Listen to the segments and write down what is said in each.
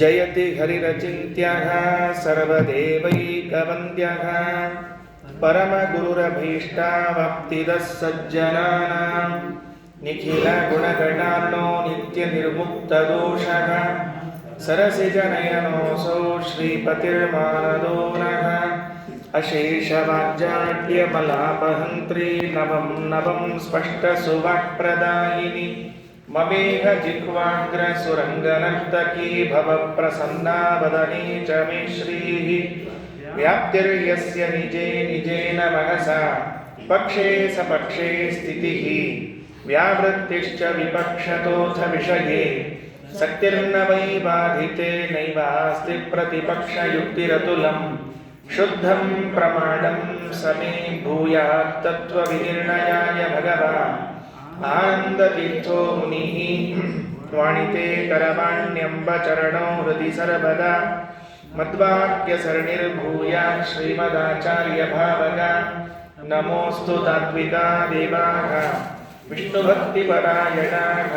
ಜಯತಿ ಹರಿರಚಿಂತ್ಯಃ ಸರ್ವದೇವೈಕವಂದ್ಯಃ ಪರಮಗುರುರಭೀಷ್ಟಾವಪ್ತಿದಃ ಸಜ್ಜನಾನಾಂ ನಿಖಿಲಗುಣಗಣಾರ್ಣೋ ನಿತ್ಯನಿರ್ಮುಕ್ತದೋಷಃ ಸರಸಿಜನಯನೋऽಸೌ ಶ್ರೀಪತಿರ್ಮಾನದೋ ನಃ ಅಶೇಷವಾಜ್ಜಾಡ್ಯಮಲಾಪಹಂತ್ರಿ ನವಂ ನವಂ ಸ್ಪಷ್ಟಸುವಾಕ್ಪ್ರದಾಯಿನಿ ಮಮೇಹ ಜಿಹ್ವಾಗ್ರಸುರಂಗನರ್ತಕೀ ಭವಪ್ರಸನ್ನಾ ವದನೇ ಚ ಮೇ ಶ್ರೀಃ ವ್ಯಾಪ್ತಿರ್ಯಸ್ಯ ನಿಜೇ ನಿಜೇನ ಮನಸಾ ಪಕ್ಷೇ ಸಪಕ್ಷೇ ಸ್ಥಿತಿಃ ವ್ಯಾವೃತ್ತಿಶ್ಚ ವಿಪಕ್ಷತೋऽಥ ವಿಷಯೇ ಸಕ್ತಿರ್ನ ವೈ ಬಾಧಿತೆ ನೈವಾಸ್ತಿ ಪ್ರತಿಪಕ್ಷಯುಕ್ತಿರತುಲಂ ಶುದ್ಧಂ ಪ್ರಮಾಣಂ ಸಮೇ ಭೂಯಾತ್ ತತ್ವವಿನಿರ್ಣಯಾಯ ಭಗವಾನ್ ಆನಂದತೀರ್ಥೋ ಮುನಿಃ ವಾಣಿತೆ ಕರವಾಣ್ಯಂಬ ಚರಣೋ ಹೃದಿ ಸರ್ವದಾ ಮದ್ವಾಕ್ಯ ಸರಣಿರ್ಭೂಯಾತ್ ಶ್ರೀಮದಾಚಾರ್ಯ ಭಾವಗ ನಮೋಸ್ತು ತಾತ್ವಿಕಾ ದೇವಾಃ ವಿಷ್ಣುಭಕ್ತಿಪರಾಯಣಾಃ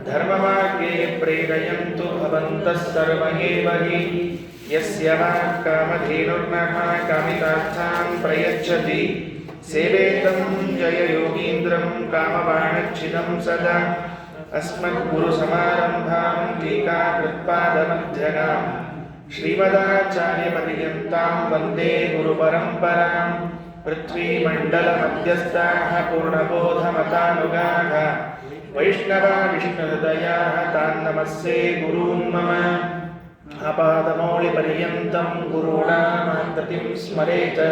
ಧರ್ಮಮಾರ್ಗೇ ಪ್ರೇರಯಂತು ಭವಂತಃ ಸರ್ವ ಏವ ಹಿ ಯಸ್ಯ ಕಾಮಧೇನುರ್ನಃ ಕಾಮಿತಾರ್ಥಾನ್ ಪ್ರಯಚ್ಛತಿ ಸೇವೇತಂ ಜಯ ಯೋಗೀಂದ್ರಂ ಕಾಮಬಾಣಚ್ಛಿದಂ ಸದಾ ಅಸ್ಮದ್ಗುರುಸಮಾರಂಭಾಂ ಟೀಕಾಕೃತ್ಪಾದಮಧ್ಯಗಾಂ ಶ್ರೀಮದಾಚಾರ್ಯಪರ್ಯಂತಾಂ ವಂದೇ ಗುರುಪರಂಪರಾಂ ಪೃಥ್ವೀಮಂಡಲಮಧ್ಯಸ್ಥಾಃ ಪೂರ್ಣಬೋಧಮತಾನುಗಾಃ ವೈಷ್ಣವಾ ವಿಷ್ಣುಹೃದಯಾಃ ತಾನ್ ನಮಸ್ಸೇ ಗುರೂನ್ ಮಮ ಆಪಾದಮೌಳಿಪರ್ಯಂತಂ ಗುರುಣಾಮಾಕೃತಿಂ ಸ್ಮರೇತ್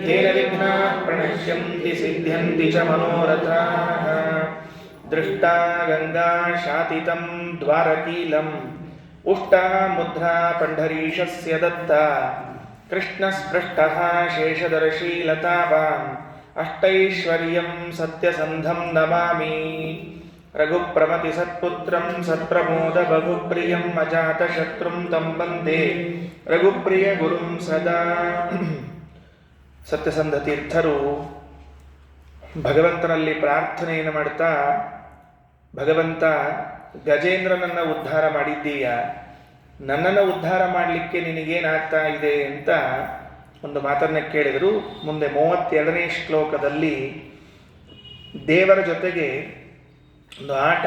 ತೇನ ವಿಘ್ನಾಃ ಪ್ರಣಶ್ಯಂತಿ ಸಿದ್ಧ್ಯಂತಿ ಚ ಮನೋರಥಾಃ ದೃಷ್ಟಾ ಗಂಗಾ ಶಾತಿತಂ ದ್ವಾರಕೀಲಂ ಉಷ್ಟಾ ಮುದ್ರಾ ಪಂಢರೀಶಸ್ಯ ದತ್ತಾ ಕೃಷ್ಣಸ್ಪೃಷ್ಟಃ ಶೇಷದರ್ಶೀ ಲತಾವಾನ್ ಅಷ್ಟೈಶ್ವರ್ಯಂ ಸತ್ಯಸಂಧಂ ನಮಾಮಿ ರಘುಪ್ರಮತಿ ಸತ್ಪುತ್ರಂ ಸತ್ಪ್ರಮೋದ ಬಹುಪ್ರಿಯಂ ಅಜಾತಶತ್ರುಂ ತಂ ವಂದೇ ರಘುಪ್ರಿಯ ಗುರುಂ ಸದಾ. ಸತ್ಯಸಂಧ ತೀರ್ಥರು ಭಗವಂತನಲ್ಲಿ ಪ್ರಾರ್ಥನೆಯನ್ನು ಮಾಡ್ತಾ, ಭಗವಂತ ಗಜೇಂದ್ರನನ್ನು ಉದ್ಧಾರ ಮಾಡಿದ್ದೀಯ, ನನ್ನನ್ನು ಉದ್ಧಾರ ಮಾಡಲಿಕ್ಕೆ ನಿನಗೇನಾಗ್ತಾ ಇದೆ ಅಂತ ಒಂದು ಮಾತನ್ನು ಕೇಳಿದರು. ಮುಂದೆ 32ನೇ ಶ್ಲೋಕದಲ್ಲಿ ದೇವರ ಜೊತೆಗೆ ಒಂದು ಆಟ,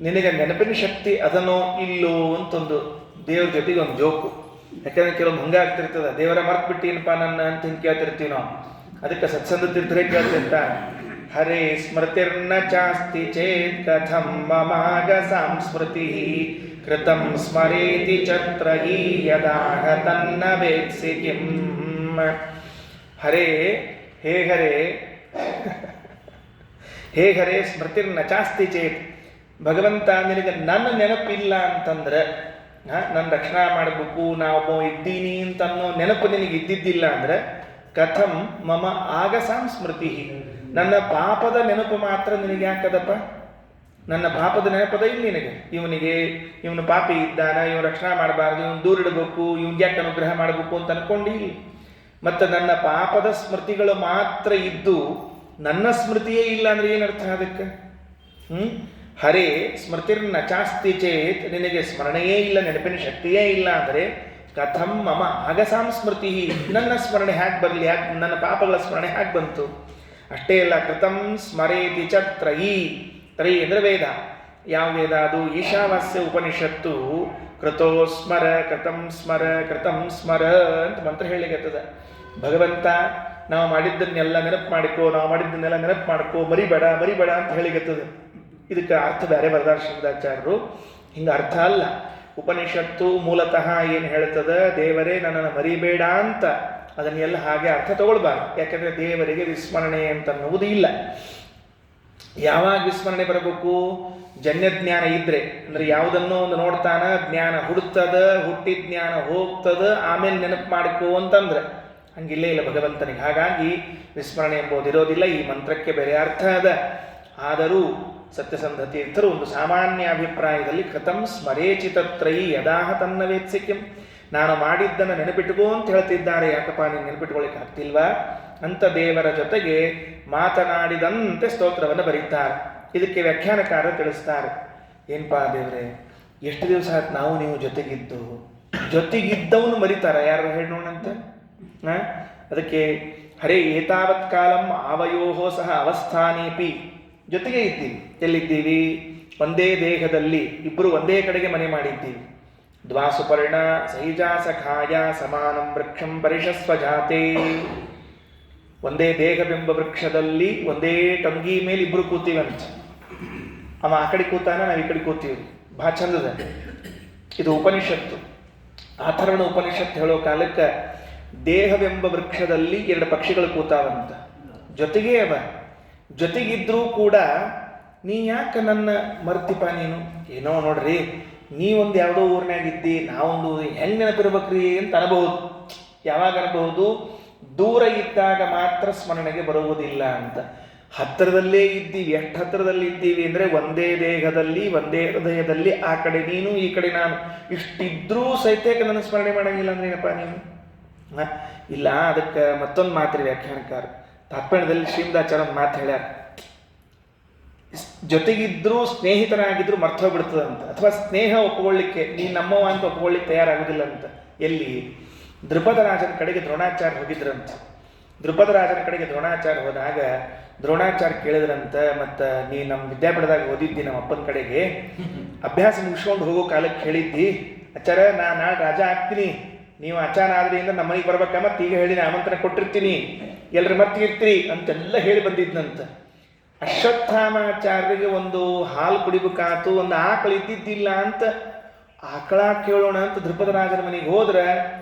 ನಿನಗೆ ನೆನಪಿನ ಶಕ್ತಿ ಅದನೋ ಇಲ್ಲೋ ಅಂತೊಂದು ದೇವ್ರ ಜೊತೆಗೆ ಒಂದು ಜೋಕು. ಯಾಕಂದರೆ ಕೆಲವೊಂದು ಹಂಗಾಗ್ತಿರ್ತದೆ, ದೇವರ ಮರ್ತು ಬಿಟ್ಟೀನಪ್ಪ ನನ್ನ ಅಂತ ಹಿಂಗೆ ಕೇಳ್ತಿರ್ತೀವಿ ನಾವು. ಅದಕ್ಕೆ ಸತ್ಸಂಗ ತೀರ್ಥರೇ ಕೇಳ್ತಿರ್ತ, ಹರೇ ಸ್ಮೃತಿರ್ನ ಚಾಸ್ತಿ ಚೇತ್ ಕಥಂ ಮಮಾಗ ಸಂಸ್ಮೃತಿ ಕೃತಂ ಸ್ಮರೇತಿ ಛತ್ರಹಿ ಯದಾಹ ತನ್ನ ವೇತ್ಸಿ ಕಿಂ. ಹರೇ, ಹೇ ಹರೇ, ಹೇ ಹರೇ ಸ್ಮೃತಿರ್ನ ಚಾಸ್ತಿ ಚೇತ್, ಭಗವಂತ ನಿನಗೆ ನನ್ನ ನೆನಪಿಲ್ಲ ಅಂತಂದ್ರೆ, ನನ್ನ ರಕ್ಷಣಾ ಮಾಡಬೇಕು, ನಾವು ಇದ್ದೀನಿ ಅಂತನ್ನೋ ನೆನಪು ನಿನಗೆ ಇದ್ದಿದ್ದಿಲ್ಲ ಅಂದರೆ, ಕಥಂ ಮಮ ಆಗಸಾಂ ಸ್ಮೃತಿ, ನನ್ನ ಪಾಪದ ನೆನಪು ಮಾತ್ರ ನಿನಗೆ ಯಾಕದಪ್ಪ? ನನ್ನ ಪಾಪದ ನೆನಪದ ಇಲ್ಲ ನಿನಗೆ. ಇವನು ಪಾಪಿ ಇದ್ದಾನ, ಇವನು ರಕ್ಷಣಾ ಮಾಡಬಾರ್ದು, ಇವನು ದೂರ ಇಡಬೇಕು, ಇವನ್ಗೆ ಯಾಕೆ ಅನುಗ್ರಹ ಮಾಡಬೇಕು ಅಂತ ಅನ್ಕೊಂಡಿಲ್ಲ. ಮತ್ತು ನನ್ನ ಪಾಪದ ಸ್ಮೃತಿಗಳು ಮಾತ್ರ ಇದ್ದು ನನ್ನ ಸ್ಮೃತಿಯೇ ಇಲ್ಲ ಅಂದರೆ ಏನರ್ಥ ಅದಕ್ಕೆ? ಹರೇ ಸ್ಮೃತಿರ್ನ ಚಾಸ್ತಿ ಚೇತ್, ನಿನಗೆ ಸ್ಮರಣೆಯೇ ಇಲ್ಲ, ನೆನಪಿನ ಶಕ್ತಿಯೇ ಇಲ್ಲ ಅಂದರೆ ಕಥಂ ಮಮ ಆಗಸಾಂ ಸ್ಮೃತಿ, ನನ್ನ ಸ್ಮರಣೆ ಹ್ಯಾಕೆ ಬರಲಿ, ಯಾಕೆ ನನ್ನ ಪಾಪಗಳ ಸ್ಮರಣೆ ಹ್ಯಾಕೆ ಬಂತು? ಅಷ್ಟೇ ಅಲ್ಲ, ಕೃತಂ ಸ್ಮರೇತಿ ಚ ತ್ರಯೀ, ತ್ರಯಿ ಅಂದರೆ ವೇದ. ಯಾವ ವೇದ ಅದು? ಈಶಾವಾಸ್ಯ ಉಪನಿಷತ್ತು. ಕೃತೋ ಸ್ಮರ ಕೃತಂ ಸ್ಮರ ಕೃತಂ ಸ್ಮರ ಅಂತ ಮಂತ್ರ ಹೇಳಿಕತ್ತದ. ಭಗವಂತ ನಾವು ಮಾಡಿದ್ದನ್ನೆಲ್ಲ ನೆನಪು ಮಾಡಿಕೋ, ನಾವು ಮಾಡಿದ್ದನ್ನೆಲ್ಲ ನೆನಪು ಮಾಡ್ಕೋ, ಮರಿಬೇಡ ಮರಿಬೇಡ ಅಂತ ಹೇಳಿಕತ್ತದ. ಇದಕ್ಕೆ ಅರ್ಥ ಬೇರೆ ಬರದಾರ ಶ್ರೀಮದಾಚಾರ್ಯರು. ಹಿಂಗೆ ಅರ್ಥ ಅಲ್ಲ. ಉಪನಿಷತ್ತು ಮೂಲತಃ ಏನು ಹೇಳ್ತದೆ, ದೇವರೇ ನನ್ನನ್ನು ಮರಿಬೇಡ ಅಂತ, ಅದನ್ನೆಲ್ಲ ಹಾಗೆ ಅರ್ಥ ತಗೊಳ್ಬಾರ್ದು. ಯಾಕಂದರೆ ದೇವರಿಗೆ ವಿಸ್ಮರಣೆ ಅಂತ ಅನ್ನುವುದು ಇಲ್ಲ. ಯಾವಾಗ ವಿಸ್ಮರಣೆ ಬರಬೇಕು? ಜನ್ಯಜ್ಞಾನ ಇದ್ರೆ, ಅಂದರೆ ಯಾವುದನ್ನೋ ಒಂದು ನೋಡ್ತಾನ, ಜ್ಞಾನ ಹುಡುಕ್ತದ, ಹುಟ್ಟಿದ ಜ್ಞಾನ ಹೋಗ್ತದ, ಆಮೇಲೆ ನೆನಪು ಮಾಡಿಕೋ ಅಂತಂದ್ರೆ ಹಂಗಿಲ್ಲೇ ಇಲ್ಲ ಭಗವಂತನಿಗೆ. ಹಾಗಾಗಿ ವಿಸ್ಮರಣೆ ಎಂಬುದು ಇರೋದಿಲ್ಲ. ಈ ಮಂತ್ರಕ್ಕೆ ಬೇರೆ ಅರ್ಥ ಅದ. ಆದರೂ ಸತ್ಯಸಂಧ ತೀರ್ಥರು ಒಂದು ಸಾಮಾನ್ಯ ಅಭಿಪ್ರಾಯದಲ್ಲಿ ಕಥಂ ಸ್ಮರೇಚಿತತ್ರಯಿ ಯದಾಹ ತನ್ನ ವೇತ್ಸಿಕ್ಯಂ, ನಾನು ಮಾಡಿದ್ದನ್ನು ನೆನಪಿಟ್ಟುಕೋ ಅಂತ ಹೇಳ್ತಿದ್ದಾರೆ. ಯಾಕಪ್ಪ ನೀನು ನೆನಪಿಟ್ಕೊಳ್ಳಿಕ್ಕೆ ಆಗ್ತಿಲ್ವಾ ಅಂತ ದೇವರ ಜೊತೆಗೆ ಮಾತನಾಡಿದಂತೆ ಸ್ತೋತ್ರವನ್ನು ಬರೀತಾರೆ. ಇದಕ್ಕೆ ವ್ಯಾಖ್ಯಾನಕಾರ ತಿಳಿಸ್ತಾರೆ. ಏನಪ್ಪಾ ದೇವರೇ, ಎಷ್ಟು ದಿವಸ ಆಯ್ತು ನಾವು ನೀವು ಜೊತೆಗಿದ್ದವನು ಮರಿತಾರ ಯಾರು ಹೇಳಿ ನೋಡಂತ. ಅದಕ್ಕೆ ಹರೇ ಏತಾವತ್ ಕಾಲಂ ಆವಯೋಹೋ ಸಹ ಅವಸ್ಥಾನೇಪಿ, ಜೊತೆಗೆ ಇದ್ದೀವಿ. ಎಲ್ಲಿದ್ದೀವಿ? ಒಂದೇ ದೇಹದಲ್ಲಿ ಇಬ್ಬರು ಒಂದೇ ಕಡೆಗೆ ಮನೆ ಮಾಡಿದ್ದೀವಿ. ದ್ವಾಸುಪರ್ಣ ಸೈಜಾ ಸಖಾಯ ಸಮಾನಂ ವೃಕ್ಷಂ ಪರಿಷಸ್ವ ಜಾತೆ. ಒಂದೇ ದೇಹವೆಂಬ ವೃಕ್ಷದಲ್ಲಿ ಒಂದೇ ಟಂಗಿ ಮೇಲೆ ಇಬ್ರು ಕೂತೀವಂತ. ಅವ ಆ ಕಡೆ ಕೂತಾನ, ನಾವು ಈ ಕಡೆ ಕೂತೀವಿ. ಬಹಳ ಚಂದದ ಇದು ಉಪನಿಷತ್ತು. ಅಥರ್ವಣ ಉಪನಿಷತ್ತು ಹೇಳೋ ಕಾಲಕ್ಕೆ ದೇಹವೆಂಬ ವೃಕ್ಷದಲ್ಲಿ ಎರಡು ಪಕ್ಷಿಗಳು ಕೂತಾವಂತ. ಜೊತೆಗೇ ಅವ, ಜೊತೆಗಿದ್ರೂ ಕೂಡ ನೀ ಯಾಕೆ ನನ್ನ ಮರ್ತಿಪ್ಪ ನೀನು? ಏನೋ ನೋಡ್ರಿ, ನೀವೊಂದು ಯಾವುದೋ ಊರಿನಾಗಿದ್ದಿ, ನಾವೊಂದು ಹೆಂಗೆ ನೆನಪಿರ್ಬೇಕ್ರಿ ಅಂತ ಅನ್ಬಹುದು. ಯಾವಾಗ ಅನ್ಬಹುದು? ದೂರ ಇದ್ದಾಗ ಮಾತ್ರ ಸ್ಮರಣೆಗೆ ಬರುವುದಿಲ್ಲ ಅಂತ. ಹತ್ತಿರದಲ್ಲೇ ಇದ್ದೀವಿ. ಎಷ್ಟು ಹತ್ತಿರದಲ್ಲಿ ಇದ್ದೀವಿ ಅಂದರೆ ಒಂದೇ ದೇಹದಲ್ಲಿ ಒಂದೇ ಹೃದಯದಲ್ಲಿ, ಆ ಕಡೆ ನೀನು ಈ ಕಡೆ ನಾನು. ಇಷ್ಟಿದ್ರೂ ಸಹಿತಕ್ಕೆ ನನ್ನ ಸ್ಮರಣೆ ಮಾಡಂಗಿಲ್ಲ ಅಂದ್ರೆ ಏನಪ್ಪ ನೀನು? ಇಲ್ಲ. ಅದಕ್ಕೆ ಮತ್ತೊಂದು ಮಾತ್ರಿ ವ್ಯಾಖ್ಯಾನಕಾರ ತಾತ್ಪರ್ಯದಲ್ಲಿ ಶ್ರೀಮದಾಚಾರ್ಯ ಒಂದು ಮಾತು ಹೇಳ್ಯಾರ. ಜೊತೆಗಿದ್ರೂ ಸ್ನೇಹಿತರಾಗಿದ್ರು ಮರ್ತೋಗ್ಬಿಡ್ತದಂತ. ಅಥವಾ ಸ್ನೇಹ ಒಪ್ಪಿಕೊಳ್ಳಿಕ್ಕೆ ನೀ ನಮ್ಮವ ಅಂತ ಒಪ್ಪಿಕೊಳ್ಳಿಕ್ಕೆ ತಯಾರಾಗೋದಿಲ್ಲ ಅಂತ. ಎಲ್ಲಿ? ದ್ರುಪದ ರಾಜನ ಕಡೆಗೆ ದ್ರೋಣಾಚಾರ್ಯ ಹೋಗಿದ್ರಂತ. ದ್ರುಪದ ರಾಜನ ಕಡೆಗೆ ದ್ರೋಣಾಚಾರ್ಯ ಹೋದಾಗ ದ್ರೋಣಾಚಾರ್ಯ ಕೇಳಿದ್ರಂತ, ಮತ್ತು ನೀ ನಮ್ಮ ವಿದ್ಯಾಪೀಠದಾಗ ಓದಿದ್ದಿ ನಮ್ಮ ಅಪ್ಪನ ಕಡೆಗೆ, ಅಭ್ಯಾಸ ಮುಗಿಸ್ಕೊಂಡು ಹೋಗೋ ಕಾಲಕ್ಕೆ ಹೇಳಿದ್ದಿ, ಆಚಾರ್ಯ ನಾಳೆ ರಾಜ ಆಗ್ತೀನಿ, ನೀವು ಆಚಾರ ಆದ್ರಿಂದ ನಮ್ಮ ಮನೆಗೆ ಬರ್ಬೇಕ, ಮತ್ತೆ ಈಗ ಹೇಳಿ ಆಮಂತ್ರಣ ಕೊಟ್ಟಿರ್ತೀನಿ, ಎಲ್ಲರ ಮರ್ತಿರ್ತೀರಿ ಅಂತೆಲ್ಲ ಹೇಳಿ ಬಂದಿದ್ನಂತ. ಅಶ್ವತ್ಥಾಮಾಚಾರ್ಯರಿಗೆ ಒಂದು ಹಾಲು ಕುಡಿಬೇಕಾತು, ಒಂದು ಆಕಳು ಇದ್ದಿದ್ದಿಲ್ಲ ಅಂತ ಆಕಳ ಕೇಳೋಣ ಅಂತ ದ್ರುಪದ ರಾಜನ ಮನೆಗೆ ಹೋದ್ರೆ,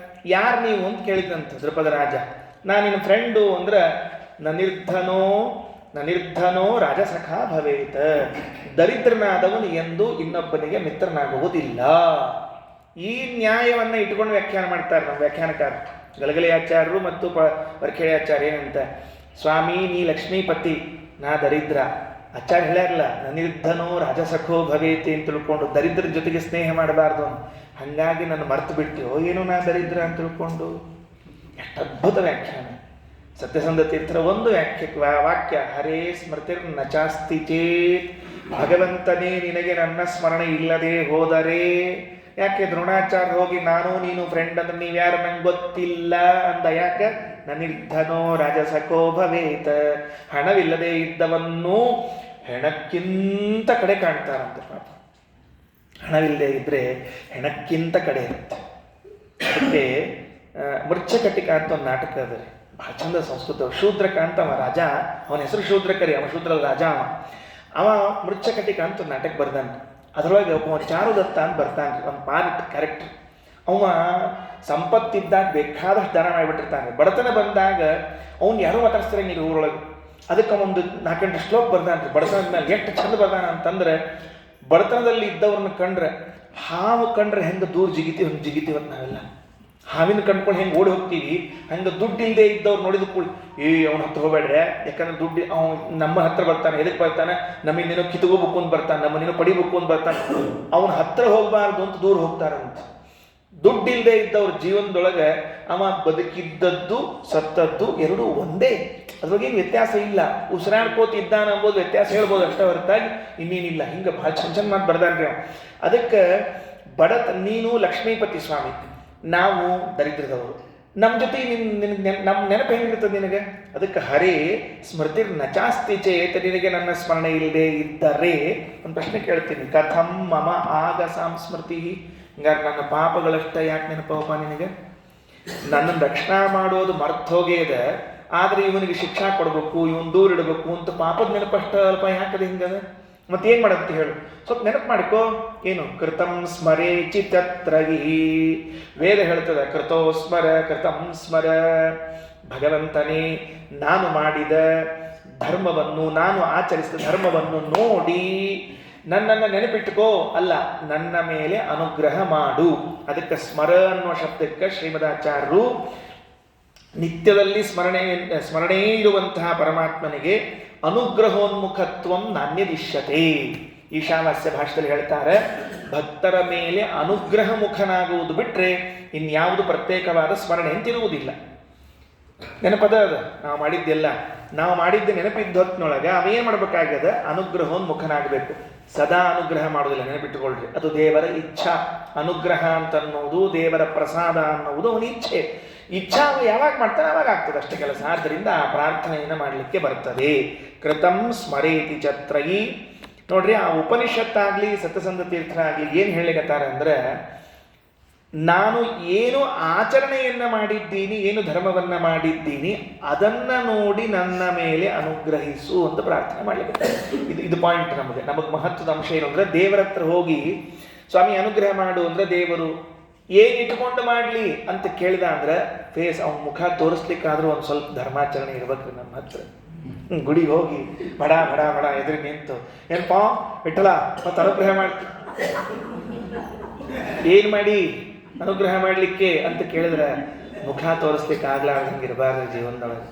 ಯಾರು ನೀವು ಅಂತ ಕೇಳಿದಂತ ದ್ರುಪದ ರಾಜ. ನಾನು ನಿನ್ನ ಫ್ರೆಂಡು ಅಂದ್ರೆ, ನನಿರ್ಧನೋ ರಾಜಸಖ ಭವೇತ, ದರಿದ್ರನಾದವನು ಎಂದು ಇನ್ನೊಬ್ಬನಿಗೆ ಮಿತ್ರನಾಗುವುದಿಲ್ಲ. ಈ ನ್ಯಾಯವನ್ನು ಇಟ್ಕೊಂಡು ವ್ಯಾಖ್ಯಾನ ಮಾಡ್ತಾರೆ ನಮ್ಮ ವ್ಯಾಖ್ಯಾನಕಾರ ಗಲಗಲಿಯಾಚಾರ್ಯರು ಮತ್ತು ವರ್ಖೇಳಿಯಾಚಾರ್ಯ. ಏನಂತ? ಸ್ವಾಮಿ ನೀ ಲಕ್ಷ್ಮೀಪತಿ, ನಾ ದರಿದ್ರ. ಆಚಾರ್ಯ ಹೇಳ್ಯಾರಲ್ಲ, ನನಿರ್ಧನೋ ರಾಜಸಖೋ ಭವೇತಿ ಅಂತ ತಿಳ್ಕೊಂಡು ದರಿದ್ರ ಜೊತೆಗೆ ಸ್ನೇಹ ಮಾಡಬಾರ್ದು. ಹಾಗಾಗಿ ನನ್ನ ಮರ್ತು ಬಿಟ್ಟಿಯೋ ಏನೋ ನಾ ದರಿದ್ರ ಅಂತ ತಿಳ್ಕೊಂಡು. ಎಷ್ಟು ಅದ್ಭುತ ವ್ಯಾಖ್ಯಾನ. ಸತ್ಯಸಂಧ ತೀರ್ಥರ ಒಂದು ವಾಕ್ಯ, ಹರೇ ಸ್ಮೃತಿರ್ ನಚಾಸ್ತಿ ಚೇತ್, ಭಗವಂತನೇ ನಿನಗೆ ನನ್ನ ಸ್ಮರಣೆ ಇಲ್ಲದೆ ಹೋದರೆ. ಯಾಕೆ? ದ್ರೋಣಾಚಾರ್ಯ ಹೋಗಿ ನಾನು ನೀನು ಫ್ರೆಂಡ್ ಅಂದ್ರೆ ನೀವ್ಯಾರು ನಂಗೆ ಗೊತ್ತಿಲ್ಲ ಅಂದ. ಯಾಕೆ? ನನಿರ್ಧನೋ ರಾಜಸಖೋ ಭವೇತ. ಹಣವಿಲ್ಲದೆ ಇದ್ದವನ್ನು ಹೆಣಕ್ಕಿಂತ ಕಡೆ ಕಾಣ್ತಾರಂತೆ ಪಾಪ. ಹಣವಿಲ್ಲದೆ ಇದ್ರೆ ಹೆಣಕ್ಕಿಂತ ಕಡೆ ಇರುತ್ತೆ. ಅದಕ್ಕೆ ಮೃಚ್ಛಕಟಿಕ ಅಂತ ಒಂದು ನಾಟಕ ಅದ ರೀ, ಬಹಳ ಚಂದ ಸಂಸ್ಕೃತ. ಶೂದ್ರಕ ಅಂತ ಅವ ರಾಜ, ಅವನ ಹೆಸರು ಶೂದ್ರಕರಿ, ಅವ ಶೂದ್ರ ರಾಜ. ಅವ ಮೃಚ್ಛಕಟಿಕ ಅಂತ ಒಂದು ನಾಟಕ ಬರ್ದಾನ. ಅದರೊಳಗೆ ಒಬ್ಬ ಚಾರುದತ್ತ ಅಂತ ಬರ್ತಾನೆ, ಒಂದು ಪಾರ್ಟ್ ಕ್ಯಾರೆಕ್ಟರ್. ಅವ ಸಂಪತ್ತಿದ್ದಾಗ ಬೇಕಾದಷ್ಟು ದಾನ ಮಾಡಿಬಿಟ್ಟಿರ್ತಾನೆ. ಬಡತನ ಬಂದಾಗ ಅವ್ನು ಯಾರೂ ಮಾತಾಡ್ಸ್ತಾರಂಗಿಲ್ಲ ಊರೊಳಗೆ. ಅದಕ್ಕೆ ಒಂದು 4 ಶ್ಲೋಕ ಬರ್ದಾನ್ರಿ ಬಡತನದ ಮೇಲೆ. ಎಷ್ಟು ಚಂದ ಬರ್ದಾನ ಅಂತಂದ್ರೆ, ಬಡತನದಲ್ಲಿ ಇದ್ದವ್ರನ್ನ ಕಂಡ್ರೆ, ಹಾವು ಕಂಡ್ರೆ ಹೆಂಗೆ ದೂರ ಜಿಗಿತೀವಿ ಹಂಗೆ ಜಿಗಿತೀವತ್ತು ನಾವೆಲ್ಲ. ಹಾವಿನ ಕಂಡ್ಕೊಂಡು ಹೆಂಗೆ ಓಡಿ ಹೋಗ್ತೀವಿ, ಹಂಗೆ ದುಡ್ಡು ಇಲ್ಲದೆ ಇದ್ದವ್ರು ನೋಡಿದ ಕೂಡ ಅವನ ಹತ್ರ ಹೋಗ್ಬೇಡ್ರೆ, ಯಾಕಂದ್ರೆ ದುಡ್ಡು ಅವ್ನು ನಮ್ಮ ಹತ್ರ ಬರ್ತಾನೆ. ಎದಕ್ಕೆ ಬರ್ತಾನೆ? ನಮಗೇನೋ ಕಿತ್ಕೋಬೇಕು ಅಂತ ಬರ್ತಾನೆ, ನಮ್ಮನ್ನೇನೋ ಪಡಿಬೇಕು ಅಂತ ಬರ್ತಾನೆ. ಅವನ ಹತ್ರ ಹೋಗಬಾರ್ದು ಅಂತ ದೂರ ಹೋಗ್ತಾರಂತ. ದುಡ್ಡಿಲ್ಲದೆ ಇದ್ದವ್ರ ಜೀವನದೊಳಗೆ ಅವ ಬದುಕಿದ್ದದ್ದು ಸತ್ತದ್ದು ಎರಡೂ ಒಂದೇ. ಅದ್ರೊಳಗೇನು ವ್ಯತ್ಯಾಸ ಇಲ್ಲ. ಉಸಿರಾಡ್ಕೋತ ಇದ್ದಾನ ಅಂಬೋದು ವ್ಯತ್ಯಾಸ ಹೇಳ್ಬೋದು ಅಷ್ಟೇ ಹೊರತಾಗಿ ಇನ್ನೇನಿಲ್ಲ. ಹಿಂಗೆ ಭಾಳ ಚಂದ ಮಾತು ಬರ್ದಾನ್ರಿ ಅವ. ಅದಕ್ಕೆ ನೀನು ಲಕ್ಷ್ಮೀಪತಿ ಸ್ವಾಮಿ, ನಾವು ದರಿದ್ರದವರು. ನಮ್ಮ ಜೊತೆ ನಮ್ಮ ನೆನಪು ಹೆಂಗಿರ್ತದೆ ನಿನಗೆ? ಅದಕ್ಕೆ ಹರೇ ಸ್ಮೃತಿರ್ ನಚಾಸ್ತಿ ಚೇತ, ನಿನಗೆ ನನ್ನ ಸ್ಮರಣೆ ಇಲ್ಲದೆ ಇದ್ದರೆ ಒಂದು ಪ್ರಶ್ನೆ ಕೇಳ್ತೀನಿ, ಕಥಂ ಮಮ ಆಗ ಸಂಸ್ಮೃತಿ. ಹಿಂಗಾರೆ ನನ್ನ ಪಾಪಗಳಷ್ಟ ಯಾಕೆ ನೆನಪಪ್ಪ ನಿನಗೆ? ನನ್ನನ್ನು ರಕ್ಷಣಾ ಮಾಡೋದು ಮರ್ತೋಗೇದ, ಆದರೆ ಇವನಿಗೆ ಶಿಕ್ಷಾ ಕೊಡಬೇಕು, ಇವನು ದೂರ ಇಡಬೇಕು ಅಂತ ಪಾಪದ ನೆನಪಷ್ಟ ಅಲ್ಪ ಯಾಕದೆ ಹಿಂಗದ? ಮತ್ತೇನು ಮಾಡಂತ ಹೇಳು, ಸ್ವಲ್ಪ ನೆನಪು ಮಾಡಿಕೋ. ಏನು? ಕೃತಂ ಸ್ಮರೇ ಚಿತ್ತತ್ರಗಿ. ವೇದ ಹೇಳ್ತದ ಕೃತೋ ಸ್ಮರ ಕೃತಂ ಸ್ಮರ. ಭಗವಂತನೇ, ನಾನು ಮಾಡಿದ ಧರ್ಮವನ್ನು, ನಾನು ಆಚರಿಸಿದ ಧರ್ಮವನ್ನು ನೋಡಿ ನನ್ನನ್ನು ನೆನಪಿಟ್ಟುಕೋ, ಅಲ್ಲ ನನ್ನ ಮೇಲೆ ಅನುಗ್ರಹ ಮಾಡು. ಅದಕ್ಕೆ ಸ್ಮರ ಅನ್ನುವ ಶಬ್ದಕ್ಕೆ ಶ್ರೀಮದಾಚಾರ್ಯರು ನಿತ್ಯದಲ್ಲಿ ಸ್ಮರಣೆ ಇರುವಂತಹ ಪರಮಾತ್ಮನಿಗೆ ಅನುಗ್ರಹೋನ್ಮುಖತ್ವಂ ನಾಣ್ಯದಿಶ್ಯತೆ. ಈಶಾವಾಸ್ಯ ಭಾಷೆಯಲ್ಲಿ ಹೇಳ್ತಾರೆ, ಭಕ್ತರ ಮೇಲೆ ಅನುಗ್ರಹ ಮುಖನಾಗುವುದು ಬಿಟ್ಟರೆ ಇನ್ಯಾವುದು ಪ್ರತ್ಯೇಕವಾದ ಸ್ಮರಣೆ ಅಂತಿರುವುದಿಲ್ಲ. ನೆನಪದ ಅದ ನಾವು ಮಾಡಿದ್ದೆಲ್ಲ. ನಾವು ಮಾಡಿದ್ದ ನೆನಪಿದ್ದ ಹೊತ್ತಿನೊಳಗೆ ಅವೇನು ಮಾಡ್ಬೇಕಾಗ್ಯದ ಅನುಗ್ರಹೋನ್ಮುಖನಾಗಬೇಕು. ಸದಾ ಅನುಗ್ರಹ ಮಾಡೋದಿಲ್ಲ, ನೆನಪಿಟ್ಟುಕೊಳ್ರಿ. ಅದು ದೇವರ ಇಚ್ಛಾ. ಅನುಗ್ರಹ ಅಂತ ಅನ್ನೋದು ದೇವರ ಪ್ರಸಾದ ಅನ್ನೋದು ಅವನ ಇಚ್ಛೆ. ಇಚ್ಛಾ ಯಾವಾಗ ಮಾಡ್ತಾನೆ ಅವಾಗ ಆಗ್ತದೆ ಅಷ್ಟೇ ಕೆಲಸ. ಆದ್ದರಿಂದ ಆ ಪ್ರಾರ್ಥನೆಯನ್ನು ಮಾಡಲಿಕ್ಕೆ ಬರ್ತದೆ. ಕೃತಂ ಸ್ಮರೇತಿ ಛತ್ರಯಿ. ನೋಡ್ರಿ, ಆ ಉಪನಿಷತ್ತಾಗಲಿ ಸತ್ಯಸಂಧ ತೀರ್ಥರಾಗಲಿ ಏನು ಹೇಳಿಕತ್ತಾರೆ ಅಂದರೆ, ನಾನು ಏನು ಆಚರಣೆಯನ್ನು ಮಾಡಿದ್ದೀನಿ, ಏನು ಧರ್ಮವನ್ನು ಮಾಡಿದ್ದೀನಿ, ಅದನ್ನು ನೋಡಿ ನನ್ನ ಮೇಲೆ ಅನುಗ್ರಹಿಸು ಅಂತ ಪ್ರಾರ್ಥನೆ ಮಾಡಲಿಕ್ಕೆ. ಇದು ಪಾಯಿಂಟ್. ನಮಗೆ ಮಹತ್ವದ ಅಂಶ ಏನು ಅಂದರೆ, ದೇವರ ಹತ್ರ ಹೋಗಿ ಸ್ವಾಮಿ ಅನುಗ್ರಹ ಮಾಡು ಅಂದರೆ ದೇವರು ಏನು ಇಟ್ಕೊಂಡು ಮಾಡಲಿ ಅಂತ ಕೇಳಿದ ಅಂದ್ರೆ ಫೇಸ್ ಅವನ ಮುಖ ತೋರಿಸ್ಲಿಕ್ಕಾದ್ರೂ ಒಂದು ಸ್ವಲ್ಪ ಧರ್ಮಾಚರಣೆ ಇರ್ಬೇಕು ನಮ್ಮ ಹತ್ರ. ಗುಡಿಗೆ ಹೋಗಿ ಬಡ ಬಡ ಬಡ ಎದುರು ನಿಂತು ಏನಪ್ಪಾ ವಿಠಲ ಮತ್ತು ಅನುಗ್ರಹ ಮಾಡ್ತಿ ಏನು ಮಾಡಿ ಅನುಗ್ರಹ ಮಾಡಲಿಕ್ಕೆ ಅಂತ ಕೇಳಿದ್ರೆ ಮುಖ ತೋರಿಸ್ಲಿಕ್ಕೆ ಆಗ್ಲಾರ್ದಂಗೆ ಇರಬಾರ್ದು ಜೀವನದೊಳಗೆ.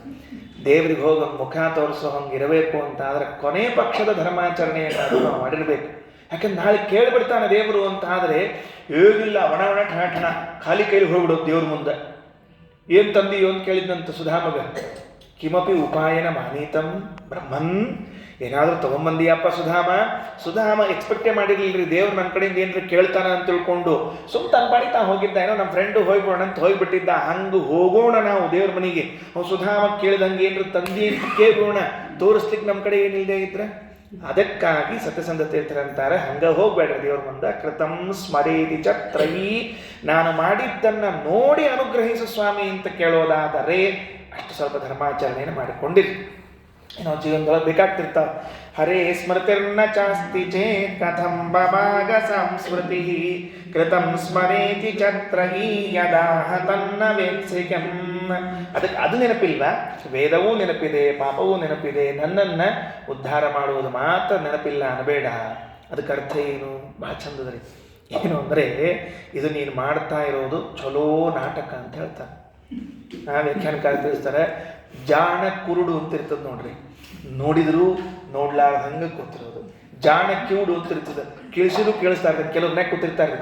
ದೇವ್ರಿಗೆ ಹೋಗಿ ಒಂದು ಮುಖ ತೋರಿಸೋ ಹಂಗೆ ಇರಬೇಕು ಅಂತ ಆದರೆ ಕೊನೆ ಪಕ್ಷದ ಧರ್ಮಾಚರಣೆಯನ್ನು ನಾವು ಮಾಡಿರ್ಬೇಕು. ಯಾಕಂದ್ರೆ ನಾಳೆ ಕೇಳಿಬಿಡ್ತಾನೆ ದೇವರು ಅಂತ ಆದರೆ ಏನಿಲ್ಲ, ಒಣ ಒಣ ಠಣ ಠಣ ಖಾಲಿ ಕೈಲಿ ಹೋಗ್ಬಿಡೋದು ದೇವ್ರ ಮುಂದೆ. ಏನು ತಂದೆಯೋ ಅಂತ ಕೇಳಿದ್ನಂತ ಸುಧಾಮಗ. ಕಿಮಪಿ ಉಪಾಯನ ಮಾನೀತಂ ಬ್ರಹ್ಮನ್. ಏನಾದರೂ ತೊಗೊಂಬಂದಿಯಪ್ಪ ಸುಧಾಮ ಎಕ್ಸ್ಪೆಕ್ಟೇ ಮಾಡಿರ್ಲಿಲ್ರಿ ದೇವ್ರು ನನ್ನ ಕಡೆಯಿಂದ ಏನಾದ್ರು ಕೇಳ್ತಾನ ಅಂತ ತಿಳ್ಕೊಂಡು ತನ್ನ ಪಾಡಿ ತಾ ಹೋಗಿದ್ದ. ಏನೋ ನಮ್ಮ ಫ್ರೆಂಡು ಹೋಗ್ಬೋಣ ಅಂತ ಹೋಗಿಬಿಟ್ಟಿದ್ದ. ಹಂಗೆ ಹೋಗೋಣ ನಾವು ದೇವ್ರ ಮನೆಗೆ. ಅವ್ನು ಸುಧಾಮ ಕೇಳಿದಂಗೆ ಏನ್ರ ತಂದಿ ಅಂತ ಕೇಳೋಣ, ತೋರಿಸ್ಲಿಕ್ಕೆ ನಮ್ಮ ಕಡೆ ಏನಿಲ್ಲದೆ ಇದ್ರೆ. ಅದಕ್ಕಾಗಿ ಸತ್ಯಸಂಧ ತೀರ್ಥರಂತಾರೆ, ಹಂಗೆ ಹೋಗ್ಬೇಡ್ರಿ ದೇವ್ರ ಮುಂದೆ. ಕೃತಂ ಸ್ಮರೇತಿ ಛತ್ರಯಿ. ನಾನು ಮಾಡಿದ್ದನ್ನು ನೋಡಿ ಅನುಗ್ರಹಿಸು ಸ್ವಾಮಿ ಅಂತ ಕೇಳೋದಾದರೆ ಅಷ್ಟು ಸ್ವಲ್ಪ ಧರ್ಮಾಚರಣೆಯನ್ನು ಮಾಡಿಕೊಂಡಿರಿ. ನಾವು ಜೀವನದೊಳಗೆ ಬೇಕಾಗ್ತಿರ್ತಾವ. ಹರೇ ಸ್ಮೃತಿರ್ನ ಚಾಸ್ತಿ ಚೇತ್ ಕಥಂ ಬಭಾಗ ಸಂಸ್ಮೃತಿ ಕೃತಂ ಸ್ಮರೇತಿ ಛತ್ರಯಿ ಯದಾಹ ತನ್ನ ವೇತ್ಸಿಕಂ. ಅದಕ್ಕೆ ಅದು ನೆನಪಿಲ್ವ? ವೇದವೂ ನೆನಪಿದೆ, ಪಾಪವೂ ನೆನಪಿದೆ, ನನ್ನನ್ನು ಉದ್ಧಾರ ಮಾಡುವುದು ಮಾತ್ರ ನೆನಪಿಲ್ಲ ಅನ್ನಬೇಡ. ಅದಕ್ಕೆ ಅರ್ಥ ಏನು? ಭಾಳ ಚಂದದ್ರಿ. ಏನು ಅಂದರೆ, ಇದು ನೀನು ಮಾಡ್ತಾ ಇರೋದು ಚಲೋ ನಾಟಕ ಅಂತ ಹೇಳ್ತಾರೆ. ವ್ಯಾಖ್ಯಾನಕಾರ ತಿಳಿಸ್ತಾರೆ, ಜಾಣ ಕುರುಡು ಅಂತ ಇರ್ತದೆ ನೋಡ್ರಿ. ನೋಡಿದ್ರು ನೋಡ್ಲಾರ್ದಂಗೆ ಕೂತಿರೋದು. ಜಾಣ ಕಿವುಡು ಅಂತ ಇರ್ತದೆ, ಕೇಳಿಸಿದ್ರು ಕೇಳಿಸ್ತಾ ಇರ್ತದೆ. ಕೆಲವ್ರು ನೆಕ್ ಕೂತಿರ್ತಾರೆ,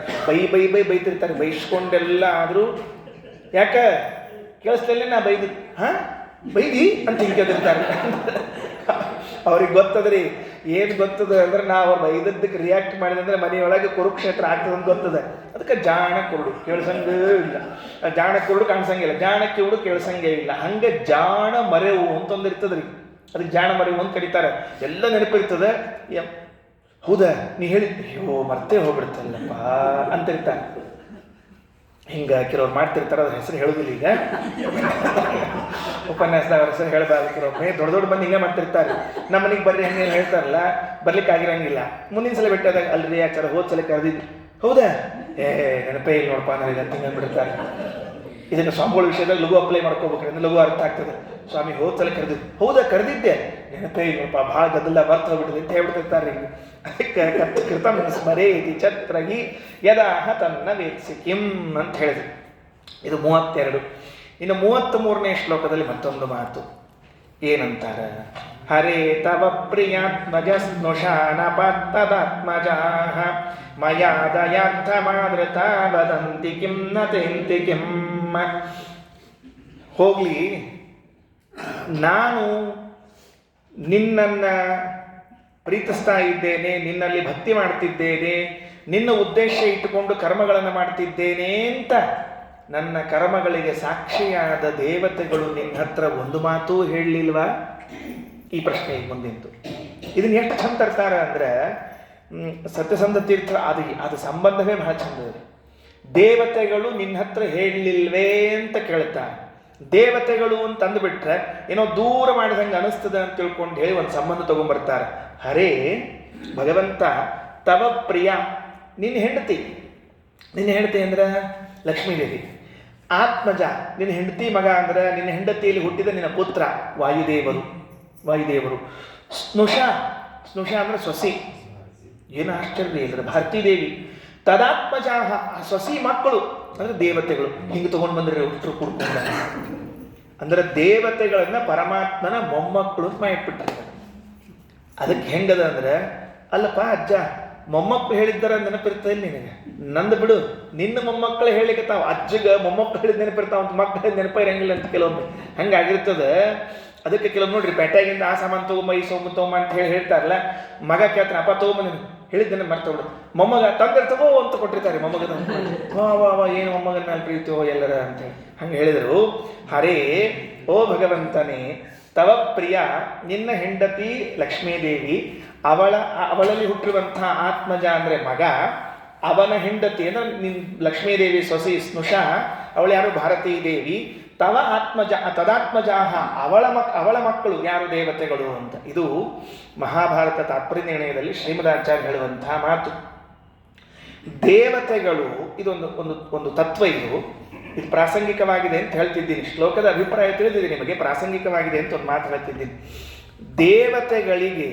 ಬೈತಿರ್ತಾರೆ. ಬೈಸ್ಕೊಂಡೆಲ್ಲ ಆದರೂ ಯಾಕೆ ಕೇಳಿಸ್ದಲ್ಲೇ ನಾ ಬೈದಿ ಅಂತ ಹಿಂಗಿರ್ತಾರೆ. ಅವ್ರಿಗೆ ಗೊತ್ತದ್ರಿ. ಏನು ಗೊತ್ತದ ಅಂದ್ರೆ, ನಾವು ಅವ್ರು ಬೈದದ್ದಕ್ಕೆ ರಿಯಾಕ್ಟ್ ಮಾಡಿದಂದ್ರೆ ಮನೆಯೊಳಗೆ ಕುರುಕ್ಷೇತ್ರ ಆಗ್ತದೆ ಅಂತ ಗೊತ್ತದೆ. ಅದಕ್ಕೆ ಜಾಣ ಕುರುಡು ಕೇಳಿಸಂಗೇ ಇಲ್ಲ, ಜಾಣ ಕುರುಡು ಕಾಣಿಸಂಗಿಲ್ಲ, ಜಾಣ ಕಿವುಡು ಕೇಳಿಸಂಗೇ ಇಲ್ಲ. ಹಂಗೆ ಜಾಣ ಮರೆವು ಅಂತ ಒಂದು ಇರ್ತದ್ರಿ. ಅದಕ್ಕೆ ಜಾಣ ಮರೆವು ಅಂತ ಕರೀತಾರೆ. ಎಲ್ಲ ನೆನಪಿರ್ತದೆ. ಹೌದಾ ನೀ ಹೇಳಿದ್ದು, ಅಯ್ಯೋ ಮರ್ತೇ ಹೋಗ್ಬಿಡ್ತಲ್ಲಪ್ಪ ಅಂತ ಇರ್ತಾರೆ. ಹಿಂಗೆ ಕೆಲವ್ರು ಮಾಡ್ತಿರ್ತಾರೆ. ಅದ್ರ ಹೆಸರು ಹೇಳೋದಿಲ್ಲ ಈಗ, ಉಪನ್ಯಾಸದ ಅವ್ರ ಹೆಸರು ಹೇಳಬಾರ್ದು. ಕೆಲವೊಮ್ಮೆ ದೊಡ್ಡ ಮಂದಿ ಹಿಂಗೆ ಮಾಡ್ತಿರ್ತಾರೆ. ನಮ್ಮ ಮನೆಗೆ ಬರ್ರಿ ಹಂಗೆ ಹೇಳ್ತಾರಲ್ಲ, ಬರ್ಲಿಕ್ಕೆ ಆಗಿರಂಗಿಲ್ಲ. ಮುಂದಿನ ಸಲ ಬಿಟ್ಟಾದಾಗ ಅಲ್ರಿ ಆಚಾರ ಹೋದ ಸಲ ಕರೆದಿದ್ದು. ಹೌದಾ ನೆನಪೇ ಇಲ್ಲ ನೋಡಪ್ಪ ನನಗೆ ಅಂತ ಹಿಂಗೆ ಬಿಡ್ತಾರೆ. ಇದನ್ನು ಸ್ವಾಮಿಗಳ ವಿಷಯದಲ್ಲಿ ಲಘು ಅಪ್ಲೈ ಮಾಡ್ಕೋಬೇಕ್ರಿ, ಅಂದ್ರೆ ಲಘು ಅರ್ಥ ಆಗ್ತದೆ. ಸ್ವಾಮಿ ಹೋದ ಸಲ ಕರೆದಿದ್ದು, ಹೌದಾ ಕರೆದಿದ್ದೆ, ನೆನಪೇ ಇಲ್ಲ ನೋಡಪ್ಪ, ಭಾಳ ಗದ್ದಲ ಬರ್ತ ಹೋಗ್ಬಿಟ್ಟಿದೆ ಅಂತ ಹೇಳ್ಬಿಟ್ಟಿರ್ತಾರೆ. ಅದಕ್ಕೆ ಕೃತಂ ಸ್ಮರೇತಿ ಛತ್ರಯಿ ಯದಾಹ ತನ್ನ ವೇತ್ಸಿಕಿಂ ಅಂತ ಹೇಳಿದ್ರು. ಇದು 32. ಇನ್ನು 33ನೇ ಶ್ಲೋಕದಲ್ಲಿ ಮತ್ತೊಂದು ಮಾತು ಏನಂತಾರೆ? ಹರೇ ತವ ಪ್ರಿಯಾತ್ಮಜ ಸ್ನುಷಾನಪತ್ತದಾತ್ಮಜಾಃ ಮಯಾ ದಯಾರ್ಥಮಾದೃತ ವದಂತಿ ಕಿಂ ನ ತೆಂತಿ ಕಿಂ. ಹೋಗ್ಲಿ, ನಾನು ನಿನ್ನನ್ನು ಪ್ರೀತಿಸ್ತಾ ಇದ್ದೇನೆ, ನಿನ್ನಲ್ಲಿ ಭಕ್ತಿ ಮಾಡ್ತಿದ್ದೇನೆ, ನಿನ್ನ ಉದ್ದೇಶ ಇಟ್ಟುಕೊಂಡು ಕರ್ಮಗಳನ್ನು ಮಾಡ್ತಿದ್ದೇನೆ ಅಂತ ನನ್ನ ಕರ್ಮಗಳಿಗೆ ಸಾಕ್ಷಿಯಾದ ದೇವತೆಗಳು ನಿನ್ನ ಹತ್ರ ಒಂದು ಮಾತೂ ಹೇಳಲಿಲ್ವಾ? ಈ ಪ್ರಶ್ನೆ ಈಗ ಮುಂದಿಂತು. ಇದನ್ನ ಎಷ್ಟು ಚಂದ ತರ್ತಾರೆ ಅಂದರೆ, ಸತ್ಯಸಂಧ ತೀರ್ಥ ಅದು ಸಂಬಂಧವೇ ಬಹಳ ಚಂದ ಇದೆ. ದೇವತೆಗಳು ನಿನ್ನ ಹತ್ರ ಹೇಳಲಿಲ್ವೇ ಅಂತ ಕೇಳ್ತಾರೆ. ದೇವತೆಗಳು ಅಂತ ಅಂದುಬಿಟ್ರೆ ಏನೋ ದೂರ ಮಾಡಿದಂಗೆ ಅನಿಸ್ತದೆ ಅಂತ ತಿಳ್ಕೊಂಡು ಹೇಳಿ ಒಂದು ಸಂಬಂಧ ತಗೊಂಡ್ಬರ್ತಾರೆ. ಹರೇ ಭಗವಂತ, ತವ ಪ್ರಿಯ ನಿನ್ನ ಹೆಂಡತಿ. ನಿನ್ನ ಹೆಂಡತಿ ಅಂದ್ರೆ ಲಕ್ಷ್ಮೀದೇವಿ. ಆತ್ಮಜ ನಿನ್ನ ಹೆಂಡತಿ ಮಗ ಅಂದ್ರೆ ನಿನ್ನ ಹೆಂಡತಿಯಲ್ಲಿ ಹುಟ್ಟಿದ ನಿನ್ನ ಪುತ್ರ ವಾಯುದೇವರು. ಸ್ನುಷ ಅಂದ್ರೆ ಸೊಸಿ. ಏನು ಆಶ್ಚರ್ಯ ಇಲ್ಲದ್ರೆ ಭಾರತೀದೇವಿ. ತದಾತ್ಮಜಾಹ ಸೊಸಿ ಮಕ್ಕಳು ಅಂದ್ರೆ ದೇವತೆಗಳು. ಹಿಂಗೆ ತಗೊಂಡು ಬಂದ್ರೆ ಉತ್ತರ ಕುಡ್ಕೊಂಡ ಅಂದ್ರೆ ದೇವತೆಗಳನ್ನ ಪರಮಾತ್ಮನ ಮೊಮ್ಮಕ್ಕಳು ಅಂತ ಮಾಡಿಟ್ಬಿಟ್ಟಿರ್ತಾರೆ. ಅದಕ್ಕೆ ಹೆಂಗದ ಅಂದ್ರೆ, ಅಲ್ಲಪ್ಪ ಅಜ್ಜ ಮೊಮ್ಮಕ್ಕಳು ಹೇಳಿದ್ದಾರ ನೆನಪಿರ್ತಾ ಇಲ್ಲ ನಿನಗೆ? ನಂದು ಬಿಡು, ನಿನ್ನ ಮೊಮ್ಮಕ್ಕಳು ಹೇಳಿಕತ್ತಾವ. ಅಜ್ಜಗ ಮೊಮ್ಮಕ್ಕಳು ಹೇಳಿದ ನೆನಪಿರ್ತಾವ ಅಂತ ಮಕ್ಕಳು ಹೇಳಿದ ನೆನಪ ಇರಂಗಿಲ್ಲ ಅಂತ ಕೆಲವೊಮ್ಮೆ ಹಂಗಾಗಿರ್ತದೆ. ಅದಕ್ಕೆ ಕೆಲವು ನೋಡ್ರಿ ಪೇಟೆಗಿಂದ ಆ ಸಾಮಾನು ತಗೊಂಬ ಈ ಸೋಮು ತಗೊಂಬ ಅಂತ ಹೇಳ್ತಾರಲ್ಲ, ಮಗ ಕೇಳ್ತಾನೆ ಅಪ್ಪ ತಗೊಂಬ ಹೇಳಿದ್ದೇನೆ ಮರ್ತೋಡು, ಮೊಮ್ಮಗ ತಂದೆ ತಗೋ ಅಂತ ಕೊಟ್ಟಿರ್ತಾರೆ ಮೊಮ್ಮಗನ. ವಾ ಏನು ಮೊಮ್ಮಗನ ಮೇಲೆ ಪ್ರೀತಿಯೋ ಎಲ್ಲರ ಅಂತೇಳಿ ಹಂಗೆ ಹೇಳಿದರು. ಹರೇ ಓ ಭಗವಂತನೇ, ತವ ಪ್ರಿಯ ನಿನ್ನ ಹೆಂಡತಿ ಲಕ್ಷ್ಮೀದೇವಿ, ಅವಳಲ್ಲಿ ಹುಟ್ಟಿರುವಂತಹ ಆತ್ಮಜ ಅಂದರೆ ಮಗ, ಅವನ ಹೆಂಡತಿ ಅಂದ್ರೆ ಲಕ್ಷ್ಮೀದೇವಿ ಸೊಸಿ ಸ್ನುಷಾ, ಅವಳು ಯಾರು ಭಾರತೀ ದೇವಿ, ತವ ಆತ್ಮಜ ತದಾತ್ಮಜಾಹ ಅವಳ ಮಕ್ಕಳು ಯಾರು ದೇವತೆಗಳು ಅಂತ. ಇದು ಮಹಾಭಾರತ ತಾತ್ಪರ್ಯ ನಿರ್ಣಯದಲ್ಲಿ ಶ್ರೀಮದಾಚಾರ್ಯ ಹೇಳುವಂತಹ ಮಾತು. ದೇವತೆಗಳು ಇದೊಂದು ಒಂದು ತತ್ವ. ಇದು ಪ್ರಾಸಂಗಿಕವಾಗಿದೆ ಅಂತ ಹೇಳ್ತಿದ್ದೀನಿ. ಶ್ಲೋಕದ ಅಭಿಪ್ರಾಯ ತಿಳಿದಿದೆ ನಿಮಗೆ, ಪ್ರಾಸಂಗಿಕವಾಗಿದೆ ಅಂತ ಒಂದು ಮಾತು ಹೇಳ್ತಿದ್ದೀನಿ. ದೇವತೆಗಳಿಗೆ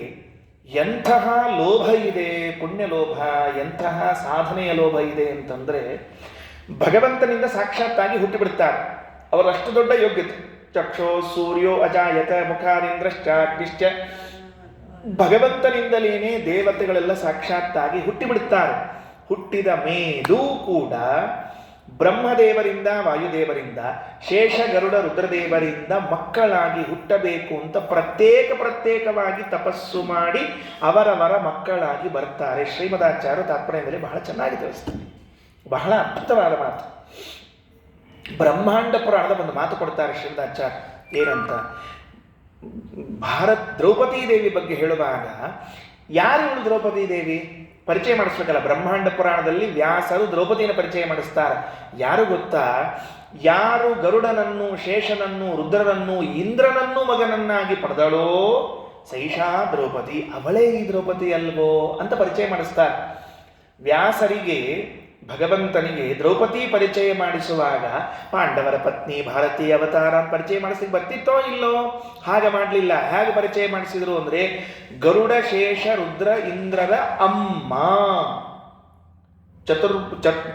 ಎಂತಹ ಲೋಭ ಇದೆ, ಪುಣ್ಯ ಲೋಭ, ಎಂತಹ ಸಾಧನೆಯ ಲೋಭ ಇದೆ ಅಂತಂದ್ರೆ ಭಗವಂತನಿಂದ ಸಾಕ್ಷಾತ್ತಾಗಿ ಹುಟ್ಟಿಬಿಡ್ತಾರೆ. ಅವರು ಅಷ್ಟು ದೊಡ್ಡ ಯೋಗ್ಯತೆ. ಚಕ್ಷೋ ಸೂರ್ಯೋ ಅಜಾಯತ ಮುಖಾರಿಂದ್ರಶ್ಚ ಅಗ್ನಿಶ್ಚ, ಭಗವಂತನಿಂದಲೇನೆ ದೇವತೆಗಳೆಲ್ಲ ಸಾಕ್ಷಾತ್ತಾಗಿ ಹುಟ್ಟಿಬಿಡುತ್ತಾರೆ. ಹುಟ್ಟಿದ ಮೇಲೂ ಕೂಡ ಬ್ರಹ್ಮದೇವರಿಂದ, ವಾಯುದೇವರಿಂದ, ಶೇಷ ಗರುಡ ರುದ್ರದೇವರಿಂದ ಮಕ್ಕಳಾಗಿ ಹುಟ್ಟಬೇಕು ಅಂತ ಪ್ರತ್ಯೇಕವಾಗಿ ತಪಸ್ಸು ಮಾಡಿ ಅವರವರ ಮಕ್ಕಳಾಗಿ ಬರ್ತಾರೆ. ಶ್ರೀಮದಾಚಾರ್ಯ ತಾತ್ಪರ್ಯದಲ್ಲಿ ಬಹಳ ಚೆನ್ನಾಗಿ ತಿಳಿಸ್ತಾರೆ. ಬಹಳ ಅದ್ಭುತವಾದ ಮಾತು. ಬ್ರಹ್ಮಾಂಡ ಪುರಾಣದ ಒಂದು ಮಾತು ಕೊಡ್ತಾರೆ ಶ್ರೀಮದಾಚಾರ್ಯ. ಏನಂತ, ದ್ರೌಪದಿ ದೇವಿ ಬಗ್ಗೆ ಹೇಳುವಾಗ ಯಾರು ಇವಳು ದ್ರೌಪದಿ ದೇವಿ ಪರಿಚಯ ಮಾಡಿಸ್ಬೇಕಲ್ಲ. ಬ್ರಹ್ಮಾಂಡ ಪುರಾಣದಲ್ಲಿ ವ್ಯಾಸರು ದ್ರೌಪದಿನ ಪರಿಚಯ ಮಾಡಿಸ್ತಾರೆ. ಯಾರು ಗೊತ್ತಾ, ಯಾರು ಗರುಡನನ್ನು, ಶೇಷನನ್ನು, ರುದ್ರನನ್ನು, ಇಂದ್ರನನ್ನು ಮಗನನ್ನಾಗಿ ಪಡೆದಳೋ ಸೈಷಾ ದ್ರೌಪದಿ, ಅವಳೇ ಈ ದ್ರೌಪದಿ ಅಲ್ವೋ ಅಂತ ಪರಿಚಯ ಮಾಡಿಸ್ತಾರೆ. ವ್ಯಾಸರಿಗೆ ಭಗವಂತನಿಗೆ ದ್ರೌಪದಿ ಪರಿಚಯ ಮಾಡಿಸುವಾಗ ಪಾಂಡವರ ಪತ್ನಿ ಭಾರತೀ ಅವತಾರ ಪರಿಚಯ ಮಾಡಿಸ್ಲಿಕ್ಕೆ ಬರ್ತಿತ್ತೋ ಇಲ್ಲೋ? ಹಾಗೆ ಮಾಡಲಿಲ್ಲ. ಹೇಗೆ ಪರಿಚಯ ಮಾಡಿಸಿದ್ರು ಅಂದ್ರೆ, ಗರುಡ ಶೇಷ ರುದ್ರ ಇಂದ್ರರ ಅಮ್ಮ,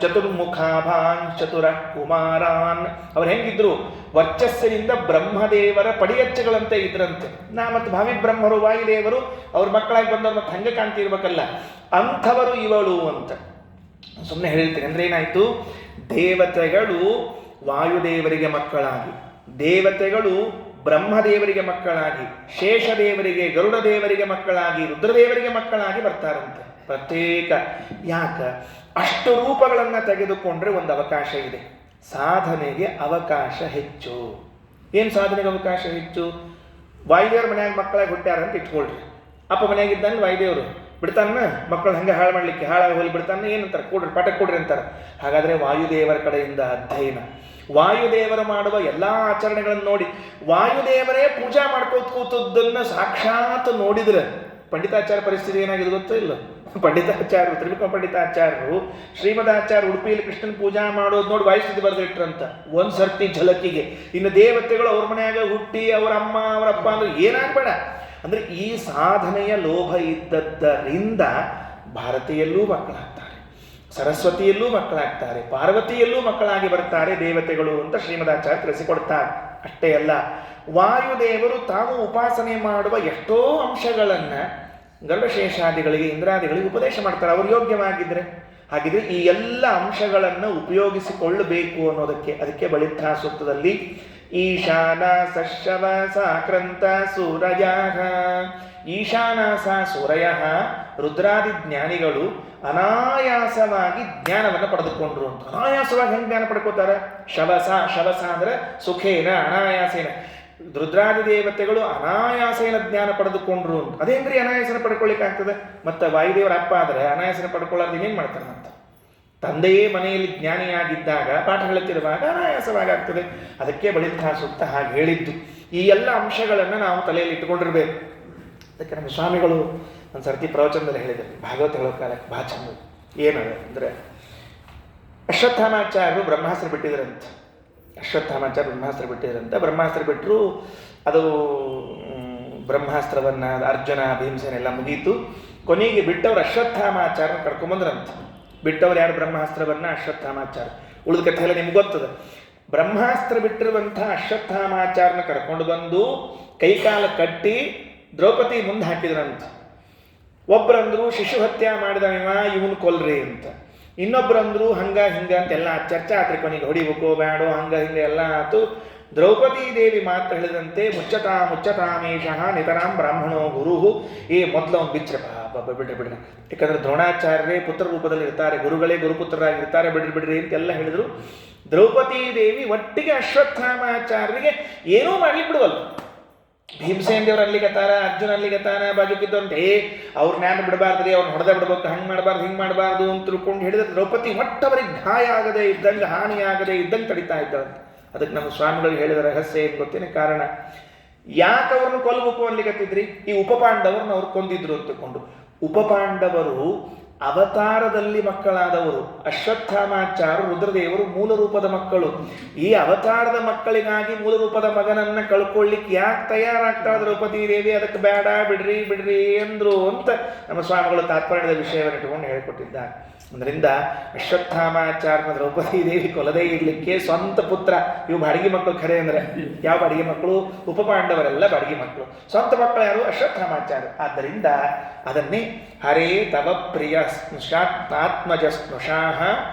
ಚತುರ್ಮುಖಾಭಾನ್ ಚತುರ ಕುಮಾರಾನ್. ಅವ್ರು ಹೆಂಗಿದ್ರು, ವರ್ಚಸ್ಸಿನಿಂದ ಬ್ರಹ್ಮದೇವರ ಪಡಿಯಚ್ಚಗಳಂತೆ ಇದ್ರಂತೆ. ಮತ್ತು ಭಾವಿ ಬ್ರಹ್ಮರು, ವಾಯುದೇವರು ಅವ್ರ ಮಕ್ಕಳಾಗಿ ಬಂದವ್ರು ಮತ್ತೆ ಹಂಗೆ ಕಾಣ್ತಿರ್ಬೇಕಲ್ಲ, ಅಂಥವರು ಇವಳು ಅಂತ ಸುಮ್ಮನೆ ಹೇಳ್ತೀನಿ. ಅಂದ್ರೆ ಏನಾಯ್ತು, ದೇವತೆಗಳು ವಾಯುದೇವರಿಗೆ ಮಕ್ಕಳಾಗಿ, ದೇವತೆಗಳು ಬ್ರಹ್ಮದೇವರಿಗೆ ಮಕ್ಕಳಾಗಿ, ಶೇಷದೇವರಿಗೆ, ಗರುಡ ದೇವರಿಗೆ ಮಕ್ಕಳಾಗಿ, ರುದ್ರದೇವರಿಗೆ ಮಕ್ಕಳಾಗಿ ಬರ್ತಾರಂತೆ ಪ್ರತ್ಯೇಕ. ಯಾಕ? ಅಷ್ಟು ರೂಪಗಳನ್ನು ತೆಗೆದುಕೊಂಡ್ರೆ ಒಂದು ಅವಕಾಶ ಇದೆ, ಸಾಧನೆಗೆ ಅವಕಾಶ ಹೆಚ್ಚು. ಏನು ಸಾಧನೆಗೆ ಅವಕಾಶ ಹೆಚ್ಚು? ವಾಯುದೇವ್ರ ಮನ್ಯಾಗ ಮಕ್ಕಳಾಗಿ ಹುಟ್ಟ್ಯಾರಂತ ಇಟ್ಕೊಳ್ರಿ. ಅಪ್ಪ ಮನೆಯಾಗಿದ್ದಾನೆ ವಾಯುದೇವರು, ಬಿಡ್ತಾನ ಮಕ್ಕಳು ಹಂಗೆ ಹಾಳು ಮಾಡಲಿಕ್ಕೆ, ಹಾಳಾಗಿ ಹೋಗಿ ಬಿಡ್ತಾನೆ. ಏನಂತಾರೆ, ಕೊಡ್ರಿ ಪಾಠ ಕೊಡ್ರಿ ಅಂತಾರೆ. ಹಾಗಾದರೆ ವಾಯುದೇವರ ಕಡೆಯಿಂದ ಅಧ್ಯಯನ, ವಾಯುದೇವರು ಮಾಡುವ ಎಲ್ಲ ಆಚರಣೆಗಳನ್ನು ನೋಡಿ, ವಾಯುದೇವರೇ ಪೂಜಾ ಮಾಡ್ಕೋತ ಕೂತದ್ದನ್ನು ಸಾಕ್ಷಾತ್ ನೋಡಿದ್ರೆ ಪಂಡಿತಾಚಾರ್ಯ ಪರಿಸ್ಥಿತಿ ಏನಾಗಿದೆ ಗೊತ್ತೋ ಇಲ್ಲ? ಪಂಡಿತಾಚಾರ್ಯರು, ತ್ರಿವಿಕ್ರಮ ಪಂಡಿತಾಚಾರ್ಯರು ಶ್ರೀಮದಾಚಾರ್ಯ ಉಡುಪಿಯಲ್ಲಿ ಕೃಷ್ಣನ ಪೂಜಾ ಮಾಡೋದು ನೋಡಿ ವಾಯುಸ್ಥಿತಿ ಬರೆದಿಟ್ರಂತ ಒಂದು ಸರ್ತಿ ಝಲಕಿಗೆ. ಇನ್ನು ದೇವತೆಗಳು ಅವ್ರ ಮನೆಯಾಗ ಹುಟ್ಟಿ ಅವರ ಅಮ್ಮ ಅವರಪ್ಪ ಅಂದ್ರೆ ಏನಾಗಬೇಡ. ಅಂದರೆ ಈ ಸಾಧನೆಯ ಲೋಭ ಇದ್ದದ್ದರಿಂದ ಭಾರತೀಯಲ್ಲೂ ಮಕ್ಕಳಾಗ್ತಾರೆ, ಸರಸ್ವತಿಯಲ್ಲೂ ಮಕ್ಕಳಾಗ್ತಾರೆ, ಪಾರ್ವತಿಯಲ್ಲೂ ಮಕ್ಕಳಾಗಿ ಬರ್ತಾರೆ ದೇವತೆಗಳು ಅಂತ ಶ್ರೀಮದಾಚಾರ್ಯ ತಿಳಿಸಿಕೊಡ್ತಾರೆ. ಅಷ್ಟೇ ಅಲ್ಲ, ವಾಯುದೇವರು ತಾವು ಉಪಾಸನೆ ಮಾಡುವ ಎಷ್ಟೋ ಅಂಶಗಳನ್ನು ಗರುಡಶೇಷಾದಿಗಳಿಗೆ, ಇಂದ್ರಾದಿಗಳಿಗೆ ಉಪದೇಶ ಮಾಡ್ತಾರೆ ಅವರು ಯೋಗ್ಯವಾಗಿದ್ದರೆ. ಹಾಗಿದ್ರೆ ಈ ಎಲ್ಲ ಅಂಶಗಳನ್ನು ಉಪಯೋಗಿಸಿಕೊಳ್ಳಬೇಕು ಅನ್ನೋದಕ್ಕೆ, ಅದಕ್ಕೆ ಬಳಿತ್ಥಾ ಸೂಕ್ತದಲ್ಲಿ ಈಶಾನಾಸ ಸಾಕ್ರಂತ ಸೂರಯ, ಈಶಾನಾಸ ಸೂರಯ, ರುದ್ರಾದಿ ಜ್ಞಾನಿಗಳು ಅನಾಯಾಸವಾಗಿ ಜ್ಞಾನವನ್ನು ಪಡೆದುಕೊಂಡ್ರು ಅಂತ. ಅನಾಯಾಸವಾಗಿ ಹೆಂಗೆ ಜ್ಞಾನ ಪಡ್ಕೋತಾರೆ? ಶವಸ ಅಂದ್ರೆ ಸುಖೇನ, ಅನಾಯಾಸೇನ. ರುದ್ರಾದಿ ದೇವತೆಗಳು ಅನಾಯಾಸೇನ ಜ್ಞಾನ ಪಡೆದುಕೊಂಡ್ರು ಅಂತ. ಅದೇಂದ್ರಿ ಅನಾಯಾಸನ ಪಡ್ಕೊಳ್ಳಿಕ್ಕಾಗ್ತದೆ? ಮತ್ತು ವಾಯುದೇವರ ಅಪ್ಪ ಆದರೆ ಅನಾಯಾಸನ ಪಡ್ಕೊಳ್ಳೋದು ಏನೇನು ಮಾಡ್ತಾರೆ? ಅಂತ ತಂದೆಯೇ ಮನೆಯಲ್ಲಿ ಜ್ಞಾನಿಯಾಗಿದ್ದಾಗ ಪಾಠ ಹೇಳುತ್ತಿರುವಾಗ ಅನಾಯಾಸವಾಗ್ತದೆ. ಅದಕ್ಕೆ ಬಳಿತ್ಥಾ ಸೂಕ್ತ ಹಾಗೆ ಹೇಳಿದ್ದು. ಈ ಎಲ್ಲ ಅಂಶಗಳನ್ನು ನಾವು ತಲೆಯಲ್ಲಿ ಇಟ್ಟುಕೊಂಡಿರ್ಬೇಕು. ಅದಕ್ಕೆ ನಮ್ಮ ಸ್ವಾಮಿಗಳು ಒಂದು ಸರ್ತಿ ಪ್ರವಚನದಲ್ಲಿ ಹೇಳಿದರು, ಭಾಗವತ ಹೇಳೋ ಕಾಲಕ್ಕೆ ಭಾಳ ಚಂದ. ಏನದು ಅಂದರೆ, ಅಶ್ವತ್ಥಾಮಾಚಾರ್ಯರು ಬ್ರಹ್ಮಾಸ್ತ್ರ ಬಿಟ್ಟಿದ್ರಂತ. ಬ್ರಹ್ಮಾಸ್ತ್ರ ಬಿಟ್ಟರು. ಅದು ಬ್ರಹ್ಮಾಸ್ತ್ರವನ್ನು ಅರ್ಜುನ ಭೀಮಸೇನೆಲ್ಲ ಮುಗೀತು. ಕೊನೆಗೆ ಬಿಟ್ಟವ್ರು ಅಶ್ವತ್ಥಾಮಾಚಾರ್ಯನ ಕರ್ಕೊಂಬಂದ್ರಂತ. ಬಿಟ್ಟವ್ರು ಯಾರು? ಬ್ರಹ್ಮಾಸ್ತ್ರವನ್ನು ಅಶ್ವತ್ಥಾಮಾಚಾರ್ಯ. ಉಳಿದ ಕಥೆ ಎಲ್ಲ ನಿಮ್ಗೆ ಗೊತ್ತದ. ಬ್ರಹ್ಮಾಸ್ತ್ರ ಬಿಟ್ಟಿರುವಂಥ ಅಶ್ವತ್ಥಾಮಾಚಾರ್ಯನ ಕರ್ಕೊಂಡು ಬಂದು ಕೈಕಾಲ ಕಟ್ಟಿ ದ್ರೌಪದಿ ಮುಂದೆ ಹಾಕಿದ್ರಂತ. ಒಬ್ಬರಂದ್ರು ಶಿಶು ಹತ್ಯೆ ಮಾಡಿದ ಇವನು ಕೊಲ್ರಿ ಅಂತ, ಇನ್ನೊಬ್ಬರಂದ್ರು ಹಂಗ ಹಿಂಗ ಅಂತೆಲ್ಲ ಚರ್ಚೆ ಆತ್ರಿ. ಕೊನೆಗೆ ಹೊಡಿಬೇಕು ಬೇಡೋ ಹಂಗ ಹಿಂಗೆ ಎಲ್ಲ ಆಯ್ತು. ದ್ರೌಪದಿ ದೇವಿ ಮಾತ್ರ ಹೇಳಿದಂತೆ ಮುಚ್ಚತಾಮೇಷಃ ನಿತರಾಂ ಬ್ರಾಹ್ಮಣೋ ಗುರು. ಮೊದಲು ಅವ್ನು ಬಿಡ್ರಿ. ಯಾಕಂದ್ರೆ ದ್ರೋಣಾಚಾರ್ಯರೇ ಪುತ್ರ ರೂಪದಲ್ಲಿ ಇರ್ತಾರೆ, ಗುರುಗಳೇ ಗುರುಪುತ್ರರಾಗಿರ್ತಾರೆ, ಬಿಡ್ರಿ ಅಂತೆಲ್ಲ ಹೇಳಿದ್ರು. ದ್ರೌಪದಿ ದೇವಿ ಒಟ್ಟಿಗೆ ಅಶ್ವತ್ಥಾಮಾಚಾರ್ಯರಿಗೆ ಏನೂ ಮಾಡ್ಲಿಕ್ಕೆ ಬಿಡುವಲ್ಲ. ಭೀಮಸೇನ್ ದೇವ್ರು ಅಲ್ಲಿಗತ್ತಾರ, ಅರ್ಜುನ ಅಲ್ಲಿಗತ್ತಾನ, ಬಾಜುಕಿದ್ದವಂತೆ ಅವ್ರ ಜ್ಞಾನ ಬಿಡಬಾರ್ದ್ರಿ, ಅವ್ರನ್ನ ಹೊಡೆದ ಬಿಡ್ಬೇಕು, ಹಂಗೆ ಮಾಡಬಾರ್ದು ಹಿಂಗೆ ಮಾಡಬಾರ್ದು ಅಂತ ತಿಳ್ಕೊಂಡು ಹೇಳಿದ್ರೆ ದ್ರೌಪದಿ ಒಟ್ಟವರಿಗೆ ಗಾಯ ಆಗದೆ ಇದ್ದಂಗೆ, ಹಾನಿಯಾಗದೆ ಇದ್ದಂಗೆ ತಡಿತಾ ಇದ್ದಂತೆ. ಅದಕ್ಕೆ ನಮ್ಮ ಸ್ವಾಮಿಗಳು ಹೇಳಿದ ರಹಸ್ಯ ಏನು ಗೊತ್ತೇನೆ ಕಾರಣ? ಯಾಕೆ ಅವ್ರನ್ನ ಕೊಲ್ಲಬೇಕು ಅನ್ಲಿಕತ್ತಿದ್ರಿ? ಈ ಉಪಪಾಂಡವರನ್ನ ಅವ್ರು ಕೊಂದಿದ್ರು ಅಂತಕೊಂಡು. ಉಪಪಾಂಡವರು ಅವತಾರದಲ್ಲಿ ಮಕ್ಕಳಾದವರು. ಅಶ್ವತ್ಥಾಮಾಚಾರ್ಯರು ರುದ್ರದೇವರು ಮೂಲ ರೂಪದ ಮಕ್ಕಳು. ಈ ಅವತಾರದ ಮಕ್ಕಳಿಗಾಗಿ ಮೂಲ ರೂಪದ ಮಗನನ್ನ ಕಳ್ಕೊಳ್ಳಿಕ್ಕೆ ಯಾಕೆ ತಯಾರಾಗ್ತಾ ದ್ರೌಪದಿ ದೇವಿ? ಅದಕ್ಕೆ ಬೇಡ, ಬಿಡ್ರಿ ಅಂದ್ರು ಅಂತ ನಮ್ಮ ಸ್ವಾಮಿಗಳು ತಾತ್ಪರ್ಯದ ವಿಷಯವನ್ನು ಇಟ್ಟುಕೊಂಡು ಹೇಳಿಕೊಟ್ಟಿದ್ದಾರೆ. ಅದರಿಂದ ಅಶ್ವತ್ಥಾಮಾಚಾರ್ಯನ ದ್ರೌಪದಿ ದೇವಿ ಕೊಲದೇ ಇರಲಿಕ್ಕೆ ಸ್ವಂತ ಪುತ್ರ, ಇವು ಬಾಡಿಗೆ ಮಕ್ಕಳು ಖರೆ ಅಂದ್ರೆ ಯಾವ ಬಾಡಿಗೆ ಮಕ್ಕಳು? ಉಪಪಾಂಡವರೆಲ್ಲ ಬಾಡಿಗೆ ಮಕ್ಕಳು. ಸ್ವಂತ ಮಕ್ಕಳು ಯಾರು? ಅಶ್ವತ್ಥಾಮಾಚಾರ್ಯ. ಆದ್ದರಿಂದ ಅದನ್ನೇ ಹರೇ ತವ ಪ್ರಿಯ ಸ್ನುಷಾತ್ಮಾತ್ಮಜ ಸ್ನುಷಾಹ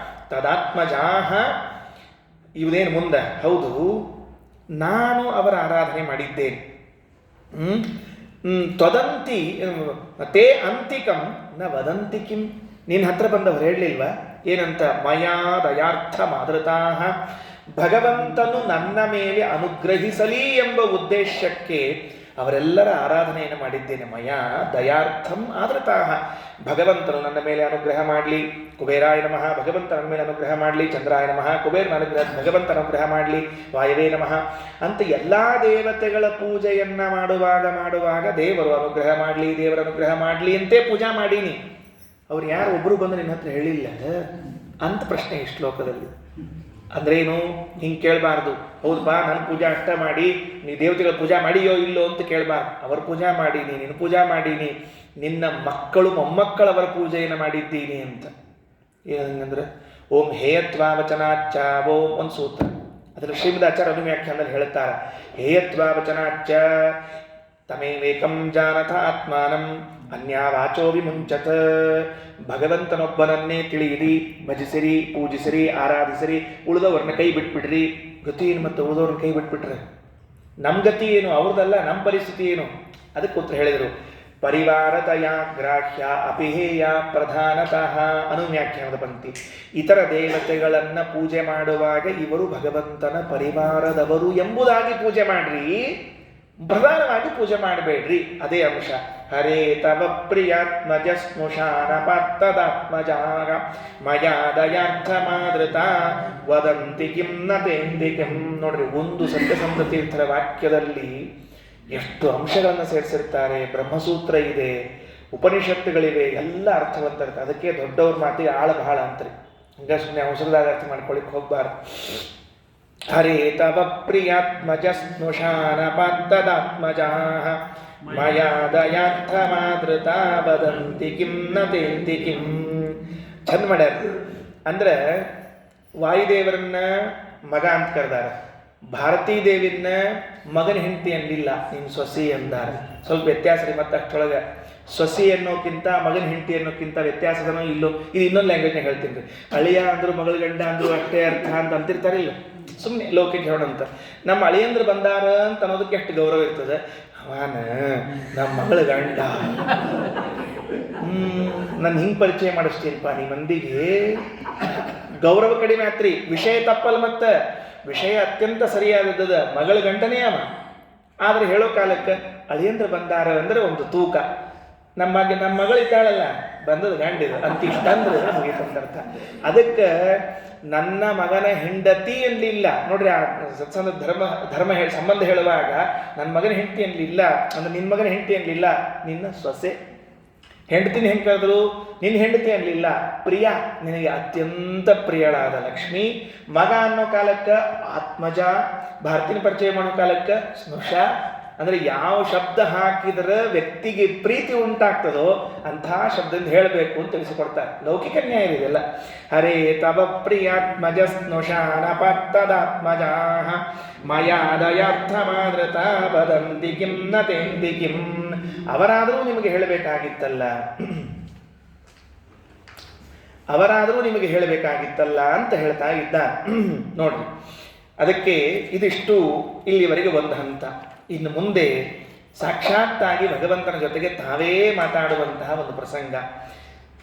ತದಾತ್ಮಜಾಹ ಇವುದೇನು ಮುಂದೆ? ಹೌದು, ನಾನು ಅವರ ಆರಾಧನೆ ಮಾಡಿದ್ದೇನೆ. ತ್ವದಂತಿ ತೇ ಅಂತಿಕಂ ನ ವದಂತಿ ಕಿಂ. ನಿನ್ನ ಹತ್ರ ಬಂದವರು ಹೇಳಲಿಲ್ವಾ ಏನಂತ? ಮಯಾ ದಯಾರ್ಥ ಮಾದೃತಾಹ, ಭಗವಂತನು ನನ್ನ ಮೇಲೆ ಅನುಗ್ರಹಿಸಲಿ ಎಂಬ ಉದ್ದೇಶಕ್ಕೆ ಅವರೆಲ್ಲರ ಆರಾಧನೆಯನ್ನು ಮಾಡಿದ್ದೇನೆ. ಮಯಾ ದಯಾರ್ಥಂ ಆದೃತಾಹ, ಭಗವಂತನು ನನ್ನ ಮೇಲೆ ಅನುಗ್ರಹ ಮಾಡಲಿ, ಕುಬೇರಾಯ ನಮಃ, ಭಗವಂತ ನನ್ನ ಮೇಲೆ ಅನುಗ್ರಹ ಮಾಡಲಿ, ಚಂದ್ರಾಯ ನಮಃ, ಕುಬೇರನ ಅನುಗ್ರಹ, ಭಗವಂತ ಅನುಗ್ರಹ ಮಾಡಲಿ, ವಾಯವೇ ನಮಃ ಅಂತ ಎಲ್ಲ ದೇವತೆಗಳ ಪೂಜೆಯನ್ನ ಮಾಡುವಾಗ ದೇವರು ಅನುಗ್ರಹ ಮಾಡಲಿ, ದೇವರ ಅನುಗ್ರಹ ಮಾಡಲಿ ಅಂತೇ ಪೂಜಾ ಮಾಡೀನಿ. ಅವ್ರು ಯಾರು ಒಬ್ಬರು ಬಂದು ನಿನ್ನ ಹತ್ರ ಹೇಳಿಲ್ಲ ಅಂತ ಪ್ರಶ್ನೆ ಈ ಶ್ಲೋಕದಲ್ಲಿ. ಅಂದ್ರೇನು? ಹಿಂಗೆ ಕೇಳಬಾರ್ದು. ಹೌದಪ್ಪ ನನ್ನ ಪೂಜಾ ಅಷ್ಟ ಮಾಡಿ, ನೀ ದೇವತೆಗಳ ಪೂಜಾ ಮಾಡಿಯೋ ಇಲ್ಲೋ ಅಂತ ಕೇಳಬಾರ್ದು. ಅವ್ರ ಪೂಜಾ ಮಾಡೀನಿ, ನಿನ್ನ ಪೂಜಾ ಮಾಡೀನಿ, ನಿನ್ನ ಮಕ್ಕಳು ಮೊಮ್ಮಕ್ಕಳವರ ಪೂಜೆಯನ್ನು ಮಾಡಿದ್ದೀನಿ ಅಂತ. ಏನಂದ್ರೆ ಓಂ ಹೇಯತ್ವಾವಚನಾಚ್ಚ ಓಂ ಒಂದು ಸೂತ್ರ. ಅದರಲ್ಲಿ ಶ್ರೀಮದಾಚಾರ್ಯ ಅನುವ್ಯಾಖ್ಯಾನದಲ್ಲಿ ಹೇಳ್ತಾರೆ, ಹೇಯತ್ವಾವಚನಾಚ್ಚ ತಮೇವೇಕಂ ಜಾನಥ ಆತ್ಮಾನಂ ಅನ್ಯಾವಾಚೋ ವಿಮುಂಚತ. ಭಗವಂತನೊಬ್ಬನನ್ನೇ ತಿಳಿಯಿರಿ, ಭಜಿಸಿರಿ, ಪೂಜಿಸಿರಿ, ಆರಾಧಿಸಿರಿ, ಉಳಿದವ್ರನ್ನ ಕೈ ಬಿಟ್ಬಿಡ್ರಿ. ಗತಿ ಏನು? ಮತ್ತು ಉಳಿದವ್ರನ್ನ ಕೈ ಬಿಟ್ಬಿಟ್ರೆ ನಮ್ಮ ಗತಿ ಏನು? ಅವ್ರದ್ದಲ್ಲ, ನಮ್ಮ ಪರಿಸ್ಥಿತಿ ಏನು? ಅದಕ್ಕೆ ಉತ್ತರ ಹೇಳಿದರು. ಪರಿವಾರತಯ ಗ್ರಾಹ್ಯ ಅಪಿಹೇಯ ಪ್ರಧಾನತಃ ಅನುವ್ಯಾಖ್ಯಾನದ ಪಂಕ್ತಿ. ಇತರ ದೇವತೆಗಳನ್ನು ಪೂಜೆ ಮಾಡುವಾಗ ಇವರು ಭಗವಂತನ ಪರಿವಾರದವರು ಎಂಬುದಾಗಿ ಪೂಜೆ ಮಾಡ್ರಿ, ಪ್ರಧಾನವಾಗಿ ಪೂಜೆ ಮಾಡಬೇಡ್ರಿ. ಅದೇ ಅಂಶ. ಹರೇ ತವ ಪ್ರಿಯಾತ್ಮಜ ಸ್ನುಷಾನ ಪಾರ್ಥದಾತ್ಮಜಾಗ ಮಯಾ ದಯಾರ್ಥ ಮಾದೃತ ವದಂತಿ ಕಿಂ ನ ತೇಂದಿ ಕಿಂ. ನೋಡ್ರಿ, ಒಂದು ಸತ್ಯಸಂಧ ತೀರ್ಥರ ವಾಕ್ಯದಲ್ಲಿ ಎಷ್ಟು ಅಂಶಗಳನ್ನು ಸೇರಿಸಿರ್ತಾರೆ. ಬ್ರಹ್ಮಸೂತ್ರ ಇದೆ, ಉಪನಿಷತ್ತುಗಳಿವೆ, ಎಲ್ಲ ಅರ್ಥವಂತ. ಅದಕ್ಕೆ ದೊಡ್ಡವ್ರ ಮಾತಿಗೆ ಆಳ ಬಹಳ ಅಂತ್ರಿ. ಹಂಗ ಸುಮ್ಮನೆ ಅವಸರದಾಗ ಅರ್ಥ ಮಾಡ್ಕೊಳ್ಳಿಕ್ಕೆ ಹೋಗ್ಬಾರ್ದು. ಹರೇ ತವ ಪ್ರಿಯಾತ್ಮಜ ಸ್ನುಷಾನ ಪಾರ್ಥದಾತ್ಮಜಾಃ ಮಯಾ ದಯಾರ್ಥ ಮಾದೃತ ವದಂತಿ ಕಿಂ ನ ತೇಂದಿ ಕಿಂ. ಚಂದ ಮಾಡ್ಯಾರ. ಅಂದ್ರೆ ವಾಯುದೇವರನ್ನ ಮಗ ಅಂತ ಕರೆದಾರ, ಭಾರತೀ ದೇವಿನ ಮಗನ ಹೆಂಡತಿ ಅನ್ನಲಿಲ್ಲ, ನಿನ್ನ ಸೊಸಿ ಅಂದಾರ. ಸ್ವಲ್ಪ ವ್ಯತ್ಯಾಸ ರೀ. ಮತ್ತೆ ಅಷ್ಟೊಳಗೆ ಸೊಸಿ ಅನ್ನೋಕ್ಕಿಂತ ಮಗನ ಹೆಂಡತಿ ಅನ್ನೋಕ್ಕಿಂತ ವ್ಯತ್ಯಾಸದನೋ ಇಲ್ಲೋ, ಇದು ಇನ್ನೊಂದು ಲ್ಯಾಂಗ್ವೇಜ್ನಾಗ ಹೇಳ್ತೀನಿ ರೀ. ಅಳಿಯ ಅಂದ್ರು ಮಗಳ ಗಂಡ ಅಂದ್ರು ಅಷ್ಟೇ ಅರ್ಥ ಅಂತ ಅಂತಿರ್ತಾರಿಲ್ಲ, ಸುಮ್ಮನೆ ಲೌಕಿಕ ಹೇಳೋಣ ಅಂತ. ನಮ್ಮ ಅಳಿಯಂದ್ರು ಬಂದಾರ ಅಂತ ಅನ್ನೋದಕ್ಕೆ ಎಷ್ಟು ಗೌರವ ಇರ್ತದೆ. ಅವನ ನಮ್ಮ ಮಗಳ ಗಂಡ, ನಾನು ಹಿಂಗೆ ಪರಿಚಯ ಮಾಡಿಸ್ತೀನಪ್ಪ ನೀ ಮಂದಿಗೆ. ಗೌರವ ಕಡಿಮೆ ಆತ್ರಿ. ವಿಷಯ ತಪ್ಪಲ್ಲ, ಮತ್ತೆ ವಿಷಯ ಅತ್ಯಂತ ಸರಿಯಾದದ. ಮಗಳ ಗಂಡನೇ ಅವ. ಆದ್ರೆ ಹೇಳೋ ಕಾಲಕ್ಕೆ ಅಳಿಯಂದ್ರ ಬಂದಾರ ಅಂದ್ರೆ ಒಂದು ತೂಕ. ನಮ್ಮ ಮಗಳಿದ್ದಾಳಲ್ಲ, ಬಂದದ ಗಂಡಿದ ಅಂತ ಇಷ್ಟ ಅಂದ್ರೆ ಮುಗಿತಂತ. ಅದಕ್ಕೆ ನನ್ನ ಮಗನ ಹೆಂಡತಿ ಅನ್ಲಿಲ್ಲ ನೋಡ್ರಿ. ಆ ಸತ್ಸಂಗ ಧರ್ಮ ಸಂಬಂಧ ಹೇಳುವಾಗ ನನ್ನ ಮಗನ ಹೆಂಡತಿ ಅನ್ಲಿಲ್ಲ, ಅಂದ್ರೆ ನಿನ್ನ ಮಗನ ಹೆಂಡತಿ ಅನ್ಲಿಲ್ಲ, ನಿನ್ನ ಸೊಸೆ. ಹೆಂಡತಿನ ಹೆಂಗೆ ಕರೆದ್ರು? ನಿನ್ನ ಹೆಂಡತಿ ಅನ್ಲಿಲ್ಲ, ಪ್ರಿಯ, ನಿನಗೆ ಅತ್ಯಂತ ಪ್ರಿಯಳಾದ ಲಕ್ಷ್ಮಿ. ಮಗ ಅನ್ನೋ ಕಾಲಕ್ಕೆ ಆತ್ಮಜ, ಭಾರತಿನ ಪರಿಚಯ ಮಾಡೋ ಕಾಲಕ್ಕೆ ಸ್ನುಷ. ಅಂದ್ರೆ ಯಾವ ಶಬ್ದ ಹಾಕಿದ್ರೆ ವ್ಯಕ್ತಿಗೆ ಪ್ರೀತಿ ಉಂಟಾಗ್ತದೋ ಅಂತಹ ಶಬ್ದದಿಂದ ಹೇಳಬೇಕು ಅಂತ ತಿಳಿಸಿಕೊಡ್ತಾರೆ. ಲೌಕಿಕ ನ್ಯಾಯ ಇದೆಲ್ಲ. ಹರೇ ತವ ಪ್ರಿಯಾತ್ಮಜ ಸ್ನುಷಾನ ಪಾರ್ಥದಾತ್ಮಜಾಃ ಮಯಾ ದಯಾರ್ಥ ಮಾದೃತ ವದಂತಿ ಕಿಂ ನ ತೇಂದಿ ಕಿಂ. ಅವರಾದರೂ ನಿಮಗೆ ಹೇಳಬೇಕಾಗಿತ್ತಲ್ಲ, ಅವರಾದರೂ ನಿಮಗೆ ಹೇಳಬೇಕಾಗಿತ್ತಲ್ಲ ಅಂತ ಹೇಳ್ತಾ ಇದ್ದ. ನೋಡ್ರಿ, ಅದಕ್ಕೆ ಇದಿಷ್ಟು ಇಲ್ಲಿವರೆಗೆ ಒಂದು ಹಂತ. ಇನ್ನು ಮುಂದೆ ಸಾಕ್ಷಾತ್ತಾಗಿ ಭಗವಂತನ ಜೊತೆಗೆ ತಾವೇ ಮಾತಾಡುವಂತಹ ಒಂದು ಪ್ರಸಂಗ.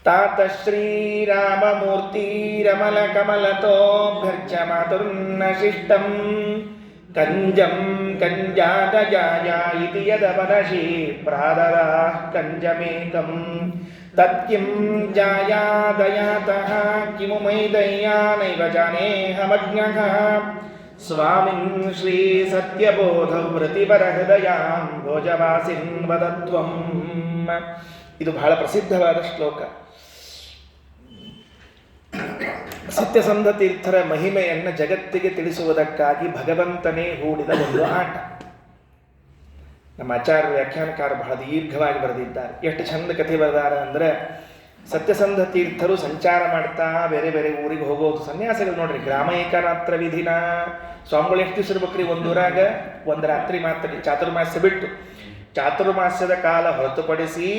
ತಾತ ಶ್ರೀರಾಮಮೂರ್ತಿ ರಮಲ ಕಮಲತೋಭ್ಯರ್ಚ ಮಾತುರ್ನ ಶಿಷ್ಟಂ ಕಂಜಂ ಕಂಜಾದಜಾಯ ಇತಿ ಯದವನಶಿ ಪ್ರಾದರ ಕಂಜಮೇಕಂ ತತ್ಕಿಂ ಜಾಯಾದಯಾತಃ ಕಿಮು ಮೈ ದಯ್ಯಾನೈವ ಜಾನೇಹಮಜ್ಞಃ ಸ್ವಾಮಿನ್ ಶ್ರೀ ಸತ್ಯಬೋಧ ವೃತಿಪರ ಹೃದಯಾಂ ಭೋಜವಾಸಿನ್ ವದತ್ವಂ. ಇದು ಬಹಳ ಪ್ರಸಿದ್ಧವಾದ ಶ್ಲೋಕ. ಸತ್ಯಸಂಧ ತೀರ್ಥರ ಮಹಿಮೆಯನ್ನು ಜಗತ್ತಿಗೆ ತಿಳಿಸುವುದಕ್ಕಾಗಿ ಭಗವಂತನೇ ಹೂಡಿದ ಒಂದು ಆಟ. ನಮ್ಮ ಆಚಾರ್ಯ ವ್ಯಾಖ್ಯಾನಕಾರ ಬಹಳ ದೀರ್ಘವಾಗಿ ಬರೆದಿದ್ದಾರೆ. ಎಷ್ಟು ಚಂದ ಕಥೆ ಬರೆದಾರ ಅಂದರೆ, ಸತ್ಯಸಂಧ ತೀರ್ಥರು ಸಂಚಾರ ಮಾಡ್ತಾ ಬೇರೆ ಬೇರೆ ಊರಿಗೆ ಹೋಗೋದು. ಸನ್ಯಾಸಿಗಳು ನೋಡ್ರಿ, ಗ್ರಾಮ ಏಕರಾತ್ರ ವಿಧಿನ ಸ್ವಾಮಿಗಳು ಎಷ್ಟು ದಿವಸ ಇರ್ಬೇಕ್ರಿ ಒಂದೂರಾಗ? ಒಂದು ರಾತ್ರಿ ಮಾತ್ರ. ಚಾತುರ್ಮಾಸ್ಯ ಬಿಟ್ಟು, ಚಾತುರ್ಮಾಸ್ಯದ ಕಾಲ ಹೊರತುಪಡಿಸಿ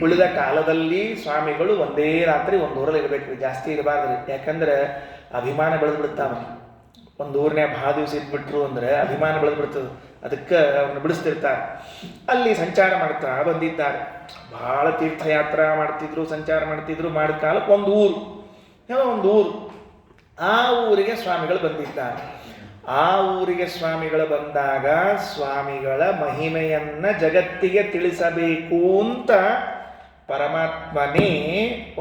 ಉಳಿದ ಕಾಲದಲ್ಲಿ ಸ್ವಾಮಿಗಳು ಒಂದೇ ರಾತ್ರಿ ಒಂದು ಊರಲ್ಲಿ ಇರಬೇಕ್ರಿ, ಜಾಸ್ತಿ ಇರಬಾರ್ದ್ರಿ. ಯಾಕಂದ್ರೆ ಅಭಿಮಾನ ಬೆಳೆದ್ಬಿಡ್ತಾವ. ಒಂದು ಊರಿನಾಗ ಭಾಳ ದಿವಸ ಇದ್ಬಿಟ್ರು ಅಂದರೆ ಅಭಿಮಾನ ಬೆಳೆದ್ಬಿಡ್ತದೆ. ಅದಕ್ಕೆ ಅವ್ರನ್ನ ಬಿಡಿಸ್ತಿರ್ತಾರೆ. ಅಲ್ಲಿ ಸಂಚಾರ ಮಾಡ್ತಾ ಬಂದಿದ್ದಾರೆ. ಭಾಳ ತೀರ್ಥಯಾತ್ರಾ ಮಾಡ್ತಿದ್ರು, ಸಂಚಾರ ಮಾಡ್ತಿದ್ರು. ಮಾಡಿದ ಕಾಲಕ್ಕೆ ಒಂದು ಊರು, ಒಂದು ಊರು, ಆ ಊರಿಗೆ ಸ್ವಾಮಿಗಳು ಬಂದಿದ್ದಾರೆ. ಆ ಊರಿಗೆ ಸ್ವಾಮಿಗಳು ಬಂದಾಗ ಸ್ವಾಮಿಗಳ ಮಹಿಮೆಯನ್ನು ಜಗತ್ತಿಗೆ ತಿಳಿಸಬೇಕು ಅಂತ ಪರಮಾತ್ಮನೇ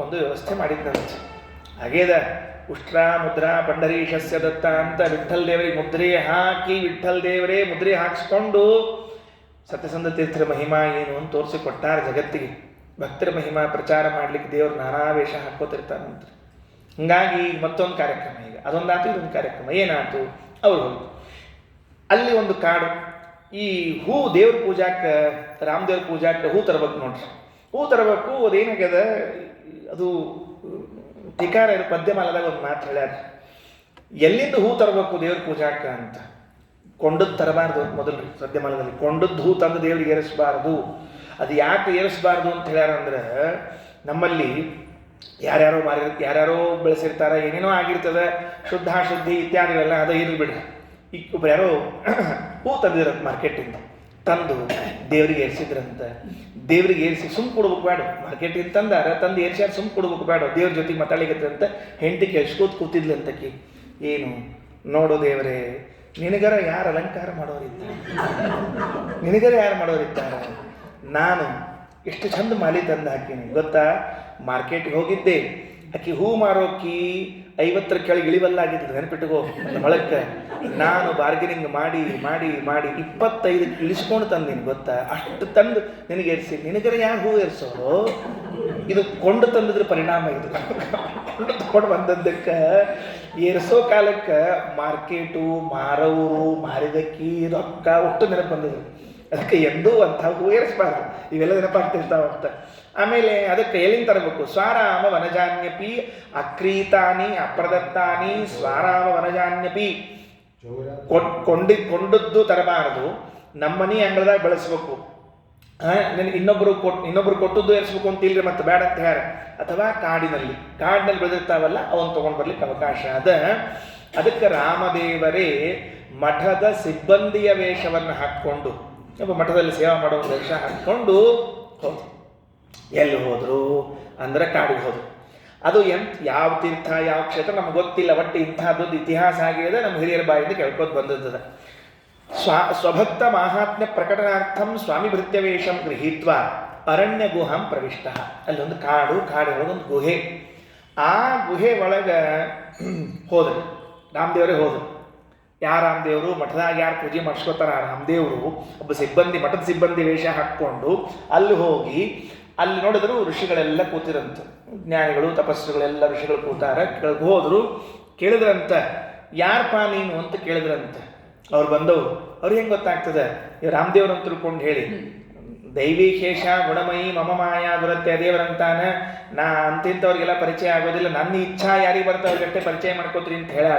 ಒಂದು ವ್ಯವಸ್ಥೆ ಮಾಡಿದ್ದಂತೆ. ಹಾಗೇದ ಉಷ್ಟ್ರ ಮುದ್ರಾ ಪಂಡರೀಶಸ್ಯ ದತ್ತ ಅಂತ ವಿಠ್ಠಲ್ ದೇವರಿಗೆ ಮುದ್ರೆ ಹಾಕಿ, ವಿಠ್ಠಲ್ ದೇವರೇ ಮುದ್ರೆ ಹಾಕಿಸ್ಕೊಂಡು ಸತ್ಯಸಂಧ ತೀರ್ಥರ ಮಹಿಮಾ ಏನು ಅಂತ ತೋರಿಸಿಕೊಟ್ಟಾರ ಜಗತ್ತಿಗೆ. ಭಕ್ತರ ಮಹಿಮಾ ಪ್ರಚಾರ ಮಾಡ್ಲಿಕ್ಕೆ ದೇವರು ನಾನಾ ವೇಷ ಹಾಕೋತಿರ್ತಾನಂತ. ಹೀಗಾಗಿ ಮತ್ತೊಂದು ಕಾರ್ಯಕ್ರಮ, ಈಗ ಅದೊಂದಾತು ಇದೊಂದು ಕಾರ್ಯಕ್ರಮ. ಏನಾಯ್ತು? ಅವರು ಅಲ್ಲಿ ಒಂದು ಕಾಡು, ಈ ಹೂ ದೇವ್ರ ಪೂಜಾಕ್ಕೆ, ರಾಮದೇವ್ರ ಪೂಜಾಕ್ಕೆ ಹೂ ತರಬೇಕು ನೋಡ್ರಿ. ಹೂ ತರಬೇಕು. ಅದೇನಾಗ್ಯದ, ಅದು ಟೀಕಾರ ಪದ್ಯಮಾಲದಾಗ ಒಂದು ಮಾತು ಹೇಳ್ಯಾರ, ಎಲ್ಲಿಂದ ಹೂ ತರಬೇಕು ದೇವ್ರ ಪೂಜಾಕ ಅಂತ. ಕೊಂಡದ್ದು ತರಬಾರ್ದು ಮೊದಲು. ಪದ್ಯಮಾಲದಲ್ಲಿ ಕೊಂಡದ್ದು ಹೂ ತಂದು ದೇವ್ರಿಗೆ ಏರಿಸಬಾರ್ದು. ಅದು ಯಾಕೆ ಏರಿಸಬಾರ್ದು ಅಂತ ಹೇಳ್ಯಾರ ಅಂದ್ರೆ, ನಮ್ಮಲ್ಲಿ ಯಾರ್ಯಾರೋ ಬೆಳೆಸಿರ್ತಾರೆ, ಏನೇನೋ ಆಗಿರ್ತದೆ, ಶುದ್ಧ ಅಶುದ್ಧಿ ಇತ್ಯಾದಿಗಳೆಲ್ಲ ಅದ ಇರ್ಲಿ ಬಿಡ್ರಿ. ಈಗ ಒಬ್ರು ಯಾರೋ ಹೂ ತಂದಿದ್ರಂತ ಮಾರ್ಕೆಟಿಂದ, ತಂದು ದೇವ್ರಿಗೆ ಏರಿಸಿದ್ರಂತ. ದೇವ್ರಿಗೆ ಏರಿಸಿ ಸುಮ್ ಕೊಡ್ಬೇಕು ಬೇಡ, ಮಾರ್ಕೆಟಿಂದ ತಂದಾರ, ತಂದು ಏರ್ಸ್ಯಾರ, ಸುಮ್ ಕೊಡ್ಬೇಕು ಬೇಡ. ದೇವ್ರ ಜೊತೆಗೆ ಮಾತಾಡಿಗತ್ತಂತ ಹೆಂಡತಿ ಕೇಳಿಸ್ಕೋತ ಕೂತಿದ್ಲಂತಕಿ. ಏನು ನೋಡು ದೇವರೇ, ನಿನಗರ ಯಾರು ಅಲಂಕಾರ ಮಾಡೋರಿದ್ದಾರೆ? ನಿನಗರ ಯಾರು ಮಾಡೋರಿದ್ದಾರೆ? ನಾನು ಎಷ್ಟು ಚಂದ ಮಾಲಿ ತಂದು ಹಾಕೀನಿ ಗೊತ್ತಾ? ಮಾರ್ಕೆಟ್ಗೆ ಹೋಗಿದ್ದೆ, ಆಕಿ ಹೂ ಮಾರೋಕಿ 50 ಕೆಳಗೆ ಇಳಿವಲ್ಲಾಗಿದ್ದು ನೆನಪಿಟ್ಟುಕೋ ಮೊಳಕ್ಕೆ. ನಾನು ಬಾರ್ಗೇನಿಂಗ್ ಮಾಡಿ ಮಾಡಿ ಮಾಡಿ 25 ಇಳಿಸ್ಕೊಂಡು ತಂದೀನಿ ಗೊತ್ತಾ? ಅಷ್ಟು ತಂದು ನಿನಗೆ ಏರಿಸಿ. ನಿನಗರ ಯಾರು ಹೂ ಏರಿಸೋರು? ಇದು ಕೊಂಡು ತಂದಿದ್ರ ಪರಿಣಾಮ. ಇದು ಕೊಂಡು ತಗೊಂಡು ಬಂದದ್ದಕ್ಕೆ ಏರಿಸೋ ಕಾಲಕ್ಕೆ ಮಾರ್ಕೆಟು, ಮಾರವರು, ಮಾರಿದಕ್ಕಿ, ರೊಕ್ಕ ಒಟ್ಟು ನೆನಪು ಬಂದಿದ್ರು. ಅದಕ್ಕೆ ಎಂದೂ ಅಂತ ಹೂ ಏರಿಸಬಾರ್ದು. ಇವೆಲ್ಲ ನೆನಪಾಗ್ತಿರ್ತಾವಂತ. ಆಮೇಲೆ ಅದಕ್ಕೆ ಎಲ್ಲಿಂದ ತರಬೇಕು? ಸ್ವರಾಮ ವನಜಾನ್ಯಪಿ ಅಕ್ರೀತಾನಿ ಅಪ್ರದತ್ತಾನಿ ಸ್ವರಾಮ ವನಜಾನ್ಯಪಿ. ಕೊಂಡದ್ದು ತರಬಾರದು, ನಮ್ಮನಿ ಅಂಗಳದಾಗ ಬೆಳೆಸ್ಬೇಕು. ಇನ್ನೊಬ್ರು ಕೊಟ್ಟದ್ದು ಏರಿಸ್ಬೇಕು ಅಂತ ಇಲ್ರಿ, ಮತ್ತೆ ಬೇಡ ಅಂತ ಯಾರ. ಅಥವಾ ಕಾಡಿನಲ್ಲಿ ಬೆಳೆದಿರ್ತಾವಲ್ಲ ಅವನ್ ತಗೊಂಡು ಬರ್ಲಿಕ್ಕೆ ಅವಕಾಶ ಅದ. ಅದಕ್ಕೆ ರಾಮದೇವರೇ ಮಠದ ಸಿಬ್ಬಂದಿಯ ವೇಷವನ್ನು ಹಾಕ್ಕೊಂಡು, ಮಠದಲ್ಲಿ ಸೇವಾ ಮಾಡೋ ಒಂದು ವೇಷ ಹಾಕ್ಕೊಂಡು ಹೋದ್ರು. ಎಲ್ಲಿ ಹೋದ್ರು ಅಂದ್ರೆ ಕಾಡಿಗೆ ಹೋದ್ರು. ಅದು ಯಾವ ತೀರ್ಥ ಯಾವ ಕ್ಷೇತ್ರ ನಮ್ಗೆ ಗೊತ್ತಿಲ್ಲ, ಒಟ್ಟು ಇಂಥದ್ದೊಂದು ಇತಿಹಾಸ ಆಗಿದೆ, ನಮ್ಮ ಹಿರಿಯರ ಬಾಯಿಂದ ಕೇಳ್ಕೊತ ಬಂದದ್ದು. ಸ್ವಭಕ್ತ ಮಾಹಾತ್ಮ್ಯ ಪ್ರಕಟನಾರ್ಥಂ ಸ್ವಾಮಿ ಭೃತ್ಯ ವೇಷಂ ಗೃಹೀತ್ವ ಅರಣ್ಯ ಗುಹಾಂ ಪ್ರವಿಷ್ಟ. ಅಲ್ಲೊಂದು ಕಾಡಿನೊಳಗೊಂದು ಗುಹೆ. ಆ ಗುಹೆ ಒಳಗೆ ಹೋದ್ರು, ರಾಮದೇವರೇ ಹೋದ್ರು. ರಾಮದೇವರು ಮಠದಾಗ ಯಾರು ಪೂಜೆ ಮಾಡಿಸ್ಕೋತಾರ, ರಾಮದೇವರು ಒಬ್ಬ ಸಿಬ್ಬಂದಿ, ಮಠದ ಸಿಬ್ಬಂದಿ ವೇಷ ಹಾಕ್ಕೊಂಡು ಅಲ್ಲಿ ಹೋಗಿ, ಅಲ್ಲಿ ನೋಡಿದ್ರು ಋಷಿಗಳೆಲ್ಲ ಕೂತಿರಂತ, ಜ್ಞಾನಿಗಳು ತಪಸ್ಸುಗಳೆಲ್ಲ ಋಷಿಗಳು ಕೂತಾರ. ಕೆಳಗೆ ಹೋದ್ರು, ಕೇಳಿದ್ರಂತ, ಯಾರಪ್ಪ ನೀನು ಅಂತ ಕೇಳಿದ್ರಂತ. ಅವ್ರು ಬಂದವರು. ಅವ್ರಿಗೆ ಹೆಂಗೆ ಗೊತ್ತಾಗ್ತದೆ? ರಾಮದೇವ್ರು ಅಂತ ತಿಳ್ಕೊಂಡು ಹೇಳಿ, ದೈವೀಶೇಷ ಗುಣಮಯಿ ಮಮ ಮಾಯಾ ದುರತ್ಯ ದೇವರಂತಾನ, ನಾ ಅಂತಿಂಥವ್ರಿಗೆಲ್ಲ ಪರಿಚಯ ಆಗೋದಿಲ್ಲ, ನನ್ನ ಇಚ್ಛಾ ಯಾರಿಗೆ ಬರ್ತಾ ಅವ್ರಿಗಟ್ಟೆ ಪರಿಚಯ ಮಾಡ್ಕೋತೀರಿ ಅಂತ ಹೇಳ.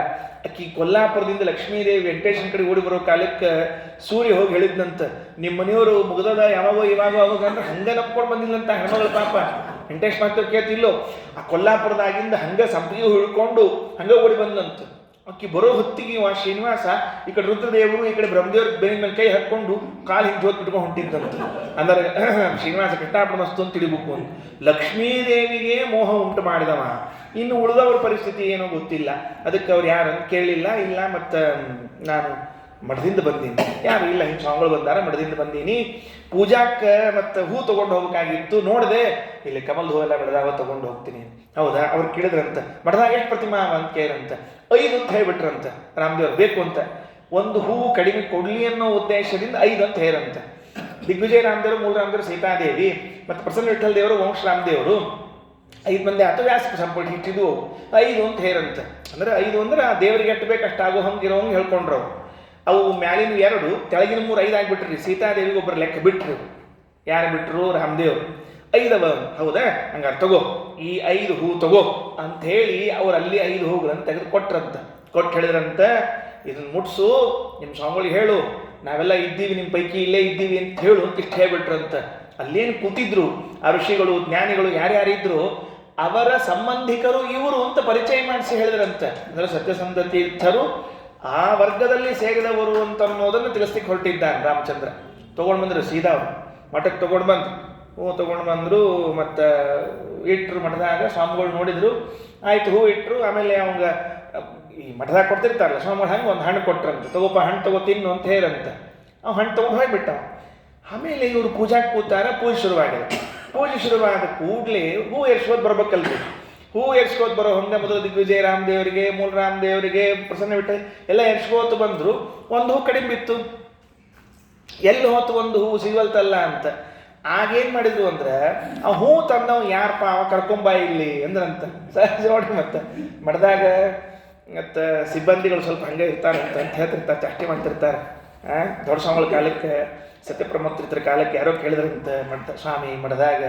ಅಕ್ಕಿ ಕೊಲ್ಲಾಪುರದಿಂದ ಲಕ್ಷ್ಮೀದೇವಿ ವೆಂಕಟೇಶನ್ ಕಡೆ ಓಡಿ ಬರೋ ಕಾಲಕ್ಕೆ ಸೂರ್ಯ ಹೋಗಿ ಹೇಳಿದ್ನಂತ, ನಿಮ್ಮ ಮನೆಯವರು ಮುಗ್ದದ ಯಾವಾಗೋ ಇವಾಗ ಅಂದ್ರೆ ಹಂಗೆ ನಪ್ಕೊಂಡು ಬಂದಿಲ್ಲಂತ ಹೆಣ್ಮಗಳು. ಪಾಪ ವೆಂಕಟೇಶ್ ಮಾತು ಕೇಳ್ತಿಲ್ಲೋ, ಆ ಕೊಲ್ಲಾಪುರದಾಗಿಂದ ಹಂಗೆ ಸಂಪಿಗೆ ಹಿಡ್ಕೊಂಡು ಹಂಗೆ ಓಡಿ ಬಂದಂತ. ಅಕ್ಕಿ ಬರೋ ಹೊತ್ತಿಗೆ ಆ ಶ್ರೀನಿವಾಸ ಈ ಕಡೆ ರುದ್ರದೇವರು ಈ ಕಡೆ ಬ್ರಹ್ಮದೇವ್ರ ಬೇರೆ ಮೇಲೆ ಕೈ ಹಾಕ್ಕೊಂಡು ಕಾಲು ಹಿಂಗೆ ಜೋತ್ ಬಿಟ್ಕೊಂಡು ಹೊಂಟಿದ್ದಂತೆ. ಅಂದರೆ ಶ್ರೀನಿವಾಸ ಕೃಷ್ಣಾರ್ಪಣ ಮಸ್ತು ಅಂತ ತಿಳಿಬೇಕು ಅಂತ. ಲಕ್ಷ್ಮೀದೇವಿಗೆ ಮೋಹ ಉಂಟು ಮಾಡಿದವ, ಇನ್ನು ಉಳಿದವ್ರ ಪರಿಸ್ಥಿತಿ ಏನೋ ಗೊತ್ತಿಲ್ಲ. ಅದಕ್ಕೆ ಅವ್ರು ಯಾರು ಅಂತ ಕೇಳಲಿಲ್ಲ. ಇಲ್ಲ ಮತ್ತು ನಾನು ಮಠದಿಂದ ಬಂದೀನಿ, ಯಾರು ಇಲ್ಲ ಹಿಂಗೆ ಸ್ವಾಮಿಗಳು ಬಂದಾರ, ಮಠದಿಂದ ಬಂದೀನಿ, ಪೂಜಾಕ್ಕೆ ಮತ್ತು ಹೂ ತೊಗೊಂಡು ಹೋಗ್ಬೇಕಾಗಿತ್ತು, ನೋಡಿದೆ ಇಲ್ಲಿ ಕಮಲ್ ಹೂ ಎಲ್ಲ ಬೆಳೆದಾಗ ತೊಗೊಂಡು ಹೋಗ್ತೀನಿ. ಹೌದಾ? ಅವ್ರು ಕೇಳಿದ್ರಂತ, ಮಠದಾಗ ಎಷ್ಟು ಪ್ರತಿಮಾ ಅಂತ ಕೇಳಂತ. 5 ಅಂತ ಹೇಳ್ಬಿಟ್ರಂತ ರಾಮದೇವ್ರು, ಬೇಕು ಅಂತ. ಒಂದು ಹೂವು ಕಡಿಮೆ ಕೊಡಲಿ ಅನ್ನೋ ಉದ್ದೇಶದಿಂದ 5 ಅಂತ ಹೇರಂತ. ದಿಗ್ವಿಜಯ ರಾಮದೇವರು, ಮೂಲ ರಾಮದೇವರು, ಸೀತಾದೇವಿ ಮತ್ತು ಪ್ರಸನ್ನ ವಿಠಲ್ ದೇವರು, ವಂಶ ರಾಮದೇವರು 5 ಮಂದಿ ಆತ ವ್ಯಾಸ ಸಂಪುಟ ಇಟ್ಟಿದ್ದು 5 ಅಂತ ಹೇರಂತ. ಅಂದ್ರೆ 5 ಅಂದ್ರೆ ಆ ದೇವರಿಗೆ ಎಷ್ಟು ಬೇಕು ಅಷ್ಟಾಗೋ ಹಂಗಿರೋ ಹಂಗೆ ಹೇಳ್ಕೊಂಡ್ರು. ಅವು ಮ್ಯಾಲಿನ 2, ತೆಳಗಿನ 3 5 ಆಗಿಬಿಟ್ರಿ. ಸೀತಾದೇವಿಗೆ ಒಬ್ಬರು ಲೆಕ್ಕ ಬಿಟ್ರು. ಯಾರು ಬಿಟ್ರು? ರಾಮದೇವ್ರು. 5 ಅವ. ಹೌದಾ? ಹಂಗಾರೆ ತಗೋ, ಈ 5 ಹೂ ತಗೋ ಅಂತ ಹೇಳಿ ಅವ್ರು ಅಲ್ಲಿ 5 ಹೂಗಳನ್ನು ತೆಗೆದು ಕೊಟ್ರಂತ. ಕೊಟ್ಟು ಹೇಳಿದ್ರಂತ, ಇದನ್ನು ಮುಟ್ಸು, ನಿಮ್ಮ ಸ್ವಾಮಿಗಳಿಗೆ ಹೇಳು ನಾವೆಲ್ಲ ಇದ್ದೀವಿ, ನಿಮ್ಮ ಪೈಕಿ ಇಲ್ಲೇ ಇದ್ದೀವಿ ಅಂತ ಹೇಳು ಅಂತ ಇಷ್ಟು ಹೇಳ್ಬಿಟ್ರಂತ. ಅಲ್ಲೇನು ಕೂತಿದ್ರು ಆ ಋಷಿಗಳು, ಜ್ಞಾನಿಗಳು ಯಾರ್ಯಾರಿದ್ರು ಅವರ ಸಂಬಂಧಿಕರು ಇವರು ಅಂತ ಪರಿಚಯ ಮಾಡಿಸಿ ಹೇಳಿದ್ರಂತೆ. ಅಂದರೆ ಸತ್ಯಸಂಧ ತೀರ್ಥರು ಆ ವರ್ಗದಲ್ಲಿ ಸೇರಿದವರು ಅಂತ ಅನ್ನೋದನ್ನು ತಿಳಿಸ್ಲಿಕ್ಕೆ ಹೊರಟಿದ್ದಾನೆ ರಾಮಚಂದ್ರ. ತೊಗೊಂಡು ಬಂದರು ಸೀದಾ ಅವರು ಮಠಕ್ಕೆ ತೊಗೊಂಡು ಬಂದು ಹೂ ತೊಗೊಂಡು ಬಂದರು. ಮತ್ತು ಇಟ್ಟರು ಮಠದಾಗ. ಸ್ವಾಮಿಗಳು ನೋಡಿದರು, ಆಯ್ತು ಹೂ ಇಟ್ಟರು. ಆಮೇಲೆ ಅವಂಗ ಈ ಮಠದಾಗ ಕೊಡ್ತಿರ್ತಾರಲ್ಲ ಸ್ವಾಮಿಗಳು, ಹಂಗೆ ಒಂದು ಹಣ್ಣು ಕೊಟ್ರಂತ. ತಗೋಪ ಹಣ್ಣು ತಗೋ ತಿನ್ನು ಅಂತ ಹೇರಂತ. ಅವ್ ಹಣ್ಣು ತೊಗೊಂಡು ಹೋಗ್ಬಿಟ್ಟ. ಆಮೇಲೆ ಇವರು ಪೂಜಾಕ್ಕೆ ಕೂತಾರ. ಪೂಜೆ ಶುರುವಾಗಿದೆ. ಪೂಜೆ ಶುರುವಾದ ಕೂಡಲೇ ಹೂ ಎರ್ಸ್ಕೋದು ಬರ್ಬೇಕಲ್ರಿ. ಹೂ ಎರ್ಸ್ಕೋದು ಬರೋ ಹಂಗೆ ಮೊದಲು ದಿಗ್ವಿಜಯ ರಾಮದೇವರಿಗೆ, ಮೂಲ ರಾಮದೇವರಿಗೆ, ಪ್ರಸನ್ನ ವಿಠಲ್ ಎಲ್ಲ ಎರ್ಸ್ಕೋತು ಬಂದರು. ಒಂದು ಹೂ ಕಡಿಮೆ ಬಿತ್ತು. ಎಲ್ಲಿ ಹೋತು ಒಂದು ಹೂ ಸಿಗಲ್ತಲ್ಲ ಅಂತ. ಆಗೇನು ಮಾಡಿದ್ರು ಅಂದ್ರೆ, ಆ ಹೂ ತಂದವ್ ಯಾರಪ್ಪ ಅವ ಕರ್ಕೊಂಬ ಇಲ್ಲಿ ಅಂದ್ರಂತ. ಸಹಜ ನೋಡಿ. ಮತ್ತು ಮಠದಾಗ ಮತ್ತು ಸಿಬ್ಬಂದಿಗಳು ಸ್ವಲ್ಪ ಹಂಗೆ ಇರ್ತಾರಂತ ಅಂತ ಹೇಳ್ತಿರ್ತಾರೆ, ಚಾಷ್ಟಿ ಮಾಡ್ತಿರ್ತಾರೆ. ದೊಡ್ಡ ಸ್ವಾಮಿಗಳ ಕಾಲಕ್ಕೆ, ಸತ್ಯಪ್ರಮೋತ್ರಿತರ ಕಾಲಕ್ಕೆ ಯಾರೋ ಕೇಳಿದ್ರಂತ ಮಠ, ಸ್ವಾಮಿ ಮಠದಾಗ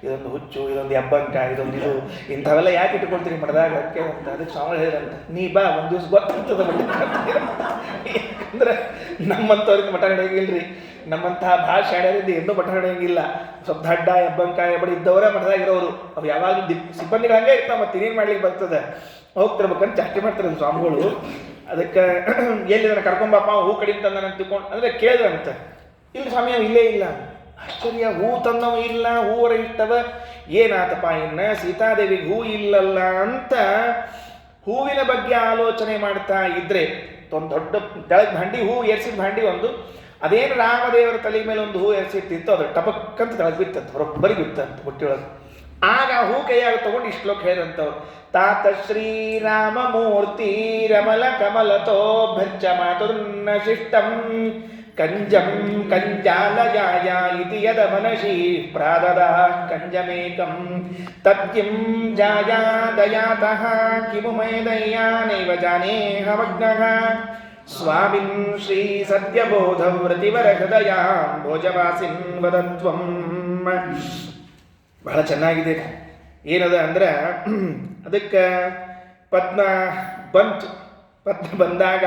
ಇದೊಂದು ಹುಚ್ಚು, ಇದೊಂದು ಹಬ್ಬಂಕ, ಇದೊಂದು ಇದು, ಇಂಥವೆಲ್ಲ ಯಾಕೆ ಇಟ್ಕೊಳ್ತೀರಿ ಮಠದಾಗ ಅಂತ ಕೇಳಂತ. ಅದಕ್ಕೆ ಸ್ವಾಮಿಗಳು ಹೇಳಿದ್ರಂತ, ನೀ ಬಾ ಒಂದು ದಿವ್ಸ ಗೊತ್ತಾಗ್ತದ ಮಠ. ಅಂದ್ರೆ ನಮ್ಮಂಥವ್ರಿಗೆ ಮಠ ನಡೆಯಂಗಿಲ್ರಿ. ನಮ್ಮಂತಹ ಭಾಳ ಶಾಡ್ಯಾರಿಂದ ಎಂದೂ ಮಠ ನಡೆಯಂಗಿಲ್ಲ. ಸ್ವಲ್ಪ ದಡ್ಡ ಹಬ್ಬಂಕ ಎಬಡಿ ಇದ್ದವರೇ ಮಠದಾಗಿರೋರು. ಅವು ಯಾವಾಗಲೂ ಸಿಬ್ಬಂದಿಗಳು ಹಂಗೆ ಇರ್ತಾವೆ. ಮತ್ತೆ ಇನ್ನೇನು ಮಾಡ್ಲಿಕ್ಕೆ ಬರ್ತದೆ? ಹೋಗ್ತಿರ್ಬೇಕಂತ ಚಾಷ್ಟಿ ಮಾಡ್ತಾರೆ ಸ್ವಾಮಿಗಳು. ಅದಕ್ಕೆ ಎಲ್ಲಿದ್ದಾನೆ ಕರ್ಕೊಂಬಪ್ಪ, ಹೂ ಕಡಿಮೆ ತಂದಾನ ಅಂತ ತಿಳ್ಕೊಂಡು ಅಂದರೆ ಕೇಳಿದ್ರಂತ. ಇಲ್ಲಿ ಸ್ವಾಮಿ ಅವು ಇಲ್ಲೇ ಇಲ್ಲ. ಆಶ್ಚರ್ಯ, ಹೂ ತಂದವ ಇಲ್ಲ, ಹೂವರ ಇಟ್ಟವ. ಏನಾತಪ್ಪ ಇನ್ನು ಸೀತಾದೇವಿಗೆ ಹೂ ಇಲ್ಲಲ್ಲ ಅಂತ ಹೂವಿನ ಬಗ್ಗೆ ಆಲೋಚನೆ ಮಾಡ್ತಾ ಇದ್ರೆ ಒಂದು ದೊಡ್ಡ ತೆಳಗ್ ಭಾಂಡಿ, ಹೂ ಏರ್ಸಿದ ಭಾಂಡಿ ಒಂದು, ಅದೇನು ರಾಮದೇವರ ತಲೆ ಮೇಲೆ ಒಂದು ಹೂ ಏರ್ಸಿಟ್ಟಿತ್ತು, ಅದು ಟಪಕ್ಕಂತ ತೆಳಗ್ ಬಿತ್ತಂತ, ಹೊರಬ್ಬರಿ ಬಿತ್ತಂತ ಬುಟ್ಟಿಯೊಳಗೆ. ಆಗ ಹೂ ಕೈಯಾಗ ತಗೊಂಡು ಇಷ್ಟಲೋಕ್ ಹೇಳಿದಂಥವ್ರು, ತಾತ ಶ್ರೀರಾಮಮೂರ್ತಿ ರಮಲ ಕಮಲತೋ ಭರ್ಜ ಮಾತುರ್ನ ಶಿಷ್ಟಂ ಕಂಜಂ ಕಂಜಾಲಯಾಯ ಇತಿ ಯದ ಮನಶಿ ಪ್ರಾದದ ಕಂಜಮೇಕಂ ತತ್ಕಿಂ ಜಾಯಾ ದಯಾತಃ ಕಿಮು ಮೇ ದಯ್ಯಾನೈವ ಜಾನೇಹ ಮಗ್ನಃ ಸ್ವಾಮಿನ್ ಶ್ರೀ ಸತ್ಯಬೋಧ ವ್ರತಿವರ ಹೃದಯಾಂ ಭೋಜವಾಸಿನ್ ವದತ್ವಂ. ಬಹಳ ಚೆನ್ನಾಗಿದೆ. ಏನದ ಅಂದ್ರೆ ಅದಕ್ಕೆ ಪದ್ಮ ಬಂತು. ಪದ್ಮ ಬಂದಾಗ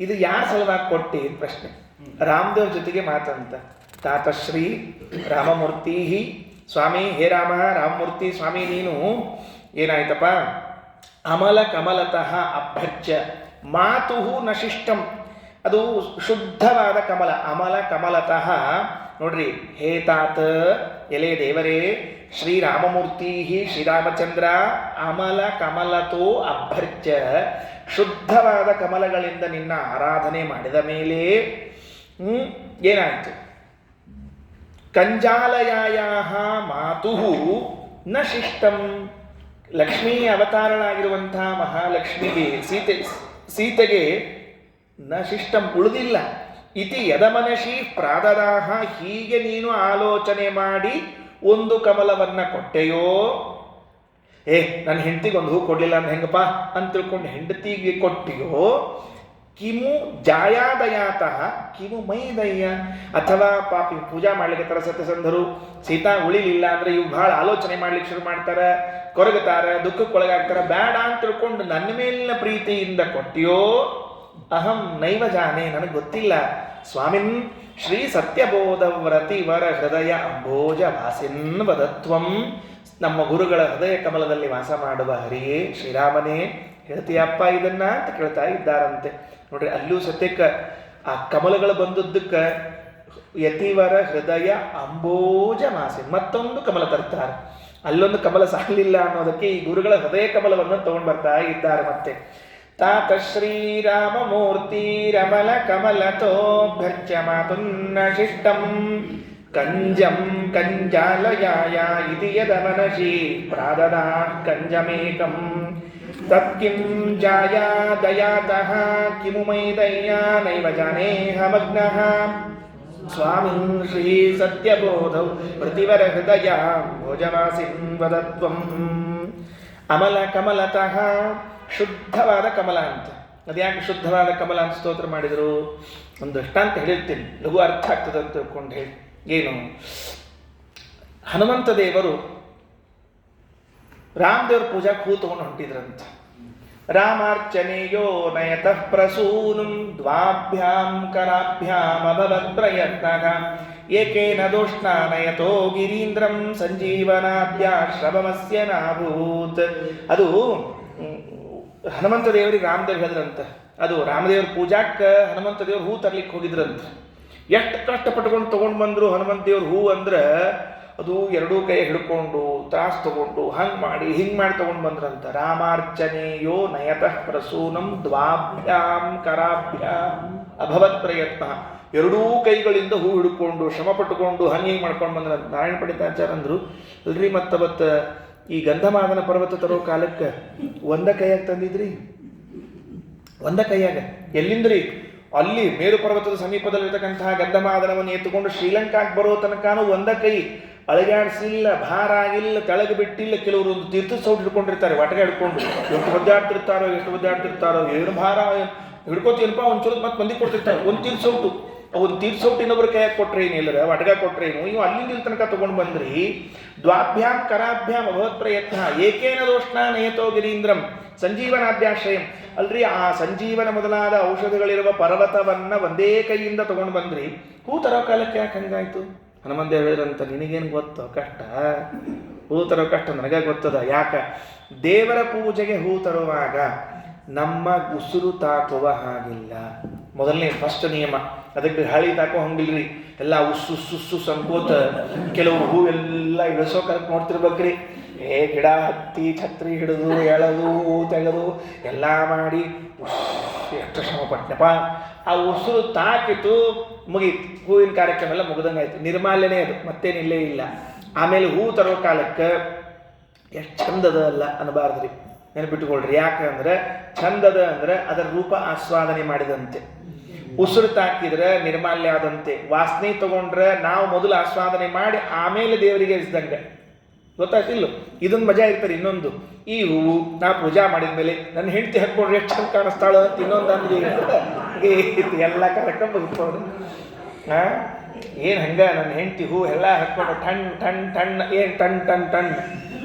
ಇದು ಯಾರ ಸಲುವಾಗಿ ಕೊಟ್ಟಿ ಅಂತ ಪ್ರಶ್ನೆ. ರಾಮದೇವ್ರ ಜೊತೆಗೆ ಮಾತಂತ. ತಾತಶ್ರೀ ರಾಮಮೂರ್ತಿ ಸ್ವಾಮಿ, ಹೇ ರಾಮ ರಾಮಮೂರ್ತಿ ಸ್ವಾಮಿ, ನೀನು ಏನಾಯ್ತಪ್ಪ, ಅಮಲ ಕಮಲತಃ ಅಭ್ಯರ್ಚ್ಯ ಮಾತು ನಶಿಷ್ಟಂ, ಅದು ಶುದ್ಧವಾದ ಕಮಲ. ಅಮಲ ಕಮಲತಃ ನೋಡ್ರಿ, ಹೇ ತಾತ, ಎಲೆ ದೇವರೇ, ಶ್ರೀರಾಮಮೂರ್ತಿ ಶ್ರೀರಾಮಚಂದ್ರ ಅಮಲ ಕಮಲತೋ ಅಭ್ಯರ್ಚ್ಯ, ಶುದ್ಧವಾದ ಕಮಲಗಳಿಂದ ನಿನ್ನ ಆರಾಧನೆ ಮಾಡಿದ ಮೇಲೆ ಏನಾಯಿತು? ಕಂಜಾಲಯಾಯ ಮಾತು ನ ಶಿಷ್ಟಂ, ಲಕ್ಷ್ಮೀ ಅವತಾರಳಾಗಿರುವಂತಹ ಮಹಾಲಕ್ಷ್ಮಿಗೆ ಸೀತೆಗೆ ನ ಶಿಷ್ಟಂ ಉಳಿದಿಲ್ಲ. ಇತಿ ಯದಮನಶಿ ಪ್ರಾದದಾಹ, ಹೀಗೆ ನೀನು ಆಲೋಚನೆ ಮಾಡಿ ಒಂದು ಕಮಲವನ್ನ ಕೊಟ್ಟೆಯೋ, ನನ್ನ ಹೆಂಡತಿಗೆ ಒಂದು ಹೂ ಕೊಡಲಿಲ್ಲ ಅಂತ ಹೆಂಗಪ್ಪ ಅಂತ ತಿಳ್ಕೊಂಡು ಹೆಂಡತಿಗೆ ಕೊಟ್ಟಿಯೋ, ಕಿಮು ಜಾಯಾದಯಾತಃ ಕಿಮು ಮೈ ದಯ್ಯ, ಅಥವಾ ಪಾಪಿ ಪೂಜಾ ಮಾಡ್ಲಿಕ್ಕೆ ತರ ಸತ್ಯಸಂಧರು ಸೀತಾ ಉಳಿಲಿಲ್ಲ ಅಂದ್ರೆ ಇವು ಬಹಳ ಆಲೋಚನೆ ಮಾಡ್ಲಿಕ್ಕೆ ಶುರು ಮಾಡ್ತಾರೆ, ಕೊರಗುತ್ತಾರೆ, ದುಃಖಕ್ಕೊಳಗಾಗ್ತಾರೆ. ಬೇಡ ಅಂತ ತಿಳ್ಕೊಂಡು ನನ್ನ ಮೇಲಿನ ಪ್ರೀತಿಯಿಂದ ಕೊಟ್ಟಿಯೋ, ಅಹಂ ನೈವ ಜಾನೆ, ನನಗೆ ಗೊತ್ತಿಲ್ಲ. ಸ್ವಾಮಿನ್ ಶ್ರೀ ಸತ್ಯಬೋಧ ವ್ರತಿವರ ಹೃದಯ ಅಂಬೋಜ ವಾಸಿನ್ ವದತ್ವಂ, ನಮ್ಮ ಗುರುಗಳ ಹೃದಯ ಕಮಲದಲ್ಲಿ ವಾಸ ಮಾಡುವ ಹರಿಯೇ ಶ್ರೀರಾಮನೇ, ಹೇಳ್ತೀಯಪ್ಪ ಇದನ್ನ ಅಂತ ಕೇಳ್ತಾ ಇದ್ದಾರಂತೆ. ನೋಡ್ರಿ, ಅಲ್ಲೂ ಸತ್ಯಕ್ಕೆ ಆ ಕಮಲಗಳು ಬಂದದ್ದಕ್ಕೆ ಯತಿವರ ಹೃದಯ ಅಂಬೋಜ ಮಾಸಿ ಮತ್ತೊಂದು ಕಮಲ ತರ್ತಾರೆ. ಅಲ್ಲೊಂದು ಕಮಲ ಸಾಗಲಿಲ್ಲ ಅನ್ನೋದಕ್ಕೆ ಈ ಗುರುಗಳ ಹೃದಯ ಕಮಲವನ್ನು ತಗೊಂಡು ಬರ್ತಾ ಇದ್ದಾರೆ. ಮತ್ತೆ ತಾತ ಶ್ರೀರಾಮ ಮೂರ್ತಿ ರಮಲ ಕಮಲತೋಭ್ಯರ್ಚ್ಯ ಮಾತುನ್ನ ಶಿಷ್ಟಂ ಕಂಜಂ ಕಂಜಾಲಯಾಯ ಇತಿ ಯದಮನಶಿ ಪ್ರಾದದಾ ಕಂಜಮೇಕಂ ತತ್ಕಿಂ ಜಾಯಾ ದಯಾತಃ ಕಿಮು ಮೈ ದಯ್ಯಾ ನೈವ ಜಾನೇಹ ಮಗ್ನಃ ಸ್ವಾಮಿನ್ ಶ್ರೀ ಸತ್ಯಬೋಧೌ ಪ್ರತಿವರ ಹೃದಯ ಭೋಜವಾಸಿನ್ ವದತ್ವಂ. ಅಮಲ ಕಮಲತಃ ಶುದ್ಧವಾದ ಕಮಲ ಅಂತ. ಅದ್ಯಾಕೆ ಶುದ್ಧವಾದ ಕಮಲ ಅಂತ ಸ್ತೋತ್ರ ಮಾಡಿದರು? ಒಂದು ದೃಷ್ಟಾಂತ ಹೇಳಿರ್ತೀನಿ, ಲಘು ಅರ್ಥ ಆಗ್ತದೆ ಅಂತ ತಿಳ್ಕೊಂಡು ಹೇಳಿ. ಏನು? ಹನುಮಂತ ದೇವರು ರಾಮದೇವ್ರ ಪೂಜಾಕ್ಕೆ ಹೂ ತಗೊಂಡು ಹೊಂಟಿದ್ರಂತ. ರಾಮಾರ್ಚನೆಯೋ ನಯತಃ ಪ್ರಸೂನುಂ ದ್ವಾಭ್ಯಾಂ ಕರಾಭ್ಯಾಂ ಅಭವತ್ ಪ್ರಯತ್ನಃ ಏಕೇನ ದೋಷ್ಣ ನಯತೋ ಗಿರೀಂದ್ರಂ ಸಂಜೀವನಾಭ್ಯಾಶ್ರವಮಸ್ಯ ನಾಭೂತ್. ಅದು ಹನುಮಂತ ದೇವರಿಗೆ ರಾಮದೇವ್ ಹೇಳಿದ್ರಂತ. ಅದು ರಾಮದೇವ್ರ ಪೂಜಾಕ್ಕೆ ಹನುಮಂತ ದೇವ್ರು ಹೂ ತರ್ಲಿಕ್ಕೆ ಹೋಗಿದ್ರಂತ. ಎಷ್ಟು ಕಷ್ಟಪಟ್ಕೊಂಡು ತೊಗೊಂಡು ಬಂದರು ಹನುಮಂತ ದೇವ್ರ ಹೂ ಅಂದ್ರೆ ಅದು ಎರಡೂ ಕೈ ಹಿಡ್ಕೊಂಡು ತ್ರಾಸ್ ತಗೊಂಡು ಹಂಗೆ ಮಾಡಿ ಹಿಂಗೆ ಮಾಡಿ ತೊಗೊಂಡು ಬಂದ್ರಂತ. ರಾಮಾರ್ಚನೆಯೋ ನಯತಃ ಪ್ರಸೂನಂ ದ್ವಾಭ್ಯಾಂ ಕರಾಭ್ಯಾಂ ಅಭವತ್ ಪ್ರಯತ್ನ. ಎರಡೂ ಕೈಗಳಿಂದ ಹೂ ಹಿಡ್ಕೊಂಡು ಶ್ರಮ ಪಟ್ಟುಕೊಂಡು ಹಂಗೆ ಹಿಂಗೆ ಮಾಡ್ಕೊಂಡು ಬಂದ್ರಂತ. ನಾರಾಯಣ ಪಂಡಿತಾಚಾರ್ಯ ಅಂದರು, ಅಲ್ರಿ ಮತ್ತವತ್ತು ಈ ಗಂಧಮಾದನ ಪರ್ವತ ತರೋ ಕಾಲಕ್ಕೆ ಒಂದ ಕೈಯಾಗ ತಂದಿದ್ರಿ? ಒಂದ ಕೈಯಾಗ ಎಲ್ಲಿಂದ್ರಿ? ಅಲ್ಲಿ ಮೇರು ಪರ್ವತದ ಸಮೀಪದಲ್ಲಿರ್ತಕ್ಕಂತಹ ಗಂಧಮಾದನವನ್ನು ಎತ್ತುಕೊಂಡು ಶ್ರೀಲಂಕಾಕ್ಕೆ ಬರೋ ತನಕನೂ ಒಂದ ಕೈ ಅಳಗಾಡಿಸಿಲ್ಲ, ಭಾರ ಆಗಿಲ್ಲ, ಕೆಳಗೆ ಬಿಟ್ಟಿಲ್ಲ. ಕೆಲವರು ಒಂದು ತೀರ್ಥ ಸೌಟ್ ಹಿಡ್ಕೊಂಡಿರ್ತಾರೆ, ವಾಟಗ ಹಿಡ್ಕೊಂಡು ಎಷ್ಟು ಒದ್ದಾಡ್ತಿರ್ತಾರೋ ಏನು ಭಾರ ಹಿಡ್ಕೋತೀನಪ್ಪ ಒಂಚೂರು ಮತ್ತೆ ಮಂದಿ ಕೊಡ್ತಿರ್ತಾರೆ. ಒಂದು ತೀರ್ಸೌಟು, ಒಂದು ತೀರ್ಸೌಟು ಇನ್ನೊಬ್ರು ಕೈಯಾಗ ಕೊಟ್ರೆ ಏನಿಲ್ಲರ ವಾಟಗ ಕೊಟ್ರೆ ಏನು, ಇವು ಅಲ್ಲಿಂದ ಇಲ್ಲಿ ತನಕ ತೊಗೊಂಡು ಬಂದ್ರಿ. ದ್ವಾಭ್ಯಾಂ ಕರಾಭ್ಯಾಂ ಅಭವತ್ ಪ್ರಯತ್ನ ಏಕೇನ ದೋಷ್ಣ ನಯತೋ ಗಿರೀಂದ್ರಂ ಸಂಜೀವನಾದ್ಯಾಶ್ರಯಂ. ಅಲ್ರಿ, ಆ ಸಂಜೀವನ ಮೊದಲಾದ ಔಷಧಿಗಳಿರುವ ಪರ್ವತವನ್ನ ಒಂದೇ ಕೈಯಿಂದ ತಗೊಂಡು ಬಂದ್ರಿ. ಹೂ ತರೋ ಕಾಲಕ್ಕೆ ಯಾಕೆ ಹಂಗಾಯ್ತು? ಹನುಮಂತ ಹೇಳಿದ್ರಂತ, ನಿನಗೇನು ಗೊತ್ತೋ ಕಷ್ಟ? ಹೂ ತರೋ ಕಷ್ಟ ನನಗೆ ಗೊತ್ತದ. ಯಾಕ? ದೇವರ ಪೂಜೆಗೆ ಹೂ ತರುವಾಗ ನಮ್ಮ ಉಸಿರು ತಾಕುವ ಹಾಗಿಲ್ಲ. ಮೊದಲನೇ ಫಸ್ಟ್ ನಿಯಮ. ಅದಕ್ಕೆ ಹಳಿ ತಾಕೋ ಹಂಗಿಲ್ರಿ, ಎಲ್ಲ ಉಸ್ಸು ಸಂಕೋತ ಕೆಲವು ಹೂ ಎಲ್ಲ ಇಳಿಸೋಕೆ ನೋಡ್ತಿರ್ಬೇಕ್ರಿ. ಗಿಡ ಹತ್ತಿ ಛತ್ರಿ ಹಿಡಿದು ಎಳೆದು ಹೂ ತೆಗೆದು ಎಲ್ಲ ಮಾಡಿ ಎಷ್ಟು ಶ್ರಮ ಪಟ್ಟನಪ್ಪ. ಆ ಉಸಿರು ತಾಕಿತು, ಮುಗೀತು, ಹೂವಿನ ಕಾರ್ಯಕ್ರಮ ಎಲ್ಲ ಮುಗ್ದಂಗೆ ಆಯ್ತು. ನಿರ್ಮಾಲ್ಯನೇ ಅದು, ಮತ್ತೇನಿಲ್ಲೇ ಇಲ್ಲ. ಆಮೇಲೆ ಹೂ ತರೋ ಕಾಲಕ್ಕೆ ಎಷ್ಟು ಚಂದದ ಅಲ್ಲ ಅನ್ನಬಾರ್ದ್ರಿ, ನೆನಪಿಟ್ಟುಕೊಳ್ರಿ. ಯಾಕಂದ್ರೆ ಚಂದದ ಅಂದ್ರೆ ಅದರ ರೂಪ ಆಸ್ವಾದನೆ ಮಾಡಿದಂತೆ. ಉಸಿರು ತಾಕಿದ್ರೆ ನಿರ್ಮಾಲ್ಯ ಆದಂತೆ. ವಾಸನೆ ತಗೊಂಡ್ರೆ ನಾವು ಮೊದಲು ಆಸ್ವಾದನೆ ಮಾಡಿ ಆಮೇಲೆ ದೇವರಿಗೆ ಇರಿಸಿದಂಗೆ. ಗೊತ್ತಾಯ್ತಿಲ್ಲ? ಇದೊಂದು ಮಜಾ ಇರ್ತಾರೆ. ಇನ್ನೊಂದು, ಈ ಹೂವು ನಾ ಪೂಜಾ ಮಾಡಿದ ಮೇಲೆ ನನ್ನ ಹೆಂಡತಿ ಹಾಕ್ಕೊಂಡ್ರೆ ಎಷ್ಟು ಚಂದ ಕಾಣಿಸ್ತಾಳ ಅಂತ ಇನ್ನೊಂದು ಅಂದ್ರೆ ಎಲ್ಲ ಕಾರ್ಯಕ್ರಮ ಮುಗಿಸ್ಕೊಂಡು ಏನು ಹಂಗ ನನ್ನ ಹೆಂಡತಿ ಹೂ ಎಲ್ಲ ಹಾಕ್ಕೊಂಡು ಟಣ್ ಟಣ್ ಟಣ್ ಏನು ಟಣ್ ಟಣ್ ಟಣ್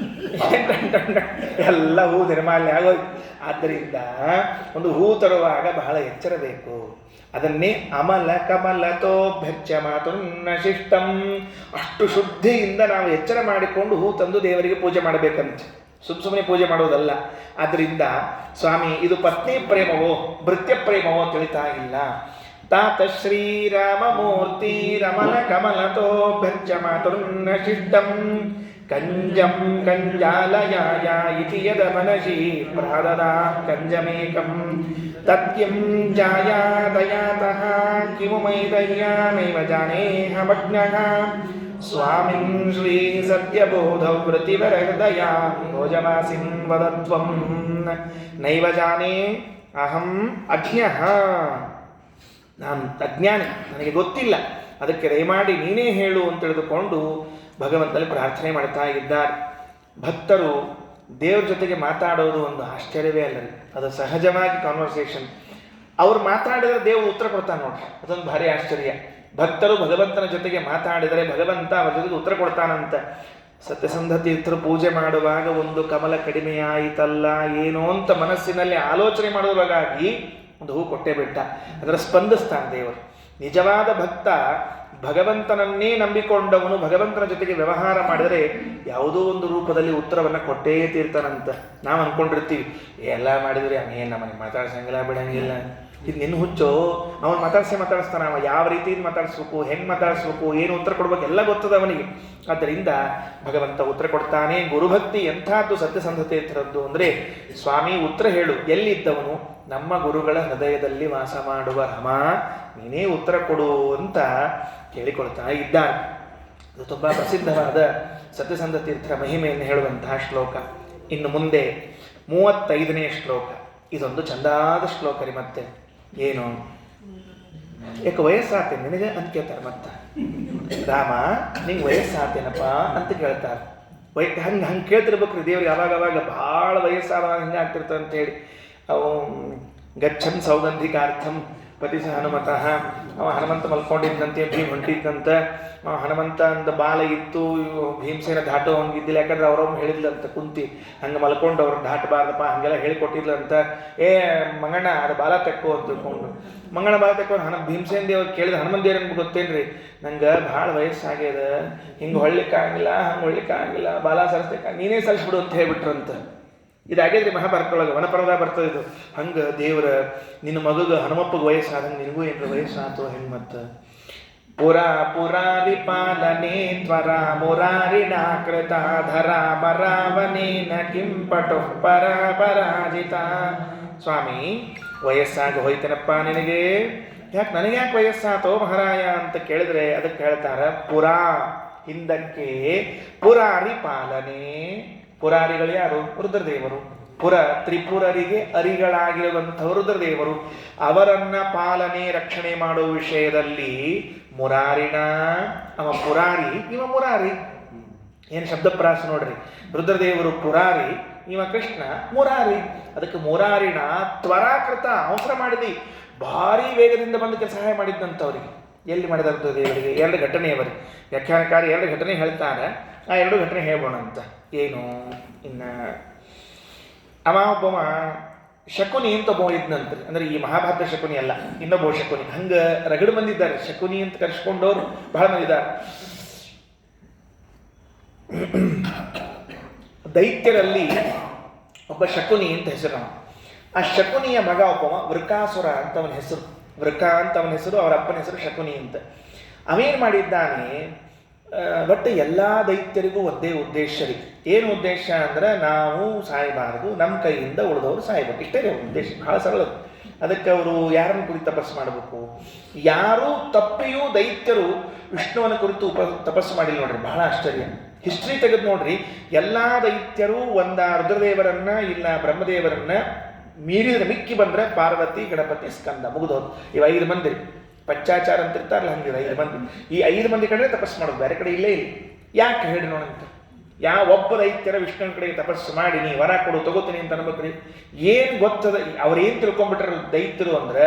ಏನು ಟಣ್ ಟಣ್ ಟಣ್ ಎಲ್ಲ ಹೂ ನಿರ್ಮಾಲ್ಯ ಆಗೋಯ್ತು. ಆದ್ದರಿಂದ ಒಂದು ಹೂ ತರುವಾಗ ಬಹಳ ಎಚ್ಚರ ಬೇಕು. ಅದನ್ನೇ ಅಮಲ ಕಮಲತೋ ಭರ್ಚ್ಯ ಮಾತುನ್ನ ಶಿಷ್ಟಂ. ಅಷ್ಟು ಶುದ್ಧಿಯಿಂದ ನಾವು ಎಚ್ಚರ ಮಾಡಿಕೊಂಡು ಹೂ ತಂದು ದೇವರಿಗೆ ಪೂಜೆ ಮಾಡಬೇಕಂತೆ, ಸುಮ್ಮನೆ ಪೂಜೆ ಮಾಡೋದಲ್ಲ. ಆದ್ದರಿಂದ ಸ್ವಾಮಿ, ಇದು ಪತ್ನಿ ಪ್ರೇಮವೋ ಭೃತ್ಯ ಪ್ರೇಮವೋ ತಿಳಿತಾ ಇಲ್ಲ. ತಾತ ಶ್ರೀರಾಮ ಮೂರ್ತಿ ರಮಲ ಕಮಲತೋ ಭರ್ಚ್ಯ ಮಾತುನ್ನ ಶಿಷ್ಟಂ ಕಂಜಂ ಕಂಜಾಲಯಾಯ ಇತಿ ಯದ ಮನಶಿ ಪ್ರಾದದಾ ಕಂಜಮೇಕಂ ತತ್ಕಿಂ ಜಾಯಾ ದಯಾತಃ ಕಿಮು ಮೈ ದಯ್ಯಾ ನೈವ ಜಾನೇಹ ಮಗ್ನಃ ಸ್ವಾಮಿನ್ ಶ್ರೀ ಸತ್ಯಬೋಧೌ ಪ್ರತಿವರ ಹೃದಯ ಭೋಜವಾಸಿನ್ ವದತ್ವಂ. ನೈವ ಜಾನೇ ಅಹಂ ಅಜ್ಞಃ, ನಾನು ಅಜ್ಞಾನಿ, ನನಗೆ ಗೊತ್ತಿಲ್ಲ, ಅದಕ್ಕೆ ದಯಮಾಡಿ ನೀನೇ ಹೇಳು ಅಂತ ತಿಳಿದುಕೊಂಡು ಭಗವಂತನಲ್ಲಿ ಪ್ರಾರ್ಥನೆ ಮಾಡ್ತಾ ಇದ್ದಾರೆ. ಭಕ್ತರು ದೇವ್ರ ಜೊತೆಗೆ ಮಾತಾಡೋದು ಒಂದು ಆಶ್ಚರ್ಯವೇ ಅಲ್ಲ ರೀ, ಅದು ಸಹಜವಾಗಿ ಕಾನ್ವರ್ಸೇಷನ್. ಅವ್ರು ಮಾತಾಡಿದರೆ ದೇವರು ಉತ್ತರ ಕೊಡ್ತಾನೆ ನೋಡ್ರಿ, ಅದೊಂದು ಭಾರಿ ಆಶ್ಚರ್ಯ. ಭಕ್ತರು ಭಗವಂತನ ಜೊತೆಗೆ ಮಾತಾಡಿದರೆ ಭಗವಂತ ಅವರ ಜೊತೆಗೆ ಉತ್ತರ ಕೊಡ್ತಾನಂತ. ಸತ್ಯಸಂಧ ತೀರ್ಥರು ಪೂಜೆ ಮಾಡುವಾಗ ಒಂದು ಕಮಲ ಕಡಿಮೆಯಾಯಿತಲ್ಲ ಏನೋ ಅಂತ ಮನಸ್ಸಿನಲ್ಲಿ ಆಲೋಚನೆ ಮಾಡುವಾಗಾಗಿ ಒಂದು ಹೂ ಕೊಟ್ಟೇ ಬಿಟ್ಟ, ಅದರ ಸ್ಪಂದಿಸ್ತಾನೆ ದೇವರು. ನಿಜವಾದ ಭಕ್ತ ಭಗವಂತನನ್ನೇ ನಂಬಿಕೊಂಡವನು ಭಗವಂತನ ಜೊತೆಗೆ ವ್ಯವಹಾರ ಮಾಡಿದರೆ ಯಾವುದೋ ಒಂದು ರೂಪದಲ್ಲಿ ಉತ್ತರವನ್ನು ಕೊಟ್ಟೇ ತೀರ್ತಾನಂತ. ನಾವು ಅಂದ್ಕೊಂಡಿರ್ತೀವಿ ಎಲ್ಲ ಮಾಡಿದ್ರೆ ಅವನೇನು ನಮ್ಮನೆ ಮಾತಾಡ್ಸಂಗಿಲ್ಲ ಬಿಡಂಗಿಲ್ಲ, ಇದು ನಿನ್ನ ಹುಚ್ಚು, ಅವನು ಮಾತಾಡಿಸ್ತಾನ, ಅವ ಯಾವ ರೀತಿಯಿಂದ ಮಾತಾಡಿಸ್ಬೇಕು, ಹೆಂಗೆ ಮಾತಾಡಿಸ್ಬೇಕು, ಏನು ಉತ್ತರ ಕೊಡ್ಬೇಕು ಎಲ್ಲ ಗೊತ್ತದ ಅವನಿಗೆ. ಆದ್ದರಿಂದ ಭಗವಂತ ಉತ್ತರ ಕೊಡ್ತಾನೆ. ಗುರುಭಕ್ತಿ ಎಂಥದ್ದು ಸತ್ಯಸಂಧತೆ ಥರದ್ದು ಅಂದರೆ, ಸ್ವಾಮಿ ಉತ್ತರ ಹೇಳು, ಎಲ್ಲಿದ್ದವನು? ನಮ್ಮ ಗುರುಗಳ ಹೃದಯದಲ್ಲಿ ವಾಸ ಮಾಡುವ ರಾಮ, ನೀನೇ ಉತ್ತರ ಕೊಡು ಅಂತ ಕೇಳಿಕೊಳ್ತಾ ಇದ್ದಾನೆ. ಇದು ತುಂಬ ಪ್ರಸಿದ್ಧವಾದ ಸತ್ಯಸಂಧ ತೀರ್ಥರ ಮಹಿಮೆಯನ್ನು ಹೇಳುವಂತಹ ಶ್ಲೋಕ. ಇನ್ನು ಮುಂದೆ 35ನೇ ಶ್ಲೋಕ. ಇದೊಂದು ಚಂದಾದ ಶ್ಲೋಕ ರೀ. ಮತ್ತೆ ಏನು, ಯಾಕೆ ವಯಸ್ಸಾತೆ ನಿನಗೆ ಅಂತ ಕೇಳ್ತಾರೆ. ಮತ್ತೆ ರಾಮ ನಿಂಗೆ ವಯಸ್ಸಾತೇನಪ್ಪ ಅಂತ ಕೇಳ್ತಾರೆ. ಹಂಗೆ ಕೇಳ್ತಿರ್ಬೇಕ್ರಿ ದೇವ್ರಿಗೆ. ಅವಾಗ ಭಾಳ ವಯಸ್ಸಾದ ಹಿಂಗೆ ಆಗ್ತಿರ್ತಾರೆ ಅಂತೇಳಿ. ಅವು ಗಚ್ಚನ್ ಸೌಗಂಧಿಕಾರ್ಥಂ ಪತಿ ಸಹ ಹನುಮತಃ. ಅವ ಹನುಮಂತ ಮಲ್ಕೊಂಡಿದ್ದಂತೆ, ಭೀಮ್ ಹೊಂಟಿದ್ದಂತ. ಹನುಮಂತ ಅಂದ ಬಾಲ ಇತ್ತು, ಭೀಮಸೇನ ದಾಟೋ ಹಂಗಿದ್ದಿಲ್ಲ. ಯಾಕಂದ್ರೆ ಅವ್ರೊಮ್ಮೆ ಹೇಳಿದ್ಲಂತ ಕುಂತಿ, ಹಂಗೆ ಮಲ್ಕೊಂಡು ಅವ್ರು ದಾಟಬಾರ್ದಪ್ಪ ಹಂಗೆಲ್ಲ ಹೇಳಿಕೊಟ್ಟಿದ್ಲಂತ. ಮಂಗಣ್ಣ ಅದು ಬಾಲ ತೆಕ್ಕೋ ಅಂತ ತಿಳ್ಕೊಂಡು ಮಂಗಣ್ಣ ಬಾಲ ತೆಕ್ಕೊಂಡು ಭೀಮಸೇನ ದೇವ್ರು ಕೇಳಿದ. ಹನುಮಂತ ದೇವ್ರ ಗೊತ್ತೇನ್ರಿ, ನಂಗೆ ಭಾಳ ವಯಸ್ಸಾಗ್ಯದ, ಹಿಂಗೆ ಹೊಳ್ಲಿಕ್ಕಾಗಿಲ್ಲ, ಹಂಗೆ ಹೊಳ್ಲಿಕ್ಕಾಗಿಲ್ಲ, ಬಾಲ ಸರಿಸ್ಲಿಕ್ಕ ನೀನೇ ಸರಿಸ್ಬಿಡು ಅಂತ ಹೇಳ್ಬಿಟ್ರಂತ. ಇದಾಗ್ಯದ್ರಿ ಮಹಾಭಾರತೊಳಗೆ, ವನಪರ್ವದ ಬರ್ತದೆ ಇದು. ಹಂಗೆ ದೇವ್ರ ನಿನ್ನ ಮಗಗೆ ಹನುಮಪ್ಪಗೆ ವಯಸ್ಸಾದಂಗೆ ನಿನಗೂ ಏನ್ರ ವಯಸ್ಸಾತು ಹೆಂಗೆ? ಮತ್ತು ಪುರಾರಿ ಪಾಲನೆ ತ್ವರ ಮುರಾರಿಣಾಕೃತ ಧರ ಬರಾವನೇನ ಕಿಂಪಟು ಪರಾಜಿತ. ಸ್ವಾಮಿ ವಯಸ್ಸಾಗಿ ಹೋಯ್ತೇನಪ್ಪ ನಿನಗೆ, ಯಾಕೆ ನನಗೆ ಯಾಕೆ ವಯಸ್ಸಾತೋ ಮಹಾರಾಯ ಅಂತ ಕೇಳಿದ್ರೆ ಅದಕ್ಕೆ ಹೇಳ್ತಾರ, ಪುರಾ ಹಿಂದಕ್ಕೆ, ಪುರಾರಿ ಪಾಲನೆ. ಪುರಾರಿಗಳು ಯಾರು? ರುದ್ರದೇವರು. ಪುರ ತ್ರಿಪುರರಿಗೆ ಅರಿಗಳಾಗಿರುವಂತಹ ರುದ್ರದೇವರು. ಅವರನ್ನ ಪಾಲನೆ ರಕ್ಷಣೆ ಮಾಡುವ ವಿಷಯದಲ್ಲಿ ಮುರಾರಿಣ, ಅವ ಪುರಾರಿ, ಇವ ಮುರಾರಿ. ಏನು ಶಬ್ದಪ್ರಾಸ ನೋಡ್ರಿ. ರುದ್ರದೇವರು ಪುರಾರಿ, ಇವ ಕೃಷ್ಣ ಮುರಾರಿ. ಅದಕ್ಕೆ ಮುರಾರಿಣ ತ್ವರಾಕೃತ, ಅವಸರ ಮಾಡಿದಿ, ಭಾರಿ ವೇಗದಿಂದ ಬಂದು ಸಹಾಯ ಮಾಡಿದ್ದಂಥವ್ರಿಗೆ. ಎಲ್ಲಿ ಮಾಡಿದ ರುದ್ರದೇವರಿಗೆ? 2 ಘಟನೆಯವರಿಗೆ ವ್ಯಾಖ್ಯಾನಕಾರಿ 2 ಘಟನೆ ಹೇಳ್ತಾರೆ. ಆ 2 ಘಟನೆ ಹೇಳ್ಬೋಣ ಅಂತ. ಏನು, ಇನ್ನು ಅವ ಒಬ್ಬವ ಶಕುನಿ ಅಂತ ಒಬ್ಬ ಇದ್ನಂತ್ರಿ. ಅಂದ್ರೆ ಈ ಮಹಾಭಾರತ ಶಕುನಿ ಅಲ್ಲ, ಇನ್ನೊಬ್ಬ ಶಕುನಿ. ಹಂಗೆ ರಗಡು ಬಂದಿದ್ದಾರೆ, ಶಕುನಿ ಅಂತ ಕರೆಸ್ಕೊಂಡವ್ರು ಬಹಳ ಮಂದಿ ಇದ್ದಾರೆ. ದೈತ್ಯರಲ್ಲಿ ಒಬ್ಬ ಶಕುನಿ ಅಂತ ಹೆಸರು. ಆ ಶಕುನಿಯ ಮಗ ಒಬ್ಬವ ವೃಕಾಸುರ ಅಂತ ಅವನ ಹೆಸರು. ವೃಕ ಅಂತ ಅವನ ಹೆಸರು, ಅವರ ಅಪ್ಪನ ಹೆಸರು ಶಕುನಿ ಅಂತ. ಅವೇನು ಮಾಡಿದ್ದಾನೆ, ಬಟ್ ಎಲ್ಲ ದೈತ್ಯರಿಗೂ ಒಂದೇ ಉದ್ದೇಶ ರೀ. ಏನು ಉದ್ದೇಶ ಅಂದ್ರೆ, ನಾವು ಸಾಯಬಾರದು, ನಮ್ಮ ಕೈಯಿಂದ ಉಳಿದವರು ಸಾಯಬೇಕು, ಇಷ್ಟೇ ರೀ ಉದ್ದೇಶ. ಬಹಳ ಸರಳ. ಅದಕ್ಕೆ ಅವರು ಯಾರನ್ನು ಕುರಿತು ತಪಸ್ಸು ಮಾಡಬೇಕು? ಯಾರೂ ತಪ್ಪಿಯೂ ದೈತ್ಯರು ವಿಷ್ಣುವನ ಕುರಿತು ತಪಸ್ಸು ಮಾಡಿಲ್ಲ ನೋಡ್ರಿ. ಬಹಳ ಆಶ್ಚರ್ಯ. ಹಿಸ್ಟ್ರಿ ತೆಗೆದು ನೋಡ್ರಿ, ಎಲ್ಲ ದೈತ್ಯರು ಒಂದ ರುದ್ರದೇವರನ್ನ ಇಲ್ಲ ಬ್ರಹ್ಮದೇವರನ್ನ ಮೀರಿದ್ರೆ ಮಿಕ್ಕಿ ಬಂದ್ರೆ ಪಾರ್ವತಿ, ಗಣಪತಿ, ಸ್ಕಂದ, ಮುಗಿದೋದು. ಇವು 5 ಮಂದಿ ಪಂಚಾಚಾರ ಅಂತ ಇರ್ತಾರಲ್ಲ, ಹಂಗೆ 5 ಮಂದಿ. ಈ 5 ಮಂದಿ ಕಡೆ ತಪಸ್ಸು ಮಾಡೋದು, ಬೇರೆ ಕಡೆ ಇಲ್ಲೇ ಇಲ್ಲ. ಯಾಕೆ ಹೇಳಿ ನೋಡಂತ? ಯಾವ ಒಬ್ಬ ದೈತ್ಯರ ವಿಷ್ಣುವಿನ ಕಡೆಗೆ ತಪಸ್ಸು ಮಾಡಿ ನೀ ವರ ಕೊಡು ತಗೋತೀನಿ ಅಂತ ಅನ್ಬೇಕ್ರಿ. ಏನು ಗೊತ್ತದ ಅವ್ರೇನು ತಿಳ್ಕೊಂಡ್ಬಿಟ್ರ ದೈತ್ಯರು ಅಂದ್ರೆ,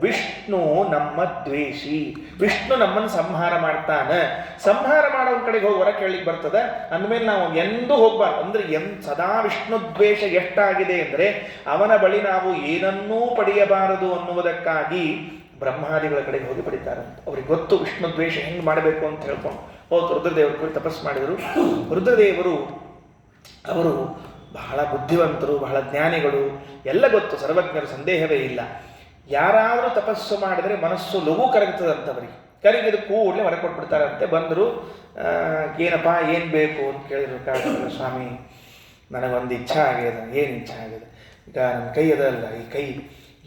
ವಿಷ್ಣು ನಮ್ಮ ದ್ವೇಷಿ, ವಿಷ್ಣು ನಮ್ಮನ್ನು ಸಂಹಾರ ಮಾಡ್ತಾನೆ, ಸಂಹಾರ ಮಾಡೋನ ಕಡೆಗೆ ಹೋಗಿ ವರ ಕೇಳಲಿಕ್ಕೆ ಬರ್ತದ ಅಂದಮೇಲೆ ನಾವು ಎಂದೂ ಹೋಗ್ಬಾರ್ದು. ಅಂದ್ರೆ ಸದಾ ವಿಷ್ಣು ದ್ವೇಷ ಎಷ್ಟಾಗಿದೆ ಅಂದರೆ ಅವನ ಬಳಿ ನಾವು ಏನನ್ನೂ ಪಡೆಯಬಾರದು ಅನ್ನುವುದಕ್ಕಾಗಿ ಬ್ರಹ್ಮಾದಿಗಳ ಕಡೆಗೆ ಹೋಗಿ ಪಡಿತಾರಂತ. ಅವ್ರಿಗೆ ಗೊತ್ತು ವಿಷ್ಣು ದ್ವೇಷ ಹೆಂಗೆ ಮಾಡಬೇಕು ಅಂತ ಹೇಳ್ಕೊಂಡು ಹೋಗಿ ರುದ್ರದೇವರು ಕೂಡ ತಪಸ್ಸು ಮಾಡಿದರು. ರುದ್ರದೇವರು ಅವರು ಬಹಳ ಬುದ್ಧಿವಂತರು, ಬಹಳ ಜ್ಞಾನಿಗಳು, ಎಲ್ಲ ಗೊತ್ತು, ಸರ್ವಜ್ಞರು, ಸಂದೇಹವೇ ಇಲ್ಲ. ಯಾರಾದರೂ ತಪಸ್ಸು ಮಾಡಿದರೆ ಮನಸ್ಸು ಲಘು ಕರಗ್ತದಂತವರಿಗೆ. ಕರಗಿದ ಕೂಡಲೇ ಹೊರ ಕೊಟ್ಬಿಡ್ತಾರಂತೆ. ಬಂದರು, ಏನಪ್ಪ ಏನು ಬೇಕು ಅಂತ ಕೇಳಿದ್ರು. ಸ್ವಾಮಿ ನನಗೊಂದು ಇಚ್ಛೆ ಆಗ್ಯದ. ಏನು ಇಚ್ಛೆ ಆಗ್ಯದ? ಈಗ ನನ್ನ ಕೈ ಅದಲ್ಲ, ಈ ಕೈ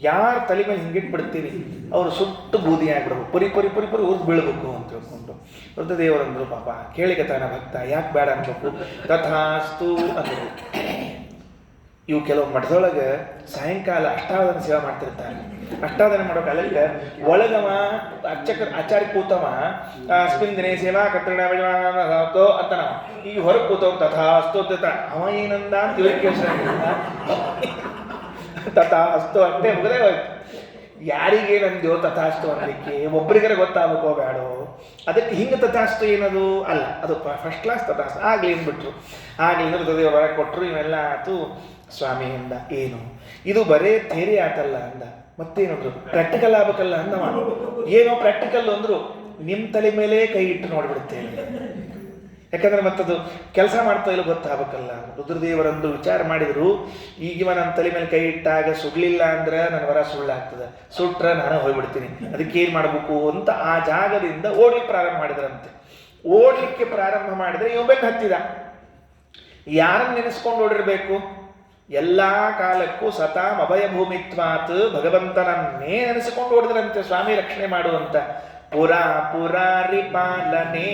ಯಾರು ತಲೆ ಮೇಲೆ ಹಿಂಗಿಟ್ಬಿಡ್ತೀವಿ ಅವರು ಸುಟ್ಟು ಬೂದಿ ಆಗ್ಬಿಡ್ಬೇಕು, ಪುರಿ ಪುರಿ ಪುರಿ ಪುರಿ ಉರಿದು ಬೀಳ್ಬೇಕು ಅಂತ ತಿಳ್ಕೊಂಡು ರುದ್ರದೇವರಂದ್ರು, ಪಾಪ ಕೇಳಿಕತಾನ ಭಕ್ತ, ಯಾಕೆ ಬೇಡ ಅನ್ಬೇಕು? ತಥಾಸ್ತು ಅಂದರು. ಇವು ಕೆಲವು ಮಠದೊಳಗೆ ಸಾಯಂಕಾಲ ಅಷ್ಟಾವಧಾನ ಸೇವೆ ಮಾಡ್ತಿರ್ತಾರೆ. ಅಷ್ಟಾವಧಾನ ಮಾಡೋ ಕಾಲಕ್ಕೆ ಒಳಗವ ಆಚಾರ್ಯ ಕೂತವ ಅಸ್ಮಿನ್ ದಿನೇ ಸೇವಾ ಕರ್ತೃ ಅಂತ ನಾವು ಈಗ ಹೊರಗೆ ಕೂತವ ತಥಾಸ್ತು ಅಂತ ಅವ ಏನಂದ ಅಂತ ಇವ್ರಿಗೆ ಕೇಳಿಸ್ತಾ ತಥಾಸ್ತು ಅಷ್ಟೇ ಮುಗದೇ ಹೋಯ್ತು. ಯಾರಿಗೇನಂದ್ಯೋ ತಥಾಸ್ತು ಅನ್ನಲಿಕ್ಕೆ ಒಬ್ರಿಗರ ಗೊತ್ತಾಗಬೇಕೋ ಬೇಡೋ? ಅದಕ್ಕೆ ಹಿಂಗೆ ತಥಾಸ್ತು ಏನದು ಅಲ್ಲ, ಅದು ಫಸ್ಟ್ ಕ್ಲಾಸ್ ತಥಾಸ್ತು. ಆಗಲಿ ಅಂದ್ಬಿಟ್ರು. ಆಗಲಿ ರುದ್ರದೇವರು ಹೊರಗೆ ಕೊಟ್ಟರು. ಇವೆಲ್ಲ ಆಯ್ತು. ಸ್ವಾಮಿಯಿಂದ ಏನು ಇದು ಬರೇ ಥೇರಿ ಆತಲ್ಲ ಅಂದ. ಮತ್ತೇನಂದ್ರು, ಪ್ರಾಕ್ಟಿಕಲ್ ಆಗ್ಬೇಕಲ್ಲ ಅಂದವ. ಏನೋ ಪ್ರಾಕ್ಟಿಕಲ್ ಅಂದರು. ನಿಮ್ಮ ತಲೆ ಮೇಲೆ ಕೈ ಇಟ್ಟು ನೋಡ್ಬಿಡುತ್ತೇನೆ. ಯಾಕಂದ್ರೆ ಮತ್ತದು ಕೆಲಸ ಮಾಡ್ತಾ ಇಲ್ಲ ಗೊತ್ತಾಗಬೇಕಲ್ಲ. ರುದ್ರದೇವರಂದು ವಿಚಾರ ಮಾಡಿದ್ರು, ಈಗಿವ ನನ್ನ ತಲೆ ಮೇಲೆ ಕೈ ಇಟ್ಟಾಗ ಸುಡ್ಲಿಲ್ಲ ಅಂದ್ರೆ ನನ್ನ ವರ ಸುಳ್ಳಾಗ್ತದೆ, ಸುಟ್ರೆ ನಾನು ಹೋಗ್ಬಿಡ್ತೀನಿ, ಅದಕ್ಕೆ ಏನು ಮಾಡಬೇಕು ಅಂತ ಆ ಜಾಗದಿಂದ ಓಡ್ಲಿಕ್ಕೆ ಪ್ರಾರಂಭ ಮಾಡಿದ್ರಂತೆ. ಓಡ್ಲಿಕ್ಕೆ ಪ್ರಾರಂಭ ಮಾಡಿದ್ರೆ ಇವ ಬೆನ್ನು ಹತ್ತಿದ. ಯಾರನ್ನು ನೆನೆಸ್ಕೊಂಡು ಓಡಿರ್ಬೇಕು? ಎಲ್ಲ ಕಾಲಕ್ಕೂ ಸತಾಂ ಅಭಯ ಭೂಮಿತ್ವಾತ್ ಭಗವಂತನನ್ನೇ ನೆನೆಸಿಕೊಂಡು ಓಡಿದ್ರಂತೆ ಸ್ವಾಮಿ ರಕ್ಷಣೆ ಮಾಡುವಂತ. ಪುರಾ ಪುರಾರಿ ಪಾಲನೆ,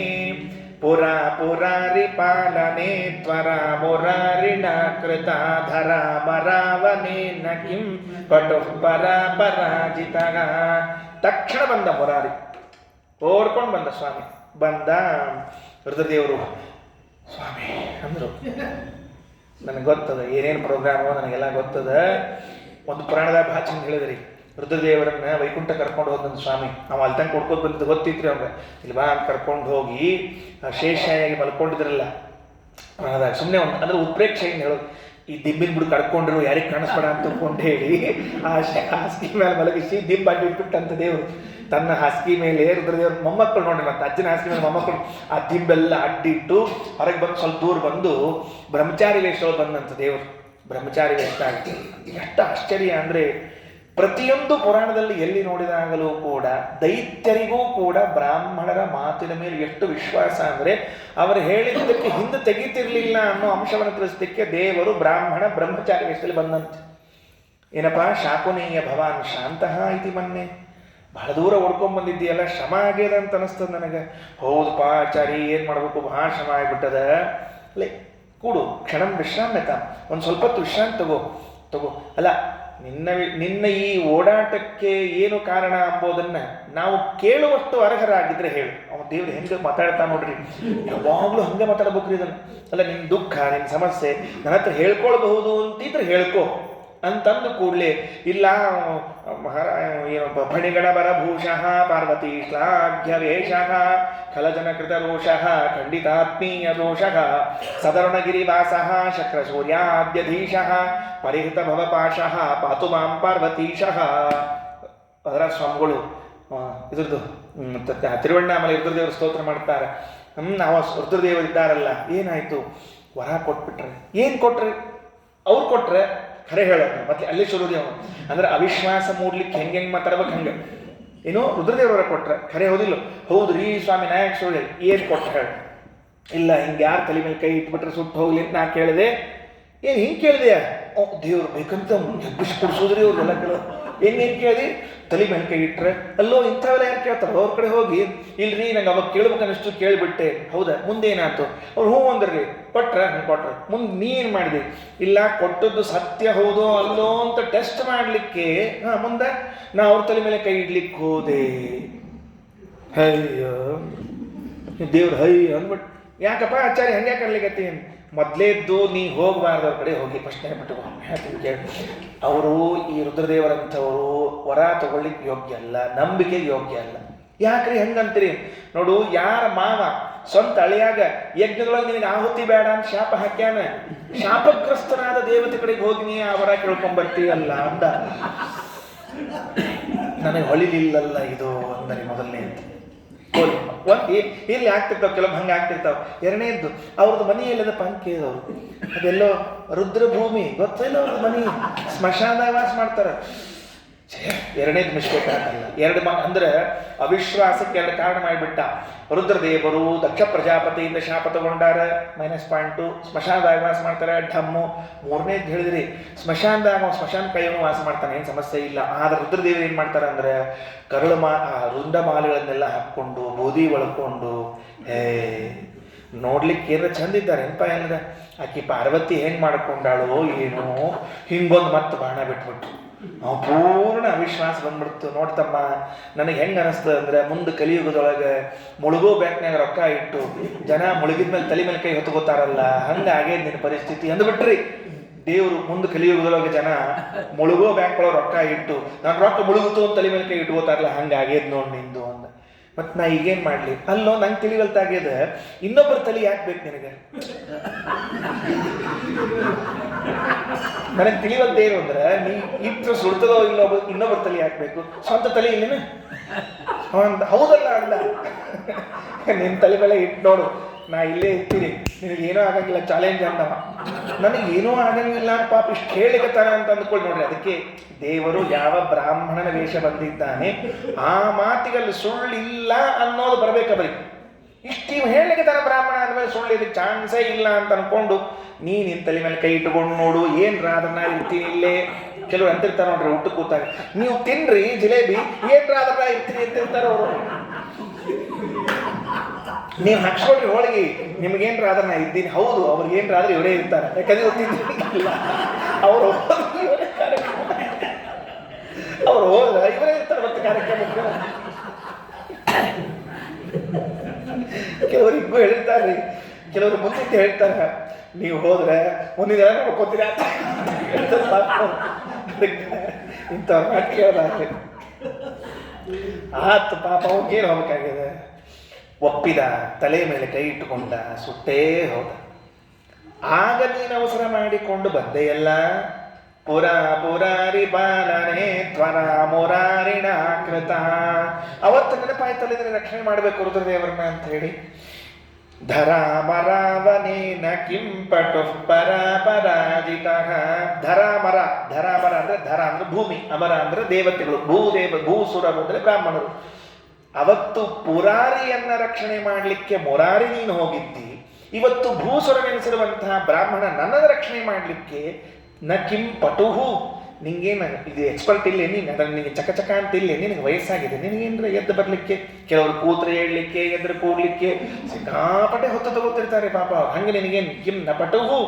ಪುರಾ ಪುರಾರಿ ಪಾಲನೆ, ತ್ವರ ಮುರಾರಿಣ ಕೃತ ಧರ ಮರಾವನೆ ನ ಕಿಂ ಪಟು ಪರ ಪರಾಜಿತ. ತಕ್ಷಣ ಬಂದ ಮುರಾರಿ, ಓಡ್ಕೊಂಡು ಬಂದ ಸ್ವಾಮಿ. ಬಂದ ರುದ್ರದೇವರು, ಸ್ವಾಮಿ ಅಂದರು, ನನಗೆ ಗೊತ್ತದ ಏನೇನು ಪ್ರೋಗ್ರಾಮು, ನನಗೆಲ್ಲ ಗೊತ್ತದ. ಒಂದು ಪುರಾಣದಾಗ ಭಾಳ ಚಂದ ಹೇಳಿದ್ರಿ, ರುದ್ರದೇವರನ್ನ ವೈಕುಂಠ ಕರ್ಕೊಂಡು ಹೋದಂತ ಸ್ವಾಮಿ. ನಾವು ಅಲ್ಲಿ ತನಕ ಕೊಡ್ಕೊಂಡು ಬಂದಿದ್ದು ಗೊತ್ತಿತ್ರಿ ಅವಾಗ. ಇಲ್ಲಿ ಬಾ ಅಂತ ಕರ್ಕೊಂಡು ಹೋಗಿ ಶೇಷಾಯಾಗಿ ಮಲ್ಕೊಂಡಿದ್ರಲ್ಲ ಪುರಾಣದಾಗ, ಸುಮ್ಮನೆ ಒಂದು ಅಂದ್ರೆ ಉತ್ಪ್ರೇಕ್ಷೆ ಏನು ಹೇಳೋದು, ಈ ದಿಂಬಿನ ಬಿಡು ಕಡ್ಕೊಂಡ್ರು ಯಾರಿಗೆ ಕಾಣಿಸ್ಬೇಡ ಅಂತ ತಿಳ್ಕೊಂಡು ಹೇಳಿ ಆ ಹಾಸಿಗೆ ಮೇಲೆ ಮಲಗಿಸಿ ದಿಂಬು ಅಡ್ಡಿ ಇಟ್ಬಿಟ್ಟಂತ ದೇವರು ತನ್ನ ಹಾಸಿಗೆ ಮೇಲೆ. ರುದ್ರದೇವ್ರ ಮೊಮ್ಮಕ್ಕಳು ನೋಡಿ, ಮತ್ತೆ ಅಜ್ಜನ ಹಾಸಿಗೆ ಮೇಲೆ ಮೊಮ್ಮಕ್ಕಳು ಆ ದಿಂಬೆಲ್ಲ ಅಡ್ಡಿಟ್ಟು ಹೊರಗೆ ಬಂದು ಸ್ವಲ್ಪ ದೂರ ಬಂದು ಬ್ರಹ್ಮಚಾರಿ ವೇಷಗಳು ಬಂದಂತ ದೇವರು. ಬ್ರಹ್ಮಚಾರಿ ವೇಷ ಆಗ್ತದೆ. ಎಷ್ಟು ಆಶ್ಚರ್ಯ ಅಂದರೆ, ಪ್ರತಿಯೊಂದು ಪುರಾಣದಲ್ಲಿ ಎಲ್ಲಿ ನೋಡಿದಾಗಲೂ ಕೂಡ ದೈತ್ಯರಿಗೂ ಕೂಡ ಬ್ರಾಹ್ಮಣರ ಮಾತಿನ ಮೇಲೆ ಎಷ್ಟು ವಿಶ್ವಾಸ ಅಂದರೆ, ಅವರು ಹೇಳಿದ್ದಕ್ಕೆ ಹಿಂದೆ ತೆಗೀತಿರ್ಲಿಲ್ಲ ಅನ್ನೋ ಅಂಶವನ್ನು ತಿಳಿಸಲಿಕ್ಕೆ ದೇವರು ಬ್ರಹ್ಮಚಾರಿ ವೇಷದಲ್ಲಿ ಬಂದಂತೆ. ಏನಪ್ಪಾ, ಶಾಕುನೀಯ ಭವಾನ್ ಶಾಂತಃ ಇತಿ ಮೊನ್ನೆ, ಬಹಳ ದೂರ ಓಡ್ಕೊಂಡ್ ಬಂದಿದ್ದೀಯಲ್ಲ, ಶ್ರಮ ಆಗ್ಯದ ಅಂತ ಅನಿಸ್ತದ ನನಗೆ. ಹೌದಪ್ಪ ಆಚಾರಿ, ಏನು ಮಾಡಬೇಕು, ಬಹಳ ಶ್ರಮ ಆಗ್ಬಿಟ್ಟದ. ಅಲ್ಲೇ ಕೂಡು, ಕ್ಷಣಂ ವಿಶ್ರಾಮ್ಯತ, ಒಂದು ಸ್ವಲ್ಪ ಹೊತ್ತು ವಿಶ್ರಾಂತಿ ತಗೋ. ಅಲ್ಲ, ನಿನ್ನ ಈ ಓಡಾಟಕ್ಕೆ ಏನು ಕಾರಣ ಅಂಬೋದನ್ನ ನಾವು ಕೇಳುವಷ್ಟು ಅರ್ಹರಾಗಿದ್ರೆ ಹೇಳು. ಅವನು ದೇವ್ರು ಹೆಂಗೆ ಮಾತಾಡ್ತಾ ನೋಡ್ರಿ, ಯಾವಾಗಲೂ ಹಂಗೆ ಮಾತಾಡ್ಬೇಕ್ರಿ ಇದನ್ನು. ಅಲ್ಲ, ನಿನ್ನ ದುಃಖ, ನಿನ್ನ ಸಮಸ್ಯೆ ನನ್ನ ಹತ್ರ ಹೇಳ್ಕೊಳ್ಬಹುದು ಅಂತಿದ್ರೆ ಹೇಳ್ಕೊ ಅಂತಂದು ಕೂಡಲೇ ಇಲ್ಲ ಏನು ಫಣಿಗಣ ಬರಭೂಷಃ ಪಾರ್ವತಿ ಶ್ಲಾಘ್ಯ ವೇಷಃ ಖಲಜನಕೃತ ರೋಷಃ ಖಂಡಿತಾತ್ಮೀಯ ದೋಷಃ ಸದರುಣಗಿರಿವಾಸಃ ಶಕ್ರಸೂರ್ಯಾದ್ಯಧೀಶಃ ಪರಿಹೃತ ಭವಪಾಶಃ ಪಾತು ಮಾಂ ಪಾರ್ವತೀಶಃ. ಅದರ ಸ್ವಾಮಿಗಳು ಇದ್ರದ್ದು ತಿರುವಣ್ಣಾಮಲೆ ರುದ್ರದೇವರು ಸ್ತೋತ್ರ ಮಾಡ್ತಾರೆ. ನಾವು ರುದ್ರದೇವರು ಇದ್ದಾರಲ್ಲ, ಏನಾಯ್ತು, ವರ ಕೊಟ್ಬಿಟ್ರೆ. ಏನು ಕೊಟ್ರೆ? ಅವ್ರು ಕೊಟ್ರೆ ಖರೆ ಹೇಳೋದು ಮತ್ತೆ ಅಲ್ಲಿ ಶುರುದಿ ಅವನು ಅಂದ್ರೆ ಅವಿಶ್ವಾಸ ಮೂಡ್ಲಿಕ್ಕೆ ಹೆಂಗೆ ಮಾತಾಡ್ಬೇಕು ಹಂಗೆ. ಏನೋ ರುದ್ರದೇವರ ಕೊಟ್ರೆ ಖರೆ ಹೌದಿಲ್ಲ, ಹೌದು ರೀ ಸ್ವಾಮಿ ನಾಯಕ್ ಸುಳ್ಳಿ, ಏನು ಕೊಟ್ಟ ಹೇಳ? ಇಲ್ಲ, ಹಿಂಗೆ ಯಾರು ತಲೆ ಮೇಲೆ ಕೈ ಇಟ್ಬಿಟ್ರೆ ಸುಟ್ಟು ಹೋಗ್ಲಿ ಅಂತ ನಾ ಕೇಳಿದೆ. ಏನು ಹಿಂಗೆ ಕೇಳಿದೆಯಾ? ದೇವ್ರು ಬೇಕಂತ ಎಬ್ಬಿಸಿ ಕೊಡಿಸೋದ್ರಿ ಅವ್ರೆಲ್ಲ ಕೇಳೋದು. ಏನು ಕೇಳಿದಿ? ತಲೆ ಮೇಲೆ ಕೈ ಇಟ್ರೆ ಅಲ್ಲೋ ಇಂಥವೆಲ್ಲ ಯಾರು ಕೇಳ್ತಾರೆ? ಅವ್ರ ಕಡೆ ಹೋಗಿ, ಇಲ್ರಿ ನಂಗೆ ಅವಾಗ ಕೇಳ್ಬೇಕನ್ನಷ್ಟು ಕೇಳಿಬಿಟ್ಟೆ. ಹೌದಾ, ಮುಂದೇನಾಯ್ತು? ಅವ್ರು ಹ್ಞೂ ಅಂದ್ರಿ, ಕೊಟ್ರೆ ಮುಂದೆ ನೀ ಏನು ಮಾಡಿದೆ? ಇಲ್ಲ, ಕೊಟ್ಟದ್ದು ಸತ್ಯ ಹೌದೋ ಅಲ್ಲೋ ಅಂತ ಟೆಸ್ಟ್ ಮಾಡಲಿಕ್ಕೆ ಮುಂದೆ ನಾ ಅವ್ರ ತಲೆ ಮೇಲೆ ಕೈ ಇಡ್ಲಿಕ್ಕೆ ಹೋದೆ. ಅಯ್ಯೋ ದೇವ್ರು ಅಂದ್ಬಿಟ್ಟು, ಯಾಕಪ್ಪ ಆಚಾರ್ಯ ಹಂಗೆ ಕರ್ಲಿಕತ್ತಿ? ಮೊದಲೇದ್ದು ನೀ ಹೋಗಬಾರ್ದು, ಅವ್ರ ಕಡೆ ಹೋಗಿ ಪ್ರಶ್ನೆ ಬಿಟ್ಟು ಕೇಳಿ. ಅವರು ಈ ರುದ್ರದೇವರಂಥವರು ವರ ತಗೊಳ್ಳಿಕ್ಕೆ ಯೋಗ್ಯ ಅಲ್ಲ, ನಂಬಿಕೆಗೆ ಯೋಗ್ಯ ಅಲ್ಲ. ಯಾಕ್ರಿ ಹಂಗಂತೀರಿ? ನೋಡು, ಯಾರ ಮಾವ ಸ್ವಂತ ಅಳಿಯಾಗ ಯಜ್ಞದೊಳಗೆ ನಿನಗೆ ಆಹುತಿ ಬೇಡ ಅಂತ ಶಾಪ ಹಾಕ್ಯಾನ, ಶಾಪಗ್ರಸ್ತನಾದ ದೇವತೆ ಕಡೆಗೆ ಹೋಗಿ ನೀ ಆ ವರ ಕೇಳ್ಕೊಂಡ್ಬರ್ತೀಯಲ್ಲ ಅಂದ. ನನಗೆ ಹೊಳಿಲಿಲ್ಲಲ್ಲ ಇದು ಅಂದರೆ ಮೊದಲನೇ ಅಂತ ಒಂದು ಇಲ್ಲಿ ಆಗ್ತಿರ್ತಾವ, ಕೆಲವು ಹಂಗೆ ಆಗ್ತಿರ್ತಾವ. ಎರಡನೇದ್ದು, ಅವ್ರದ್ದು ಮನೆ ಎಲ್ಲದ ಪಂಕೇದವ್ರು, ಅದೆಲ್ಲೋ ರುದ್ರಭೂಮಿ ಗೊತ್ತಿಲ್ಲ, ಅವ್ರದ್ದು ಮನೆ ಸ್ಮಶಾನದಾಗ ವಾಸ ಮಾಡ್ತಾರೆ. ಎರಡನೇದು ಮಿಸ್ಟೇಕ್ ಆಗಲ್ಲ. ಅಂದ್ರೆ ಅವಿಶ್ವಾಸಕ್ಕೆ ಎರಡು ಕಾರಣ ಮಾಡಿಬಿಟ್ಟ. ರುದ್ರದೇವರು ದಕ್ಷ ಪ್ರಜಾಪತಿಯಿಂದ ಶಾಪ ತಗೊಂಡಾರ, -2. ಸ್ಮಶಾನದಾಗ ವಾಸ ಮಾಡ್ತಾರೆ, ಢಮ್ಮು. ಮೂರನೇದು ಹೇಳಿದ್ರಿ, ಸ್ಮಶಾನ ಕೈಯನ್ನು ವಾಸ ಮಾಡ್ತಾನೆ, ಏನು ಸಮಸ್ಯೆ ಇಲ್ಲ. ಆದ್ರೆ ರುದ್ರದೇವರು ಏನು ಮಾಡ್ತಾರೆ ಅಂದ್ರೆ ರುಂಡ ಮಾಲೆಗಳನ್ನೆಲ್ಲ ಹಾಕ್ಕೊಂಡು ಬೂದಿ ಒಳ್ಕೊಂಡು ನೋಡ್ಲಿಕ್ಕೆ ಏನಾರ ಚಂದ ಇದ್ದಾರೆ ಏನಪ್ಪ. ಏನಾರ ಆಕಿ ಪಾರ್ವತಿ ಹೆಂಗ್ ಮಾಡ್ಕೊಂಡಾಳು ಏನೋ, ಹಿಂಗೊಂದು ಮತ್ತೆ ಬಾಣ ಬಿಟ್ಬಿಟ್ಟು ನಾವು ಪೂರ್ಣ ಅವಿಶ್ವಾಸ ಬಂದ್ಬಿಡ್ತು. ನೋಡ್ತಮ್ಮ, ನನಗೆ ಹೆಂಗೆ ಅನಿಸ್ತದೆ ಅಂದ್ರೆ, ಮುಂದೆ ಕಲಿಯುಗದೊಳಗೆ ಮುಳುಗೋ ಬ್ಯಾಂಕ್ನಾಗ ರೊಕ್ಕ ಇಟ್ಟು ಜನ ಮುಳುಗಿದ್ಮೇಲೆ ತಲೆ ಮೇಲೆ ಕೈ ಹೊತ್ಕೋತಾರಲ್ಲ, ಹಂಗಾಗೇ ನಿನ್ನ ಪರಿಸ್ಥಿತಿ ಅಂದ್ಬಿಟ್ರಿ. ದೇವರು ಮುಂದೆ ಕಲಿಯುಗದೊಳಗೆ ಜನ ಮುಳುಗೋ ಬ್ಯಾಂಕ್ ಒಳಗೆ ರೊಕ್ಕ ಇಟ್ಟು ನಾನು ರೊಕ್ಕ ಮುಳುಗುತ್ತು ಅಂತ ತಲೆ ಮೇಲೆ ಕೈ ಇಟ್ಕೋತಾರಲ್ಲ, ಹಂಗಾಗ್ಯದ ನೋಡಿ ನಿಂದು ಅಂದ. ಮತ್ತು ನಾ ಈಗೇನು ಮಾಡಲಿ? ಅಲ್ಲೋ ನಂಗೆ ತಿಳಿಗಲ್ತಾಗ್ಯದ, ಇನ್ನೊಬ್ಬರ ತಲೆ ಯಾಕೆ ಬೇಕು ನಿನಗೆ? ನನಗೆ ತಿಳಿಯುವಂತೇನು ಅಂದ್ರೆ ನೀ ಇಟ್ಟು ಸುಡ್ತದೋ ಇಲ್ಲೋ ಇನ್ನೊಬ್ಬರ ತಲೆ ಹಾಕ್ಬೇಕು, ಸ್ವಂತ ತಲೆ ಇಲ್ಲಿನ ಹೌದಲ್ಲ ಅಂದ. ನಿನ್ನ ತಲೆ ಮೇಲೆ ಇಟ್ಟು ನೋಡು, ನಾ ಇಲ್ಲೇ ಇರ್ತೀನಿ, ನಿನಗೇನೋ ಆಗಂಗಿಲ್ಲ ಚಾಲೆಂಜ್ ಅಂದವ. ನನಗೇನೋ ಆಗಂಗಿಲ್ಲ ಪಾಪ ಇಷ್ಟು ಹೇಳಿಕತ್ತಾನ ಅಂತ ಅಂದ್ಕೊಂಡು ನೋಡ್ರಿ. ಅದಕ್ಕೆ ದೇವರು ಯಾವ ಬ್ರಾಹ್ಮಣನ ವೇಷ ಬಂದಿದ್ದಾನೆ ಆ ಮಾತಿಗಲ್ಲಿ ಸುಳ್ಳಿಲ್ಲ ಅನ್ನೋದು ಬರ್ಬೇಕ. ಬರೀ ಇಷ್ಟು ಹೇಳಲಿಕ್ಕೆ ತನ್ನ ಬ್ರಾಹ್ಮಣ ಅಂದಮೇಲೆ ಸುಳ್ಳಿದ ಚಾನ್ಸೇ ಇಲ್ಲ ಅಂತ ಅನ್ಕೊಂಡು ನಿನ್ನ ತಲೆ ಮೇಲೆ ಕೈ ಇಟ್ಕೊಂಡು ನೋಡು, ಏನ್ರ ಅದನ್ನ ಇರ್ತೀನಿ ಇಲ್ಲೇ. ಕೆಲವರು ಅಂತಿರ್ತಾರೆ ನೋಡ್ರಿ, ಊಟ ಕೂತಾಗ ನೀವು ತಿನ್ರಿ ಜಿಲೇಬಿ, ಏನ್ರ ಅದನ್ನ ಇರ್ತೀನಿ ಅಂತಿರ್ತಾರೆ ಅವರು. ನೀವು ಹಚ್ಕೊಳ್ರಿ ಹೋಳಿಗೆ, ನಿಮ್ಗೇನ್ರ ಅದನ್ನ ಇದ್ದೀನಿ. ಹೌದು, ಅವ್ರಿಗೇನ್ರ ಆದ್ರೆ ಇವರೇ ಇರ್ತಾರೆ, ಯಾಕಂದ್ರೆ ಗೊತ್ತಿಲ್ಲ ಅವರು ಅವ್ರು ಹೋದ್ರ ಇವರೇ ಇರ್ತಾರೆ ಮತ್ತೆ ಕಾರ್ಯಕ್ರಮಕ್ಕೆ. ಕೆಲವರು ಇಬ್ಬರು ಹೇಳಿರ್ತಾರ್ರಿ, ಕೆಲವರು ಮುಂಚಿತ ಹೇಳ್ತಾರ ನೀವು ಹೋದ್ರೆ ಮುಂದಿನ ನೋಡ್ಕೋತೀರ ಇಂಥವ್ರ ಮಾತು ಕೇಳೋದಾಗ್ಲಿ. ಆತು ಪಾಪ ಅವ್ರಿಗೇನು ಹೋಗ್ಬೇಕಾಗಿದೆ. ಒಪ್ಪಿದ, ತಲೆ ಮೇಲೆ ಕೈ ಇಟ್ಟುಕೊಂಡ, ಸುಟ್ಟೇ ಹೋದ. ಆಗ ನೀನು ಅವಸರ ಮಾಡಿಕೊಂಡು ಬಂದೆಯಲ್ಲ. ಪುರಾರಿ ಬಾಲನೆ ತ್ವರ ಮುರಾರಿಣ ಕೃತ. ಅವತ್ತು ನೆನಪಾಯ್ತಲ್ಲ ಇದನ್ನ ರಕ್ಷಣೆ ಮಾಡಬೇಕು ರುದ್ರದೇವರನ್ನ ಅಂತ ಹೇಳಿ. ಧರಾಮರಾವನೇನ ಕಿಂ ಪಟು ಪರಾಜಿತ. ಧರಾಮರ ಅಂದ್ರೆ ಧರ ಅಂದ್ರೆ ಭೂಮಿ, ಅಮರ ಅಂದ್ರೆ ದೇವತೆಗಳು, ಭೂಸುರರು ಅಂದ್ರೆ ಬ್ರಾಹ್ಮಣರು. ಅವತ್ತು ಪುರಾರಿಯನ್ನ ರಕ್ಷಣೆ ಮಾಡಲಿಕ್ಕೆ ಮುರಾರಿ ನೀನು ಹೋಗಿದ್ದಿ. ಇವತ್ತು ಭೂಸುರನೆನಿಸಿರುವಂತಹ ಬ್ರಾಹ್ಮಣ ನನ್ನನ್ನು ರಕ್ಷಣೆ ಮಾಡಲಿಕ್ಕೆ ನ ಕಿಂ ಪಟುಹು. ನಿಂಗೇನು ಇದು ಎಕ್ಸ್ಪರ್ಟ್ ಇಲ್ಲೇ, ನೀನು ಅದನ್ನು ನಿನಗೆ ಚಕಚಕ ಅಂತ ಇಲ್ಲೇ, ನಿನಗೆ ವಯಸ್ಸಾಗಿದೆ, ನಿನಗೇನ್ರ ಎದ್ದು ಬರಲಿಕ್ಕೆ. ಕೆಲವರು ಕೂತ್ರೆ ಹೇಳಲಿಕ್ಕೆ, ಎದ್ರು ಕೂಡ್ಲಿಕ್ಕೆ ಸಿಕ್ಕಾಪಟ್ಟೆ ಹೊತ್ತು ತಗೋತಿರ್ತಾರೆ ಪಾಪ. ಹಂಗೆ ನಿನಗೇನು ಕಿಂ ನ ಪಟುಹು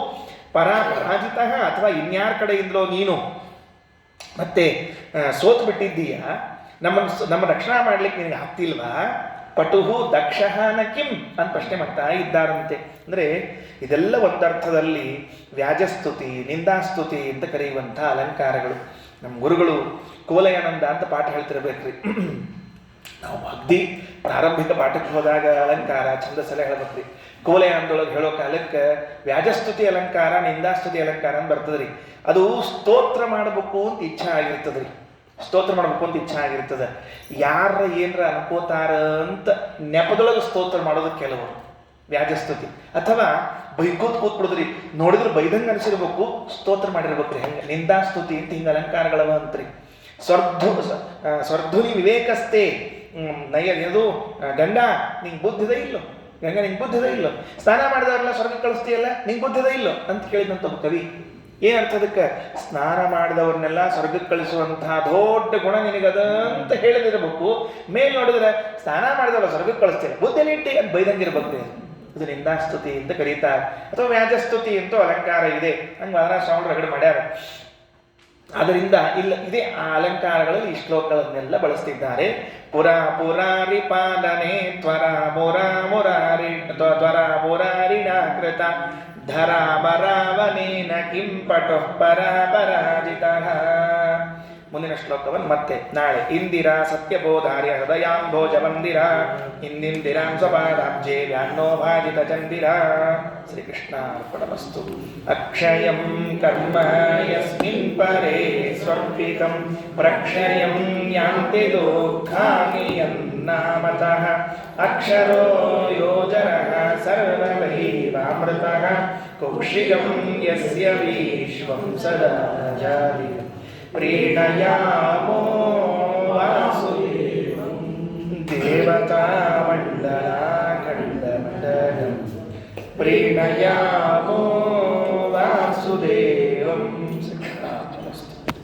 ಪರಾಜಿತ, ಅಥವಾ ಇನ್ಯಾರ ಕಡೆಯಿಂದಲೋ ನೀನು ಮತ್ತೆ ಸೋತು ಬಿಟ್ಟಿದ್ದೀಯ, ನಮ್ಮ ರಕ್ಷಣಾ ಮಾಡ್ಲಿಕ್ಕೆ ನಿನಗೆ ಆಗ್ತಿಲ್ವಾ. ಪಟುಹು ದಕ್ಷಃ ನ ಕಿಂ ಅಂತ ಪ್ರಶ್ನೆ ಮಾಡ್ತಾ ಇದ್ದಾರಂತೆ. ಅಂದರೆ ಇದೆಲ್ಲ ಒಂದರ್ಥದಲ್ಲಿ ವ್ಯಾಜಸ್ತುತಿ, ನಿಂದಾಸ್ತುತಿ ಅಂತ ಕರೆಯುವಂಥ ಅಲಂಕಾರಗಳು. ನಮ್ಮ ಗುರುಗಳು ಕೋಲಯಾನಂದ ಅಂತ ಪಾಠ ಹೇಳ್ತಿರ್ಬೇಕ್ರಿ. ನಾವು ಅಗ್ದಿ ಪ್ರಾರಂಭಿಕ ಪಾಠಕ್ಕೆ ಹೋದಾಗ ಅಲಂಕಾರ ಛಂದಸ್ಸೆಲ್ಲ ಹೇಳ್ಬೇಕ್ರಿ. ಕೋಲಯಾನದೊಳಗೆ ಹೇಳೋ ಕಾಲಕ್ಕೆ ವ್ಯಾಜಸ್ತುತಿ ಅಲಂಕಾರ, ನಿಂದಾಸ್ತುತಿ ಅಲಂಕಾರ ಅಂತ ಬರ್ತದ್ರಿ. ಅದು ಸ್ತೋತ್ರ ಮಾಡಬೇಕು ಅಂತ ಇಚ್ಛಾ ಆಗಿರ್ತದ್ರಿ. ಸ್ತೋತ್ರ ಮಾಡ್ಬೇಕು ಅಂತ ಇಚ್ಛಾ ಆಗಿರ್ತದೆ. ಯಾರ ಏನರ ಅನ್ಕೋತಾರ ಅಂತ ನೆಪದೊಳಗೆ ಸ್ತೋತ್ರ ಮಾಡೋದು ಕೆಲವರು ವ್ಯಾಜಸ್ತುತಿ. ಅಥವಾ ಕೂತ್ಬಿಡುದ್ರಿ, ನೋಡಿದ್ರೆ ಬೈದಂಗೆ ಅನಿಸಿರ್ಬೇಕು, ಸ್ತೋತ್ರ ಮಾಡಿರ್ಬೇಕ್ರಿ. ಹೆಂಗೆ ನಿಂದಾಸ್ತುತಿ ಅಂತ ಹಿಂಗೆ ಅಲಂಕಾರಗಳವ ಅಂತ್ರಿ. ಸ್ವರ್ಧುನಿ ವಿವೇಕಸ್ಥೆ ಇದು ಗಂಡ ನಿಂಗೆ ಬುದ್ಧಿದೆ ಇಲ್ಲೋ, ಗಂಗ ನಿಂಗೆ ಬುದ್ಧಿದೆ ಇಲ್ಲೋ, ಸ್ನಾನ ಮಾಡಿದವರೆಲ್ಲ ಸ್ವರ್ಗ ಕಳಿಸ್ತೀಯಲ್ಲ, ನಿಂಗೆ ಬುದ್ಧಿದೆ ಇಲ್ಲೋ ಅಂತ ಕೇಳಿದಂತ ಒಬ್ಬ ಕವಿ. ಏನರ್ಥ ಅದಕ್ಕೆ? ಸ್ನಾನ ಮಾಡಿದವ್ರನ್ನೆಲ್ಲ ಸ್ವರ್ಗಕ್ಕೆ ಕಳಿಸುವಂತಹ ದೊಡ್ಡ ಗುಣ ನಿನಗದ ಅಂತ ಹೇಳಿದಿರಬೇಕು. ಮೇಲೆ ನೋಡಿದ್ರೆ ಸ್ನಾನ ಮಾಡಿದವ್ರ ಸ್ವರ್ಗಕ್ಕೆ ಕಳಿಸ್ತೀರ, ಬುದ್ಧಿಯಲ್ಲಿ ಇಟ್ಟಿ ಅಂತ ಬೈದಂಗಿರ್ಬೇಕು. ಇದು ನಿಂದಾಸ್ತುತಿ ಅಂತ ಕರೀತಾರೆ, ಅಥವಾ ವ್ಯಾಜಸ್ತುತಿ ಅಂತೂ ಅಲಂಕಾರ ಇದೆ. ಹಂಗೆ ಮಹಾರಾಷ್ಟ್ರ ರಗಡೆ ಮಾಡ್ಯಾರ. ಆದ್ದರಿಂದ ಇದೇ ಆ ಅಲಂಕಾರಗಳಲ್ಲಿ ಈ ಶ್ಲೋಕಗಳನ್ನೆಲ್ಲ ಬಳಸ್ತಿದ್ದಾರೆ. ಪುರಾರಿ ಪಾಲನೆ ತ್ವರ ಮುರಾರಿಣ ಕೃತ ಧರಾಮರಾವನೇನ ಕಿಂ ಪಟು ಪರಾಜಿತ. ಮುಂದಿನ ಶ್ಲೋಕವನ್ನು ಮತ್ತೆ ನಾಳೆ. ಇಂದಿರಾ ಸತ್ಯಬೋಧಾರ್ಯ ಹೃದಯಾಂಭೋಜ ಮಂದಿರ ಇಂದಿಂದಿರಾಂ ಸ್ವಪಾದಾಬ್ಜೆ ವ್ಯಾನ್ನೋ ಭಾಜಿತ ಚಂದಿರ. ಶ್ರೀಕೃಷ್ಣಾರ್ಪಣಮಸ್ತು. ಅಕ್ಷಯಂ ಕರ್ಮ ಯಸ್ಮಿನ್ ಪರೇ ಸ್ವರ್ಪಿತಂ ಪ್ರಕ್ಷಯಂ ಯಾಂತಿ ದುಃಖಾನಿ ಯನ್ನಾಮತಃ ಅಕ್ಷರೋ ಯೋಜನಃ ಸರ್ವೈವಾಮೃತಃ ಕೌಶಿಕಂ ಯಸ್ಯ ವಿಶ್ವಂ ಸದಾ ಜಾಲಿ ಪ್ರೀಣಯಾಮೋ ವಾಸುದೇವಂ ದೇವತಾ ಮಂಡಲ ಖಂಡ ಮಂಡಲಂ ಪ್ರೀಣಯಾಮೋ